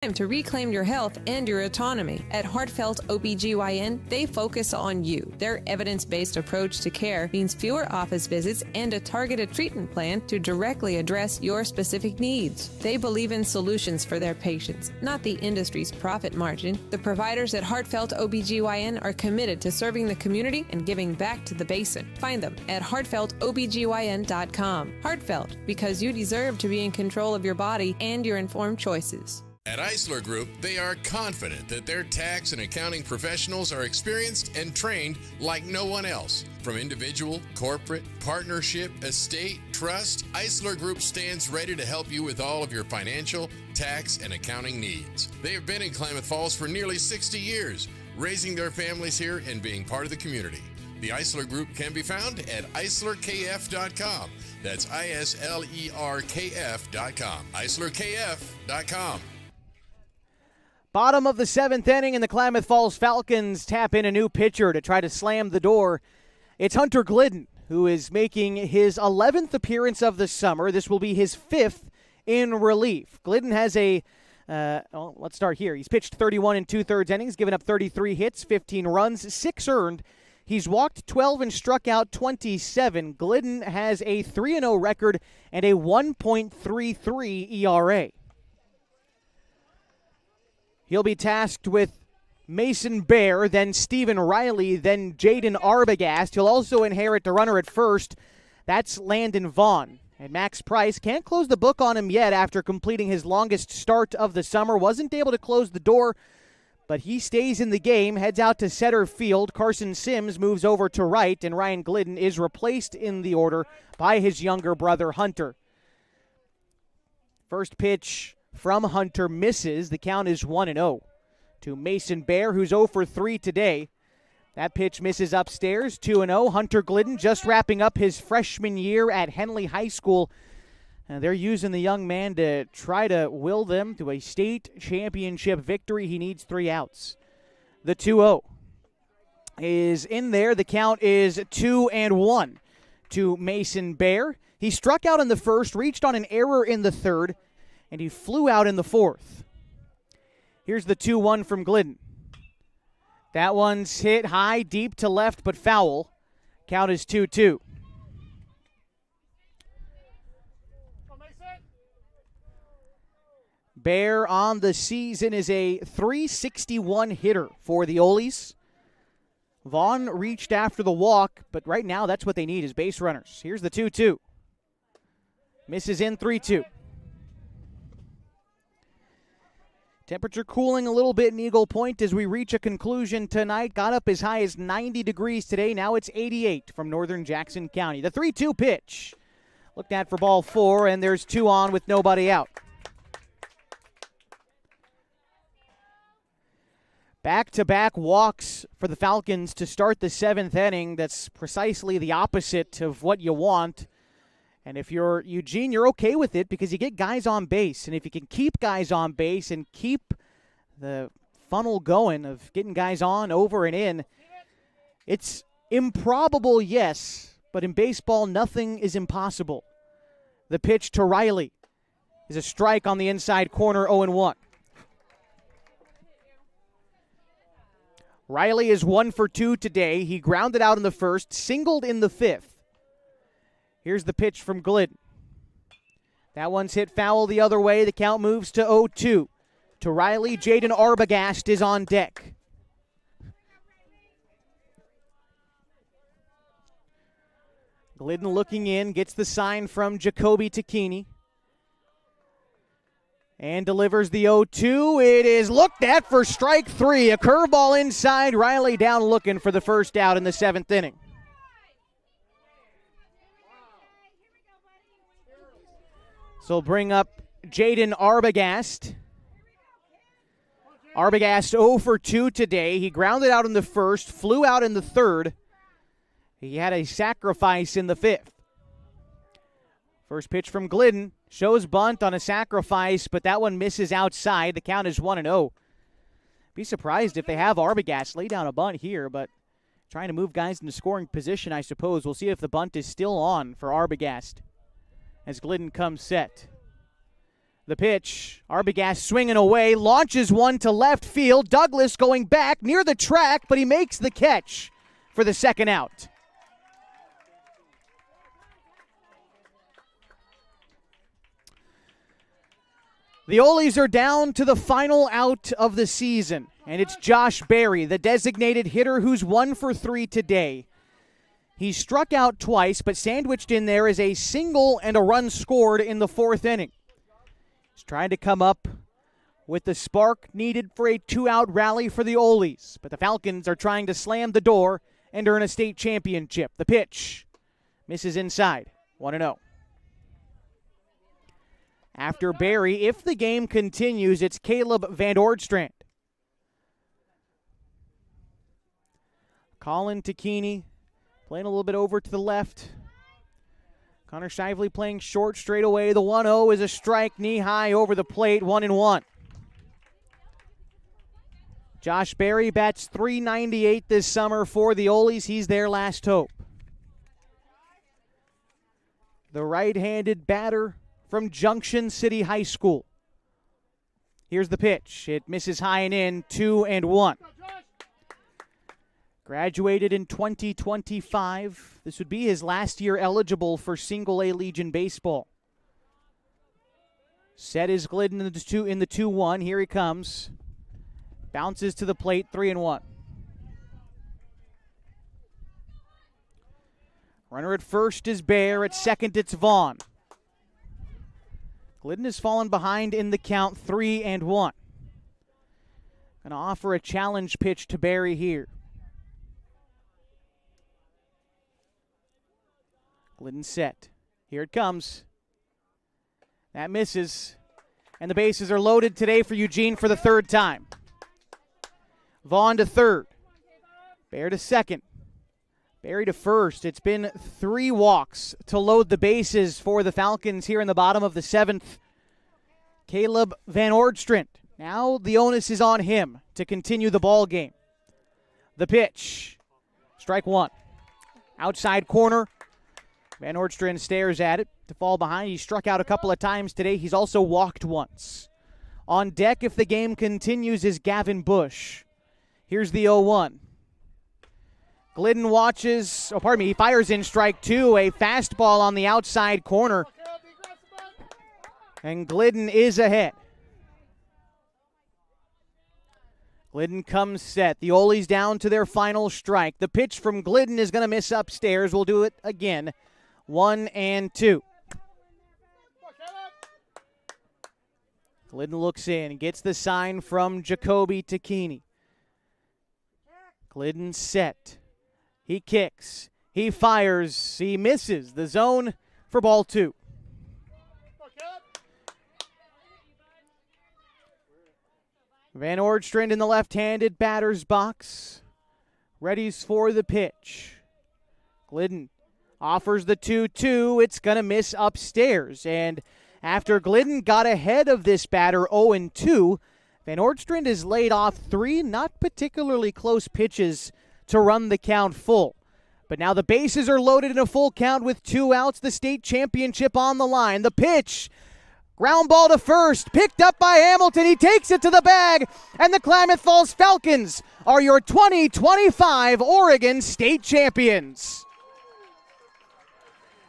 Time to reclaim your health and your autonomy. At Heartfelt OBGYN, they focus on you. Their evidence-based approach to care means fewer office visits and a targeted treatment plan to directly address your specific needs. They believe in solutions for their patients, not the industry's profit margin. The providers at Heartfelt OBGYN are committed to serving the community and giving back to the basin. Find them at heartfeltobgyn.com. Heartfelt, because you deserve to be in control of your body and your informed choices. At Eisler Group, they are confident that their tax and accounting professionals are experienced and trained like no one else. From individual, corporate, partnership, estate, trust, Eisler Group stands ready to help you with all of your financial, tax, and accounting needs. They have been in Klamath Falls for nearly 60 years, raising their families here and being part of the community. The Eisler Group can be found at eislerkf.com. That's ISLERKF.com. eislerkf.com. Bottom of the 7th inning, and the Klamath Falls Falcons tap in a new pitcher to try to slam the door. It's Hunter Glidden, who is making his 11th appearance of the summer. This will be his 5th in relief. Glidden has let's start here. He's pitched 31 2/3 innings, given up 33 hits, 15 runs, 6 earned. He's walked 12 and struck out 27. Glidden has a 3-0 record and a 1.33 ERA. He'll be tasked with Mason Bear, then Stephen Riley, then Jaden Arbogast. He'll also inherit the runner at first. That's Landon Vaughn. And Max Price can't close the book on him yet after completing his longest start of the summer. Wasn't able to close the door, but he stays in the game, heads out to center field. Carson Sims moves over to right, and Ryan Glidden is replaced in the order by his younger brother, Hunter. First pitch from Hunter misses. The count is 1-0 to Mason Bear, who's 0 for 3 today. That pitch misses upstairs, 2-0. Hunter Glidden just wrapping up his freshman year at Henley High School. And they're using the young man to try to will them to a state championship victory. He needs 3 outs. The 2-0 is in there. The count is 2-1 to Mason Bear. He struck out in the first, reached on an error in the third, and he flew out in the fourth. Here's the 2-1 from Glidden. That one's hit high, deep to left, but foul. Count is 2-2. Bear on the season is a .361 hitter for the Oles. Vaughn reached after the walk, but right now that's what they need is base runners. Here's the 2-2. Misses in 3-2. Temperature cooling a little bit in Eagle Point as we reach a conclusion tonight. Got up as high as 90 degrees today. Now it's 88 from northern Jackson County. The 3-2 pitch. Looked at for ball 4, and there's 2 on with nobody out. Back-to-back walks for the Falcons to start the 7th inning. That's precisely the opposite of what you want. And if you're Eugene, you're okay with it because you get guys on base. And if you can keep guys on base and keep the funnel going of getting guys on, over, and in, it's improbable, yes, but in baseball, nothing is impossible. The pitch to Riley is a strike on the inside corner, 0-1. Riley is 1 for 2 today. He grounded out in the first, singled in the 5th. Here's the pitch from Glidden. That one's hit foul the other way. The count moves to 0-2. To Riley, Jaden Arbogast is on deck. Glidden looking in, gets the sign from Jacoby Takini. And delivers the 0-2. It is looked at for strike 3. A curveball inside. Riley down looking for the first out in the 7th inning. So bring up Jaden Arbogast. Arbogast 0 for 2 today. He grounded out in the first, flew out in the 3rd. He had a sacrifice in the 5th. First pitch from Glidden. Shows bunt on a sacrifice, but that one misses outside. The count is 1-0. Be surprised if they have Arbogast lay down a bunt here, but trying to move guys into scoring position, I suppose. We'll see if the bunt is still on for Arbogast as Glidden comes set. The pitch, Arbogast swinging away, launches one to left field. Douglas going back near the track, but he makes the catch for the second out. The Olies are down to the final out of the season, and it's Josh Berry, the designated hitter who's 1 for 3 today. He struck out twice, but sandwiched in there is a single and a run scored in the 4th inning. He's trying to come up with the spark needed for a 2-out rally for the Olies, but the Falcons are trying to slam the door and earn a state championship. The pitch misses inside, 1-0. After Berry, if the game continues, it's Caleb Van Ordstrand. Colin Takini playing a little bit over to the left. Connor Shively playing short straight away. The 1-0 is a strike knee high over the plate, 1-1. Josh Berry bats .398 this summer for the Olies. He's their last hope. The right-handed batter from Junction City High School. Here's the pitch. It misses high and in, 2-1. Graduated in 2025. This would be his last year eligible for Single-A Legion baseball. Set is Glidden in the 2-1. Here he comes. Bounces to the plate, 3-1. Runner at first is Bear. At second, it's Vaughn. Glidden has fallen behind in the count, 3-1. Going to offer a challenge pitch to Berry here. Glidden set. Here it comes. That misses. And the bases are loaded today for Eugene for the 3rd time. Vaughn to 3rd. Bear to 2nd. Berry to 1st. It's been 3 walks to load the bases for the Falcons here in the bottom of the 7th. Caleb Van Ordstrand. Now the onus is on him to continue the ball game. The pitch. Strike 1. Outside corner. Van Ordstrand stares at it to fall behind. He struck out a couple of times today. He's also walked once. On deck, if the game continues, is Gavin Bush. Here's the 0-1. Glidden watches, he fires in strike 2, a fastball on the outside corner. And Glidden is ahead. Glidden comes set. The Olies down to their final strike. The pitch from Glidden is going to miss upstairs. We'll do it again. 1-2. Glidden looks in, gets the sign from Jacoby Takini. Glidden set. He kicks. He fires. He misses the zone for ball 2. Van Oortstrand in the left-handed batter's box. Readies for the pitch. Glidden offers the 2-2. It's going to miss upstairs. And after Glidden got ahead of this batter 0-2, Van Oortstrand has laid off 3 not particularly close pitches to run the count full. But now the bases are loaded in a full count with 2 outs. The state championship on the line. The pitch. Ground ball to first, picked up by Hamilton. He takes it to the bag, and the Klamath Falls Falcons are your 2025 Oregon State champions.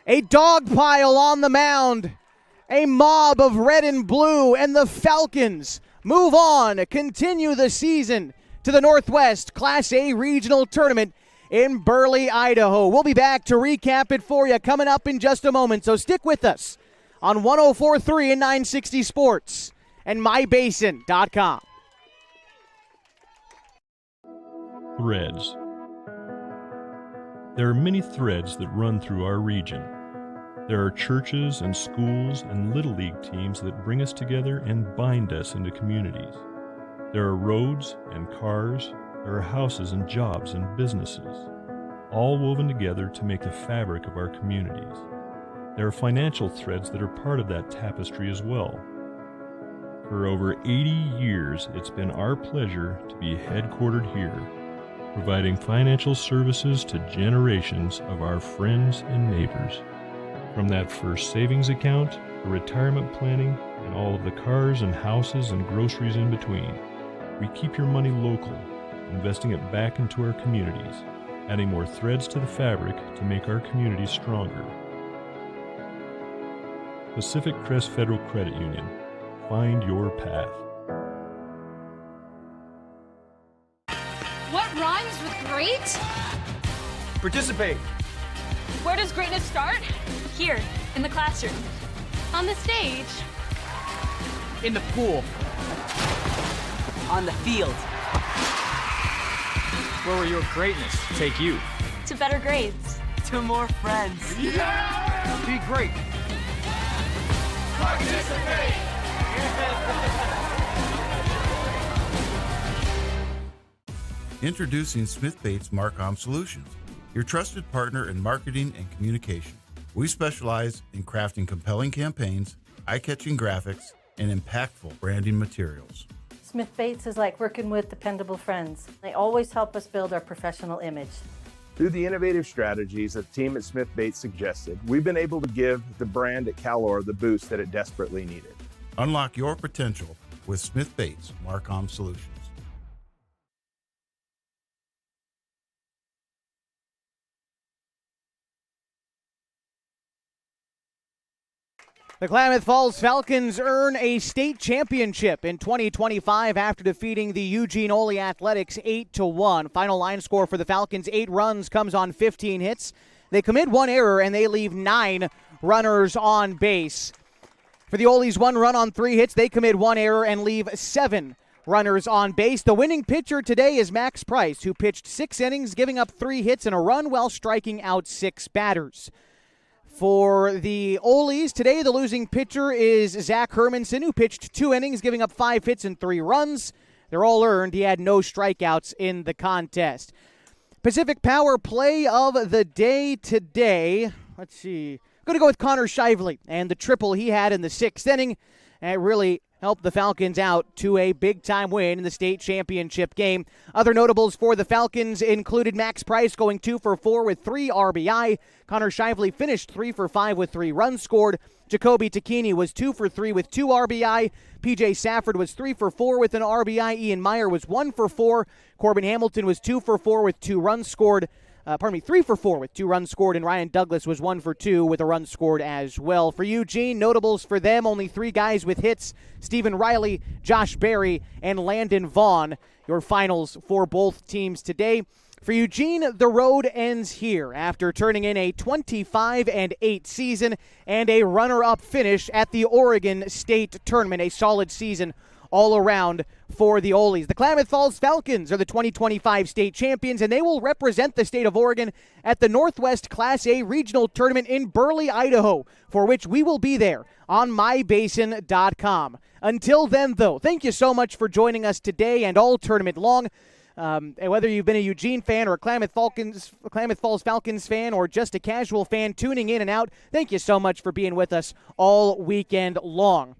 A dog pile on the mound, a mob of red and blue, and the Falcons move on, continue the season to the Northwest Class A Regional Tournament in Burley, Idaho. We'll be back to recap it for you coming up in just a moment, so stick with us on 104.3 and 960 Sports and mybasin.com. Threads. There are many threads that run through our region. There are churches and schools and Little League teams that bring us together and bind us into communities. There are roads and cars. There are houses and jobs and businesses, all woven together to make the fabric of our communities. There are financial threads that are part of that tapestry as well. For over 80 years, it's been our pleasure to be headquartered here, providing financial services to generations of our friends and neighbors. From that first savings account, to retirement planning, and all of the cars and houses and groceries in between, we keep your money local, investing it back into our communities, adding more threads to the fabric to make our communities stronger. Pacific Crest Federal Credit Union. Find your path. What rhymes with great? Participate. Where does greatness start? Here, in the classroom. On the stage. In the pool. On the field. Where will your greatness take you? To better grades. To more friends. Be great. Participate! Introducing Smith Bates Marcom Solutions, your trusted partner in marketing and communication. We specialize in crafting compelling campaigns, eye-catching graphics, and impactful branding materials. Smith Bates is like working with dependable friends. They always help us build our professional image. Through the innovative strategies that the team at Smith Bates suggested, we've been able to give the brand at Calor the boost that it desperately needed. Unlock your potential with Smith Bates Marcom Solutions. The Klamath Falls Falcons earn a state championship in 2025 after defeating the Eugene Athletics 8-1. Final line score for the Falcons, 8 runs, comes on 15 hits. They commit 1 error, and they leave 9 runners on base. For the Ole's 1 run on 3 hits, they commit 1 error and leave 7 runners on base. The winning pitcher today is Max Price, who pitched 6 innings, giving up 3 hits and a run while striking out 6 batters. For the Ole's, today the losing pitcher is Zach Hermanson, who pitched 2 innings, giving up 5 hits and 3 runs. They're all earned. He had no strikeouts in the contest. Pacific Power play of the day today. Let's see. Going to go with Connor Shively and the triple he had in the 6th inning. And it really helped the Falcons out to a big-time win in the state championship game. Other notables for the Falcons included Max Price going 2 for 4 with 3 RBI. Connor Shively finished 3 for 5 with 3 runs scored. Jacoby Takini was 2 for 3 with 2 RBI. PJ Safford was 3 for 4 with an RBI. Ian Meyer was 1 for 4. Corbin Hamilton was 2 for 4 with 2 runs scored. 3 for 4 with 2 runs scored, and Ryan Douglas was 1 for 2 with a run scored as well. For Eugene, notables for them, only 3 guys with hits: Stephen Riley, Josh Berry, and Landon Vaughn. Your finals for both teams today. For Eugene, the road ends here after turning in a 25-8 season and a runner-up finish at the Oregon State Tournament. A solid season all around for the Olies. The Klamath Falls Falcons are the 2025 state champions, and they will represent the state of Oregon at the Northwest Class A Regional Tournament in Burley, Idaho, for which we will be there on mybasin.com. Until then, though, thank you so much for joining us today and all tournament long. Whether you've been a Eugene fan or a Klamath Falls Falcons fan or just a casual fan tuning in and out, thank you so much for being with us all weekend long.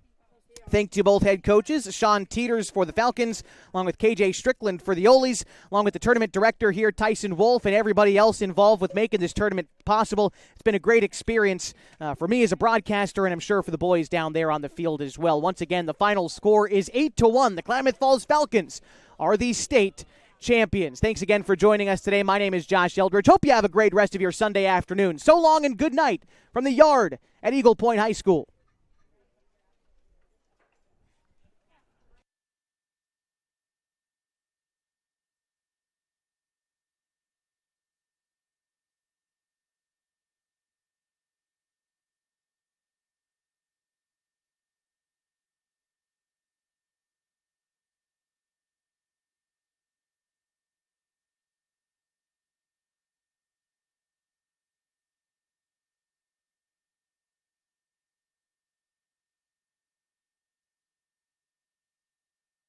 Thanks to both head coaches, Sean Teeters for the Falcons, along with KJ Strickland for the Olies, along with the tournament director here, Tyson Wolf, and everybody else involved with making this tournament possible. It's been a great experience for me as a broadcaster, and I'm sure for the boys down there on the field as well. Once again, the final score is 8-1. The Klamath Falls Falcons are the state champions. Thanks again for joining us today. My name is Josh Eldridge. Hope you have a great rest of your Sunday afternoon. So long and good night from the yard at Eagle Point High School.